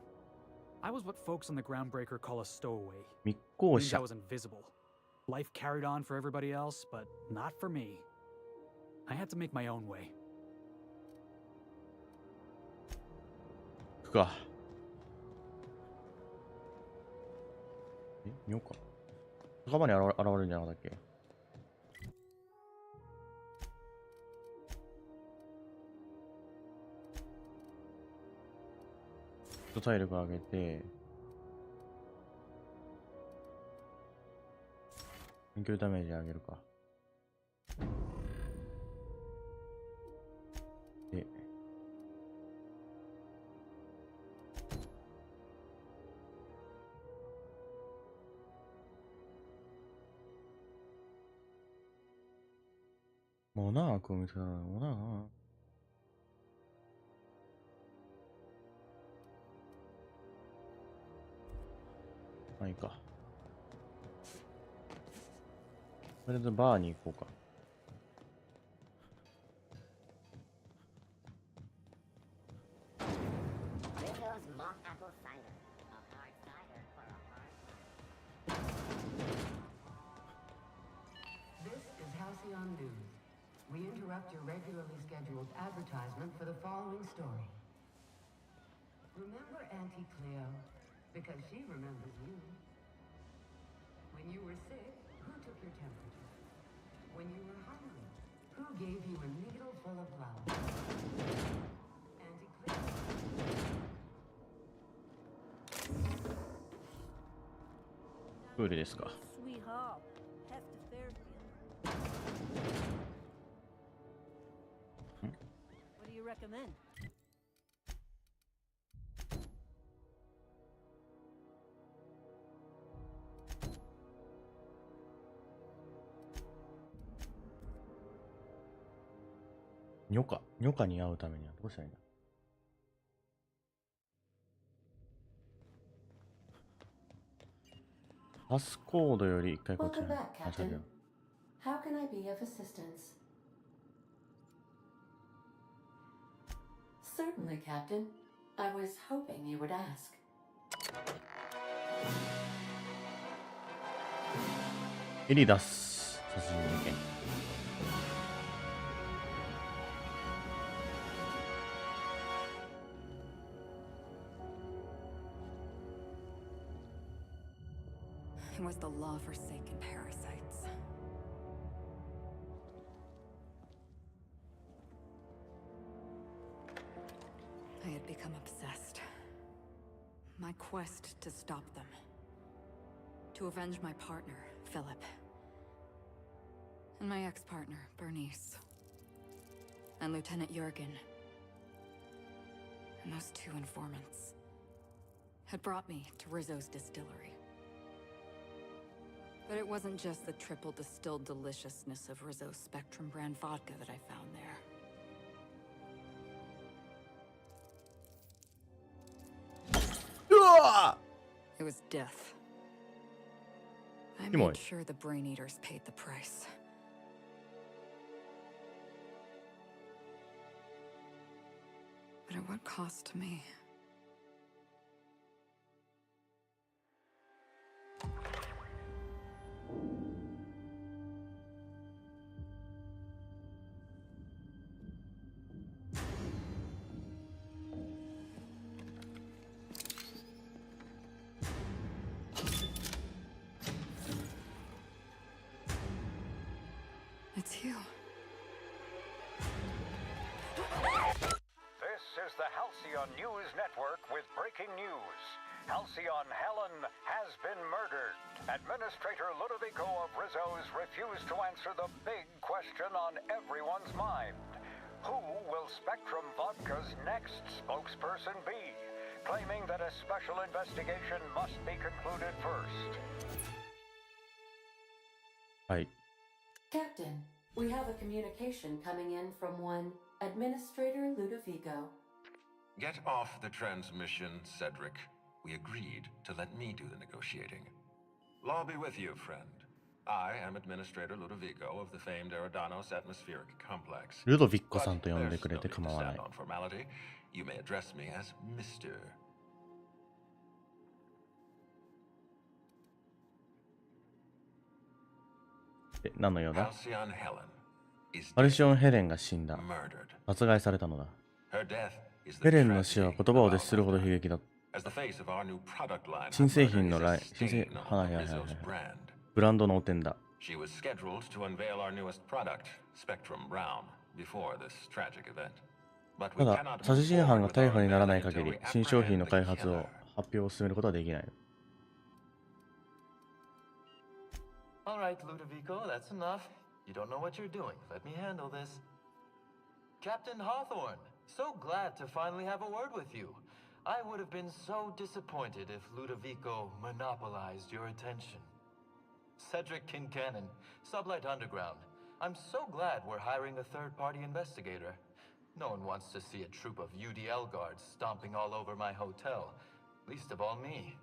I was what folks on the Groundbreaker call a stowaway. 密航 Means I 者。 was invisible. Life carried on for everybody else, but not for me. I had to make my own way. 行くか。見ようか。酒場に現れるんじゃなかったっけ。ちょっと体力上げて、遠距離ダメージ上げるか。で、モナークを見つけたの。モナーク。まあいいか。とりあえずバーに行こうか。Windows mock apple cider. A hard cider for a hard. This is Halcyon News. We interrupt your regularly scheduled advertisement for the following story. Remember Auntie Cleo? Because she remembers you. When you were sick, who took your temperature? When you were hungry, who gave you a needle full of love? Auntie Cleo. プールですか。 Sweetheart, have to Fairfield. What do you recommend? ニョカに会うためにはどうしたらいいんだ。パスコードより一回こっちに Welcome back, 話しかけよ Captain. How can I be of assistance? Certainly, Captain. I was hoping you would ask. エリダス殺人事件。It was the law-forsaken parasites. I had become obsessed. My quest to stop them. To avenge my partner, Philip. And my ex-partner, Bernice. And Lieutenant Jurgen. And those two informants had brought me to Rizzo's distillery. But it wasn't just the triple distilled deliciousness of Rizzo's Spectrum brand vodka that I found there. It was death. I made sure the Brain Eaters paid the price. But at what cost to me? It's you. This is the Halcyon News Network with breaking news. Halcyon Helen has been murdered. Administrator Ludovico of Rizzo's refused to answer the big question on everyone's mind. Who will Spectrum Vodka's next spokesperson be? Claiming that a special investigation must be concluded first. Right. Captain, we have a communication coming in from one Administrator Ludovico. Get off the transmission, Cedric. We agreed to let me do the negotiating. Law be with you, friend. I am Administrator Ludovico of the famed Eridanos Atmospheric Complex. ルドヴィッコさんと呼んでくれて構わない。 On formality, you may address me as Mr. 何の用だ？ Halcyon Helen is アルシオン・ヘレンが死んだ。 murdered. 殺害されたのだ。 Her death is the ヘレンの死 tragedy は言葉を絶するほど悲劇だ。 as the face of our new product line. 新製品のライン、 Her murder is a stain on Rizzo's brand. ブランドの汚点だ。 She was scheduled to unveil our newest product, Spectrum Brown, before this tragic event. But た we だ、 cannot 殺 move 人犯が forward 逮 with 捕 our にならない mission 限り until we 新商品の apprehend 開 the 発を killer. 発表を進めることはできない。 All right, Ludovico, that's enough. You don't know what you're doing. Let me handle this. Captain Hawthorne, so glad to finally have a word with you. I would have been so disappointed if Ludovico monopolized your attention. Cedric Kincannon, Sublight Underground. I'm so glad we're hiring a third-party investigator. No one wants to see a troop of UDL guards stomping all over my hotel, least of all me.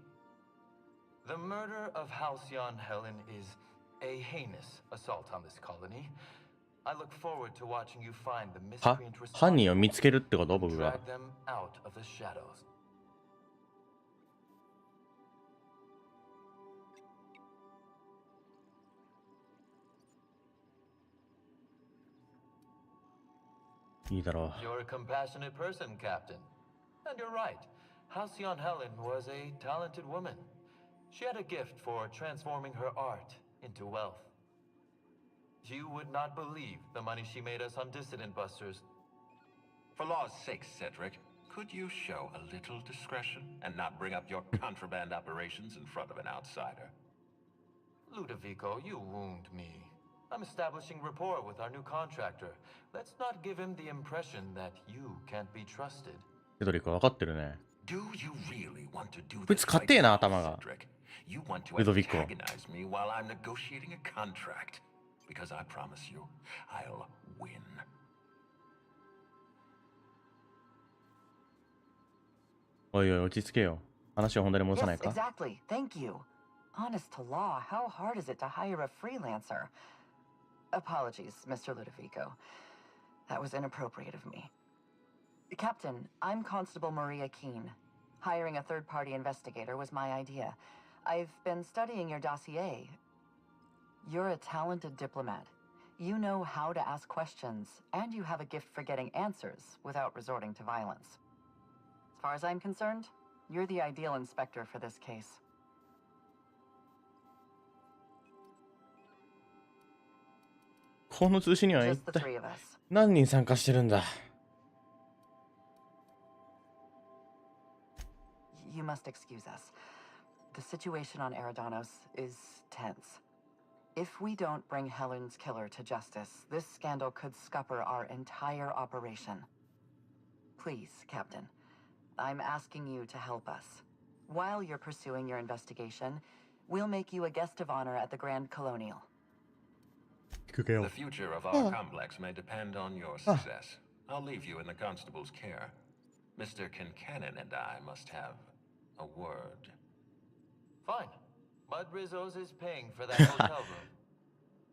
The murder of Halcyon Helen is a heinous assault on this colony. I look forward to watching you find the は miscreant 犯人を responsible 見つけるってこと and 僕が。 drag them out of the shadows. いいだろ You're a compassionate person, Captain. And you're right. Halcyon Helen was a talented woman. She had a gift for transforming her art into wealth. You would not believe the money she made us on Dissident Busters. For law's sake, Cedric, could you show a little discretion and not bring up your contraband operations in front of an outsider? Ludovico, you wound me. I'm establishing rapport with our new contractor. Let's not give him the impression that you can't be trusted. セドリック分かってるね。 Do you really want to do こい this つ硬えな right now, 頭が。 Cedric? You want to ルドヴィッコ。 antagonize me while I'm negotiating a contract. Because I promise you, I'll win. おいおい、落ち着けよ。話を本題に戻さない Yes, か。 exactly. Thank you. Honest to law, how hard is it to hire a freelancer? Apologies, Mr. Ludovico. That was inappropriate of me. Captain, I'm Constable Maria Keene. Hiring a third-party investigator was my idea. I've been studying your dossier. You're a talented diplomat. You know how to ask questions, and you have a gift for getting answers without resorting to violence. As far as I'm concerned, you're the ideal inspector for this case. この通信には一体何人参加してるんだ。You must excuse us. The situation on Eridanos is tense. If we don't bring Helen's killer to justice, this scandal could scupper our entire operation. Please, Captain, I'm asking you to help us. While you're pursuing your investigation, we'll make you a guest of honor at the Grand Colonial. The future of our complex may depend on your success. I'll leave you in the constable's care. Mr. Kincannon and I must have a word. Fine. Bud Rizzo's is paying for that hotel room.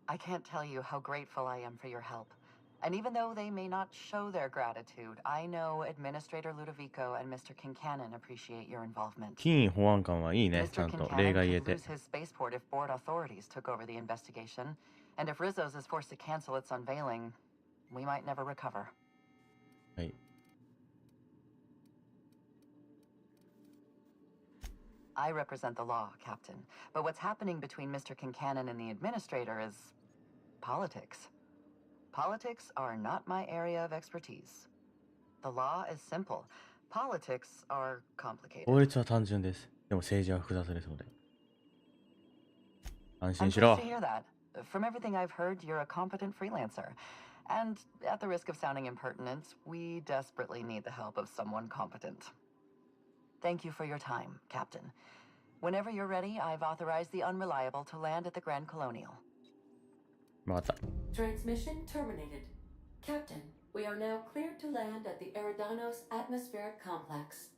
I can't tell you how grateful I am for your help. And even though they may not show their gratitude, I know Administrator Ludovico and Mr. Kincannon appreciate your involvement. キーン保安官はいいね、ちゃん Mr. と例 Kincannon 外言え could て。 lose his spaceport if board authorities took over the investigation. And if Rizzo's is forced to cancel its unveiling, we might never recover. はい。I represent the law, Captain. But what's happening between Mr. Kincannon and the Administrator is politics. Politics are not my area of expertise. The law is simple. Politics are complicated. 法律は単純です。でも政治は複雑ですので。安 I'm 心し pleased ろ to。hear that. From everything I've heard, you're a competent freelancer. And at the risk of sounding impertinent, we desperately need the help of someone competent. Thank you for your time, Captain. Whenever you're ready, I've authorized the Unreliable to land at the Grand Colonial. わかった。 Transmission terminated. Captain, we are now cleared to land at the Eridanos Atmospheric Complex.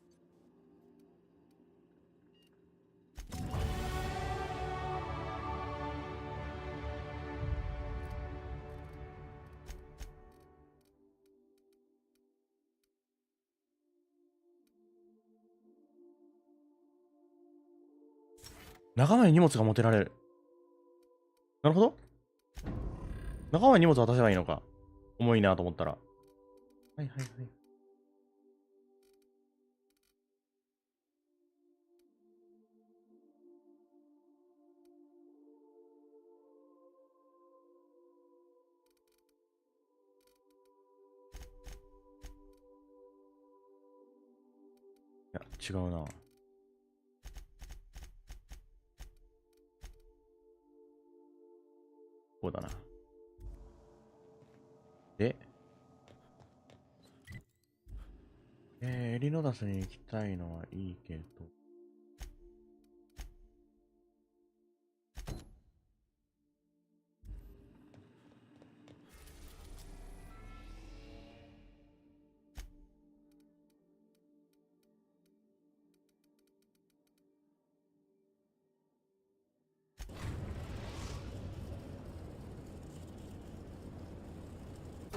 仲間に荷物が持てられる。なるほど。仲間に荷物渡せばいいのか。重いなと思ったら。はいはいはい。いや、違うな。こうだな。で、エリノダスに行きたいのはいいけど。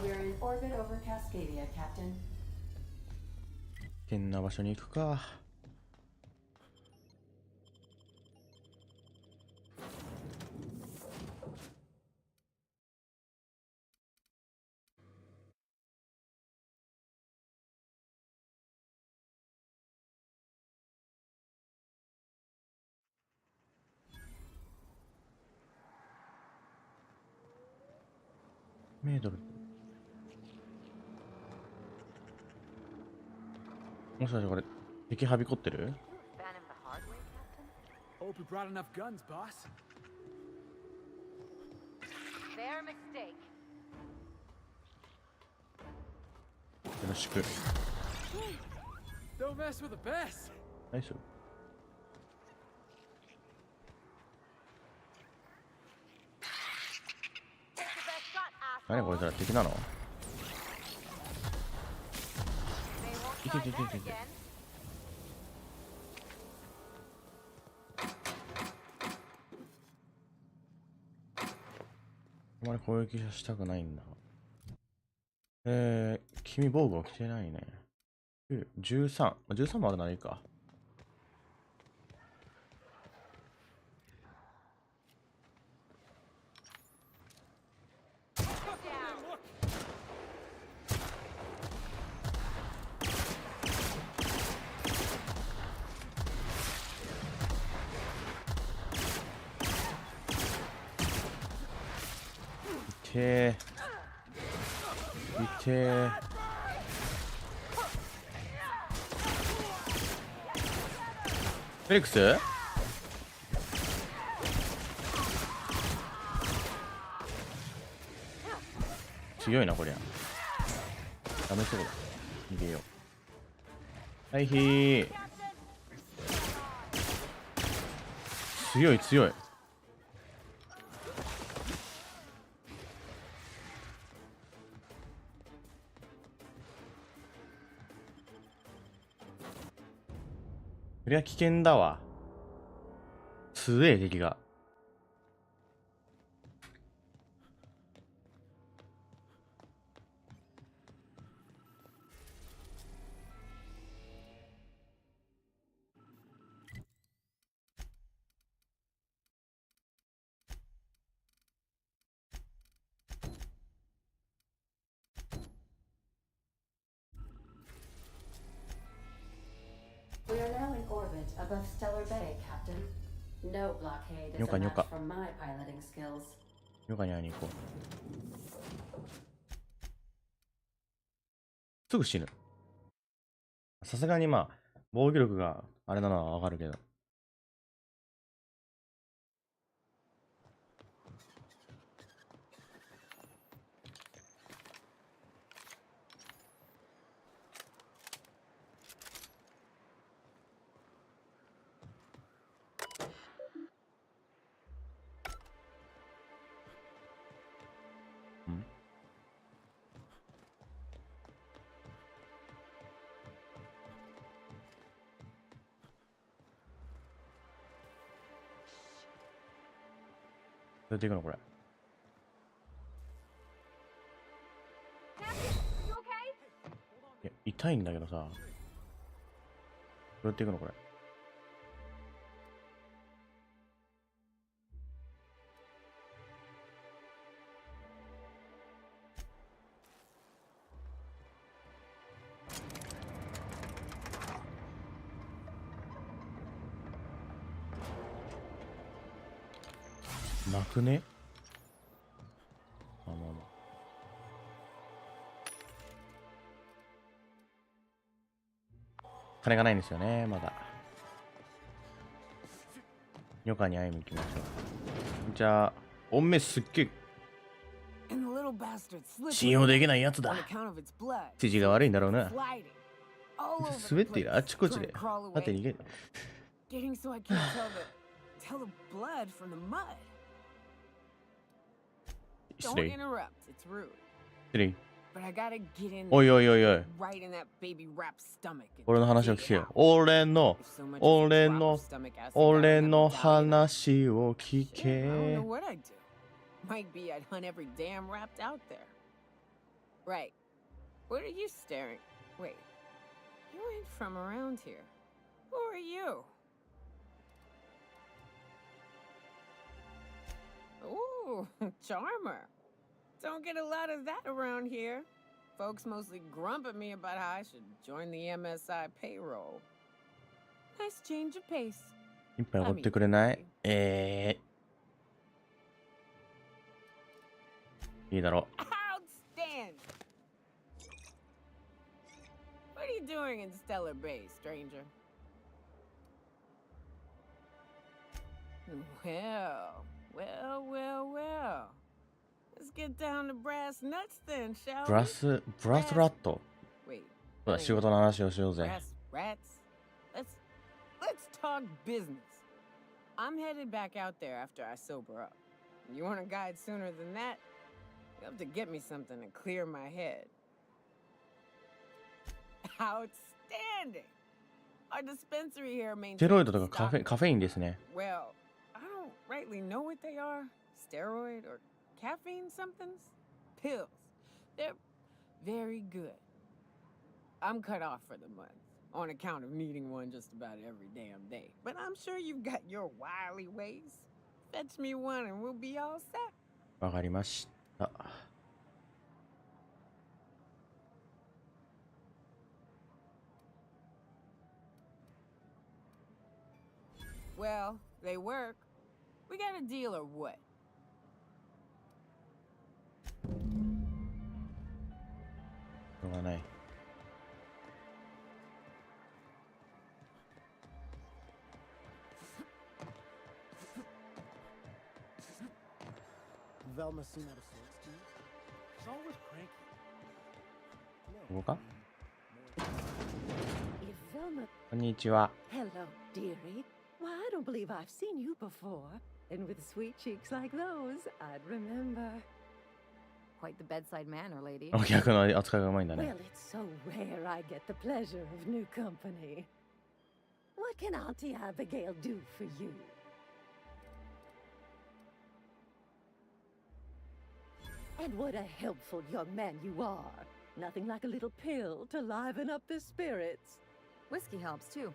We're in orbit over Cascadia, Captain. 危険な場所に行くか。メートル。もしかしてこれ敵はびこってる？ Hope you brought enough guns, boss. Their mistake. よろしく。 Don't mess with the best. ナイス。何これ、それ敵なの？いけいけいけいけいけ。あまり攻撃したくないんだ。君防具を着てないね。13。13もあるならいいか。いてー。フェリックス強いなこりゃ。ダメそうだ。逃げよう。はいひー。強い強い。そりゃ危険だわ。強え敵が。We are now in orbit above Stellar Bay, Captain. No blockade is ニョカ a ニョ match カ。 for my piloting skills. ヨガに会いに行こう。すぐ死ぬ。さすがにまあ、防御力があれなのはわかるけど。どうやっていくのこれ。いや、痛いんだけどさ。どうやっていくのこれ。なくね。金がないんですよね、まだ。ヨカに会いに行きましょう。じゃあ、おめすっげえ信用できないやつだ。筋が悪いんだろうな。滑っているあちこちで。さて逃げる。失礼。失礼。おいおいおいおい。俺の話を聞けよ。俺の話を聞け。Might be I'd hunt every damn rapt out there. Right. What are you staring? Wait. You ain't from around here. Who are you? Ooh, charmer. Don't get a lot of that around here. Folks mostly grump at me about how I should join the MSI payroll. Nice change of pace. いっぱい怒ってくれない？いいだろう。Outstanding. What are you doing in Stellar Bay, stranger? Well. Let's get down to brass nuts then, shall we? ブラスラット。 Wait. そうだ、仕事の話をしようぜ。 Rats. Let's talk business. I'm headed back out there after I sober up. You want a guide sooner than that? You have to get me something to clear my head. Outstanding. Our dispensary here maintains ステロイドとかカフェインですね。 Well, I don't rightly know what they are. Steroid or caffeine somethings? Pills. They're very good. I'm cut off for the month on account of needing one just about every damn day. But I'm sure you've got your wily ways. Fetch me one and we'll be all set. わかりました。Well, they work. We got a deal or what? しょうがない。Velma seem out of sorts to you? She's always cranky. ここか If Velma... こんにちは。 Hello, dearie. Why, I don't believe I've seen you before. And with sweet cheeks like those, I'd remember. Quite the bedside manner, lady. お客の扱いがうまいんだね。 Well, it's so rare I get the pleasure of new company. What can Auntie Abigail do for you? And what a helpful young man you are. Nothing like a little pill to liven up the spirits. Whiskey helps, too.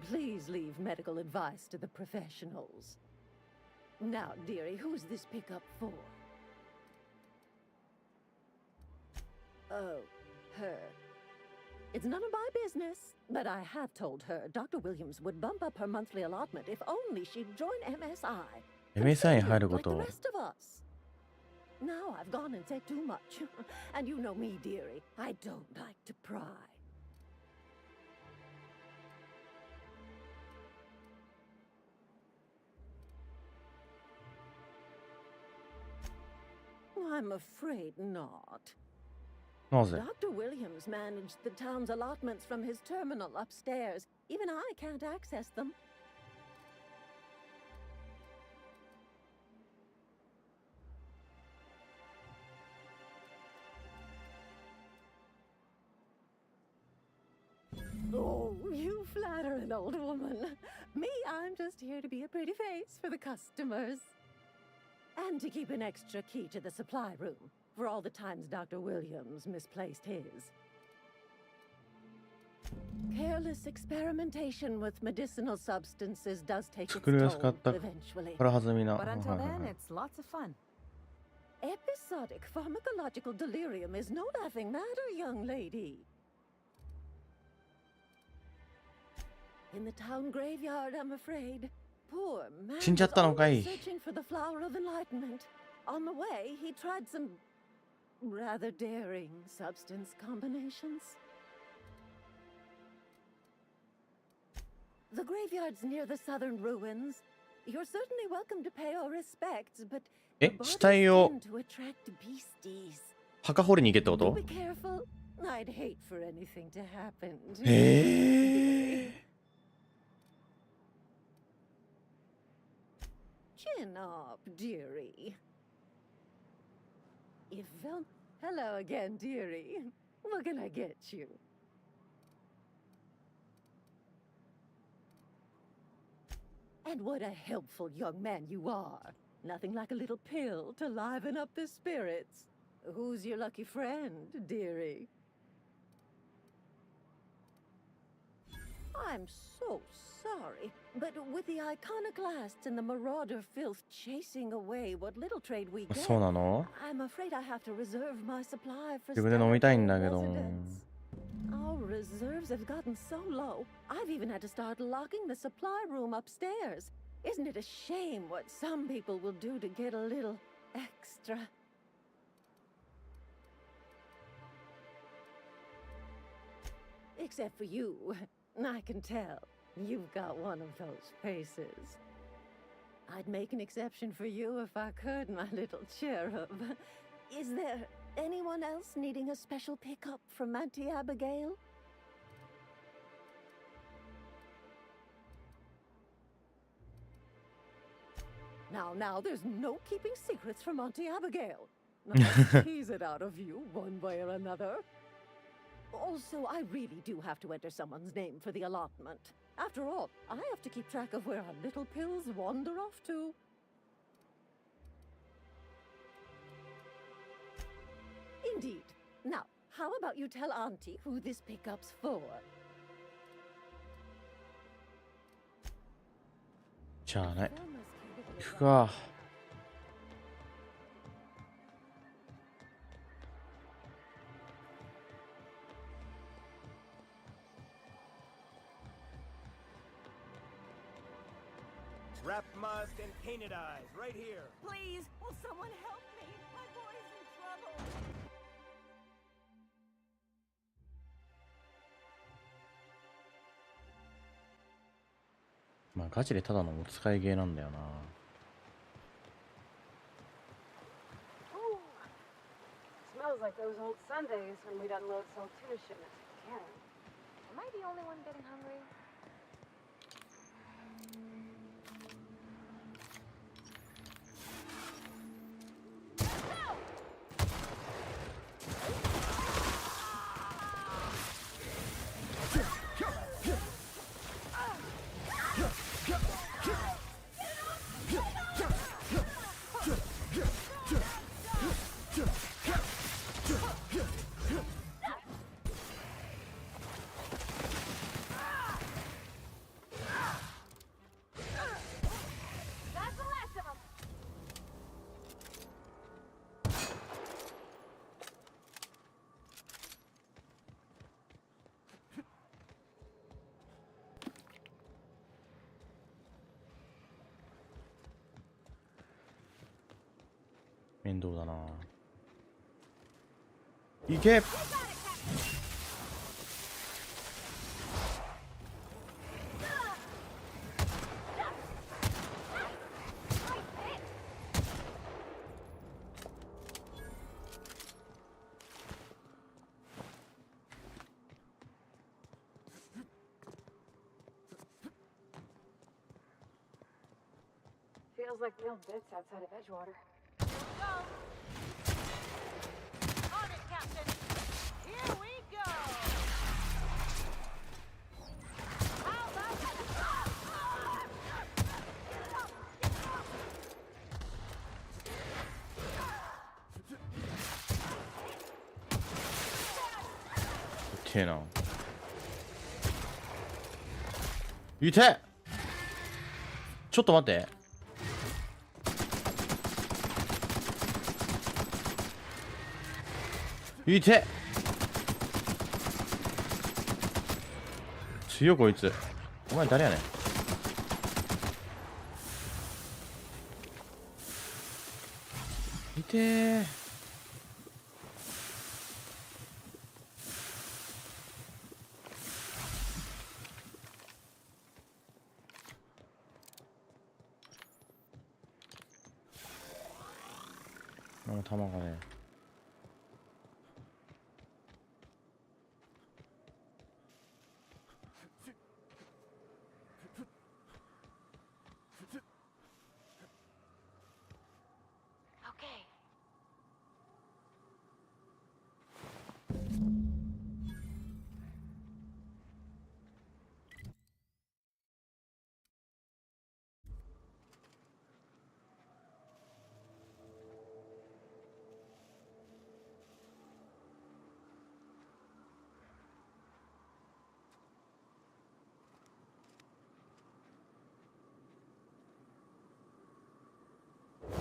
Please leave medical advice to the professionals. Now, dearie, who's this pickup for? Oh, her. It's none of my business, but I have told her Dr. Williams would bump up her monthly allotment if only she'd join MSI. MSI に入るこ Like the と。 rest of us. Now I've gone and said too much. And you know me, dearie. I don't like to pry. I'm afraid not. なぜ Dr. Williams managed the town's allotments from his terminal upstairs. Even I can't access them. Oh, you flatter an old woman. Me, I'm just here to be a pretty face for the customers. And to keep an extra key to the supply room for all the times Dr. Williams misplaced his. Careless experimentation with medicinal substances does take its 作りやすか toll った eventually. から弾みな。 But はい until はいは then, い it's lots of fun. Episodic pharmacological delirium is no laughing matter, young lady. In the town graveyard, I'm afraid. Poor man 死んじゃったのかい。 was always searching for the flower of enlightenment. On the way, he tried some rather daring substance combinations. The graveyard's near the southern ruins. You're certainly welcome to pay our respects, but え、死体を tend to attract beasties. 墓掘りに行けってこと Be careful. I'd hate for anything to happen. to えー Chin up, dearie. If Hello again, dearie. What can I get you? And what a helpful young man you are. Nothing like a little pill to liven up the spirits. Who's your lucky friend, dearie? I'm so sorry, but with the iconoclasts and the marauder filth chasing away what little trade we get, そうなの I'm afraid I have to reserve my supply for 自分で飲みたいんだけど。 residents. Our reserves have gotten so low, I've even had to start locking the supply room upstairs. Isn't it a shame what some people will do to get a little extra? Except for you. I can tell. You've got one of those faces. I'd make an exception for you if I could, my little cherub. Is there anyone else needing a special pickup from Auntie Abigail? Now, there's no keeping secrets from Auntie Abigail. I'll tease it out of you one way or another. Also, I really do have to enter someone's name for the allotment. After all, I have to keep track of where our little pills wander off to. Indeed. Now, how about you tell Auntie who this pickup's for? じゃあね。行くか。Wrap musk and painted eyes, right here. Please, will someone help me? My boy's in trouble. まあガチでただのお使い芸なんだよな。Smells like those old Sundays when we'd unload sold tuna shipments to Karen. Am I the only one getting hungry? That's the last of them. 面倒だな。行け。Feels like the old bits outside of Edgewater. On it, Captain. Here we go. How about that? てえな。いて。ちょっと待って。いて。強いこいつ。お前誰やねん。いてー。なんか弾がね。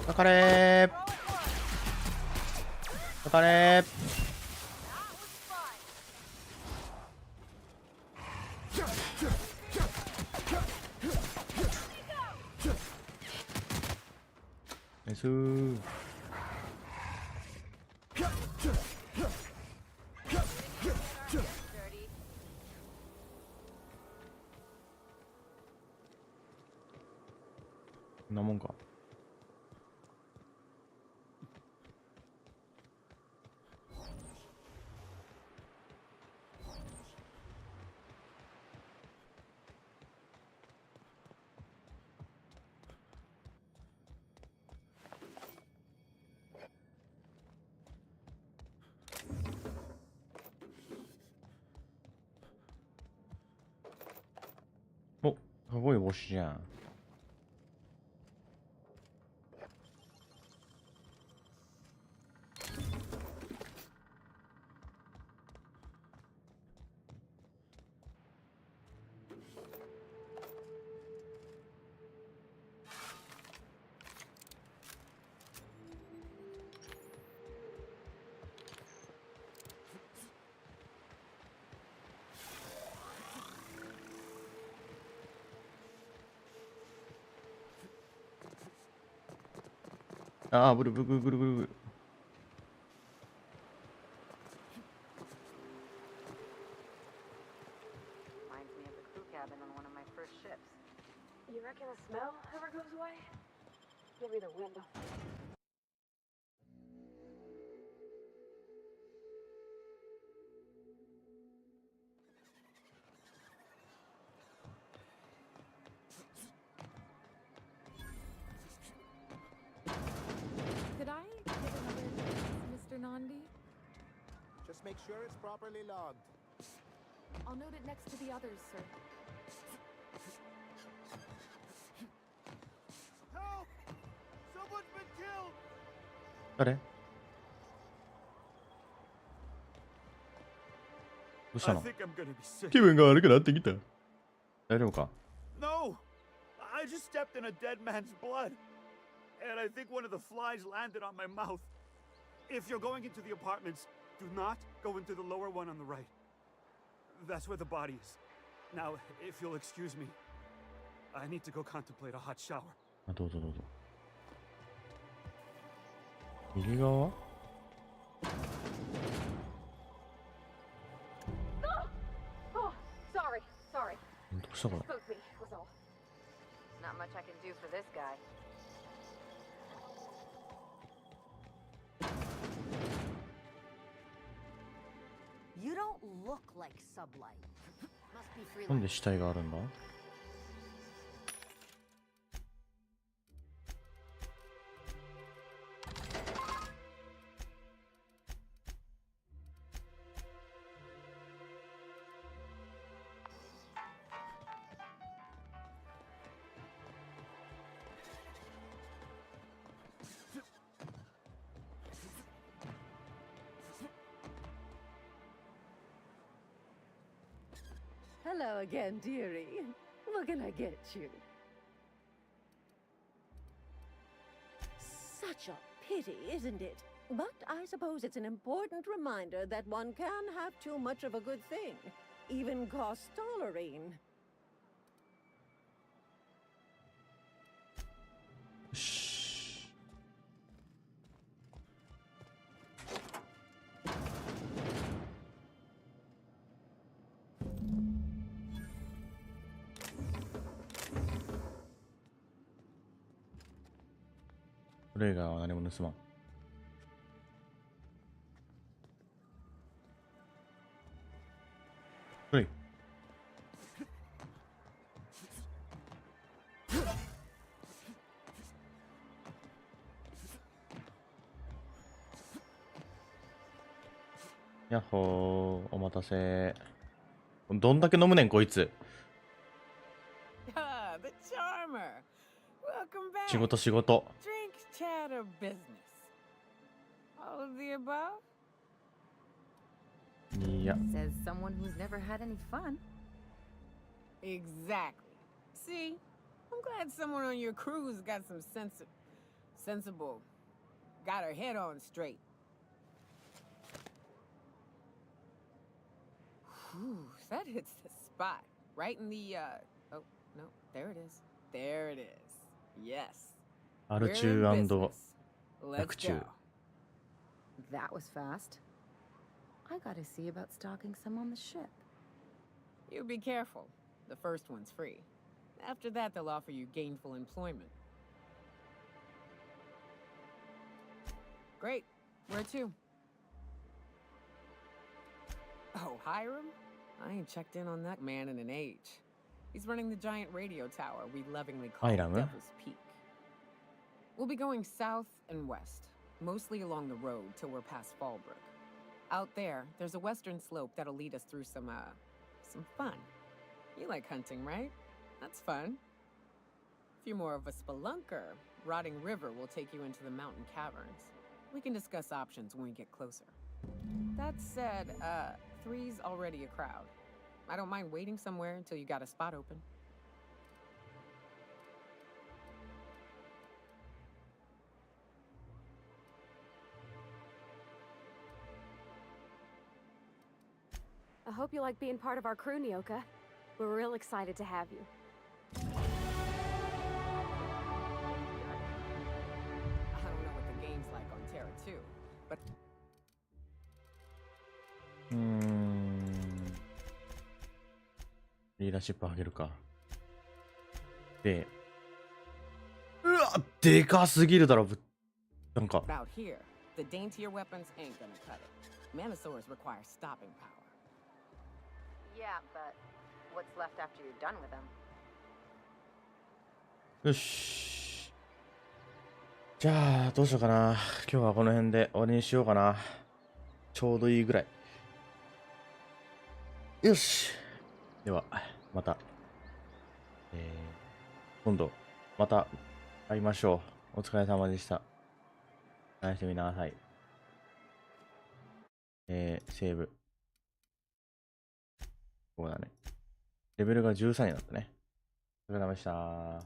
かかれー。かかれー。ナイスー。こんなもんか。お、すごい星じゃん。ああ、ブルブルブルブルブル。Reminds me of the crew cabin on one of my first ships. You reckon the smell ever goes away? Maybe the wind. Could I get another chance, Mr. Nandi? Just make sure it's properly logged. I'll note it next to the others, sir. Help! Someone's been killed! 誰？どうしたの？ I think I'm gonna be sick. 気分が悪くなってきた。大丈夫か？ No! I just stepped in a dead man's blood. And I think one of the flies landed on my mouth. If you're going into the apartments, do not go into the lower one on the right. That's where the body is. Now, if you'll excuse me, I need to go contemplate a hot shower. あ、どうぞどうぞ。右側？ Oh, sorry. どうしたこれ？ Spooked me, was all. Not much I can do for this guy. You don't look like Sublight. Must be free. なんで死体があるんだ？Hello again, dearie. What can I get you? Such a pity, isn't it? But I suppose it's an important reminder that one can have too much of a good thing. Even cost tolerine. トレーガーは何も盗まん。ほい。やっほー、お待たせ。どんだけ飲むねん、こいつ。Ah, the charmer. Welcome back. 仕事仕事。 Drink, chat, or business? All of the above? いや。 Says someone who's never had any fun. Exactly. See, I'm glad someone on your crew's got some sensible, got her head on straight. Whew, that hits the spot. Right in the, oh, no, there it is. There it is. Yes. アル中&薬中。 That was fast. I gotta see about stalking some on the ship. You be careful. The first one's free. After that, they'll offer you gainful employment. Great. Where to? Oh, Hiram? I ain't checked in on that man in an age. He's running the giant radio tower we lovingly call Hiram? Devil's Peak. We'll be going south and west, mostly along the road till we're past Fallbrook. Out there, there's a western slope that'll lead us through some fun. You like hunting, right? That's fun. If you're more of a spelunker, Rotting River will take you into the mountain caverns. We can discuss options when we get closer. That said, 3's already a crowd. I don't mind waiting somewhere until you got a spot open. I hope you like being part of our crew, Nyoka. We're real excited to have you. I don't know what the too. But リーダーシップ上げるか。で、うわ、でかすぎるだろ、なんか。 out here, the daintier weapons ain't gonna cut it. Manosaurs require stopping power. Yeah, but what's left after you're done with them? よし。じゃあ、どうしようかな。今日はこの辺で終わりにしようかな。ちょうどいいぐらい。よし。では、また、今度、また会いましょう。お疲れ様でした。おやすみなさい。セーブ。そうだね。レベルが13になったね。お疲れ様でした。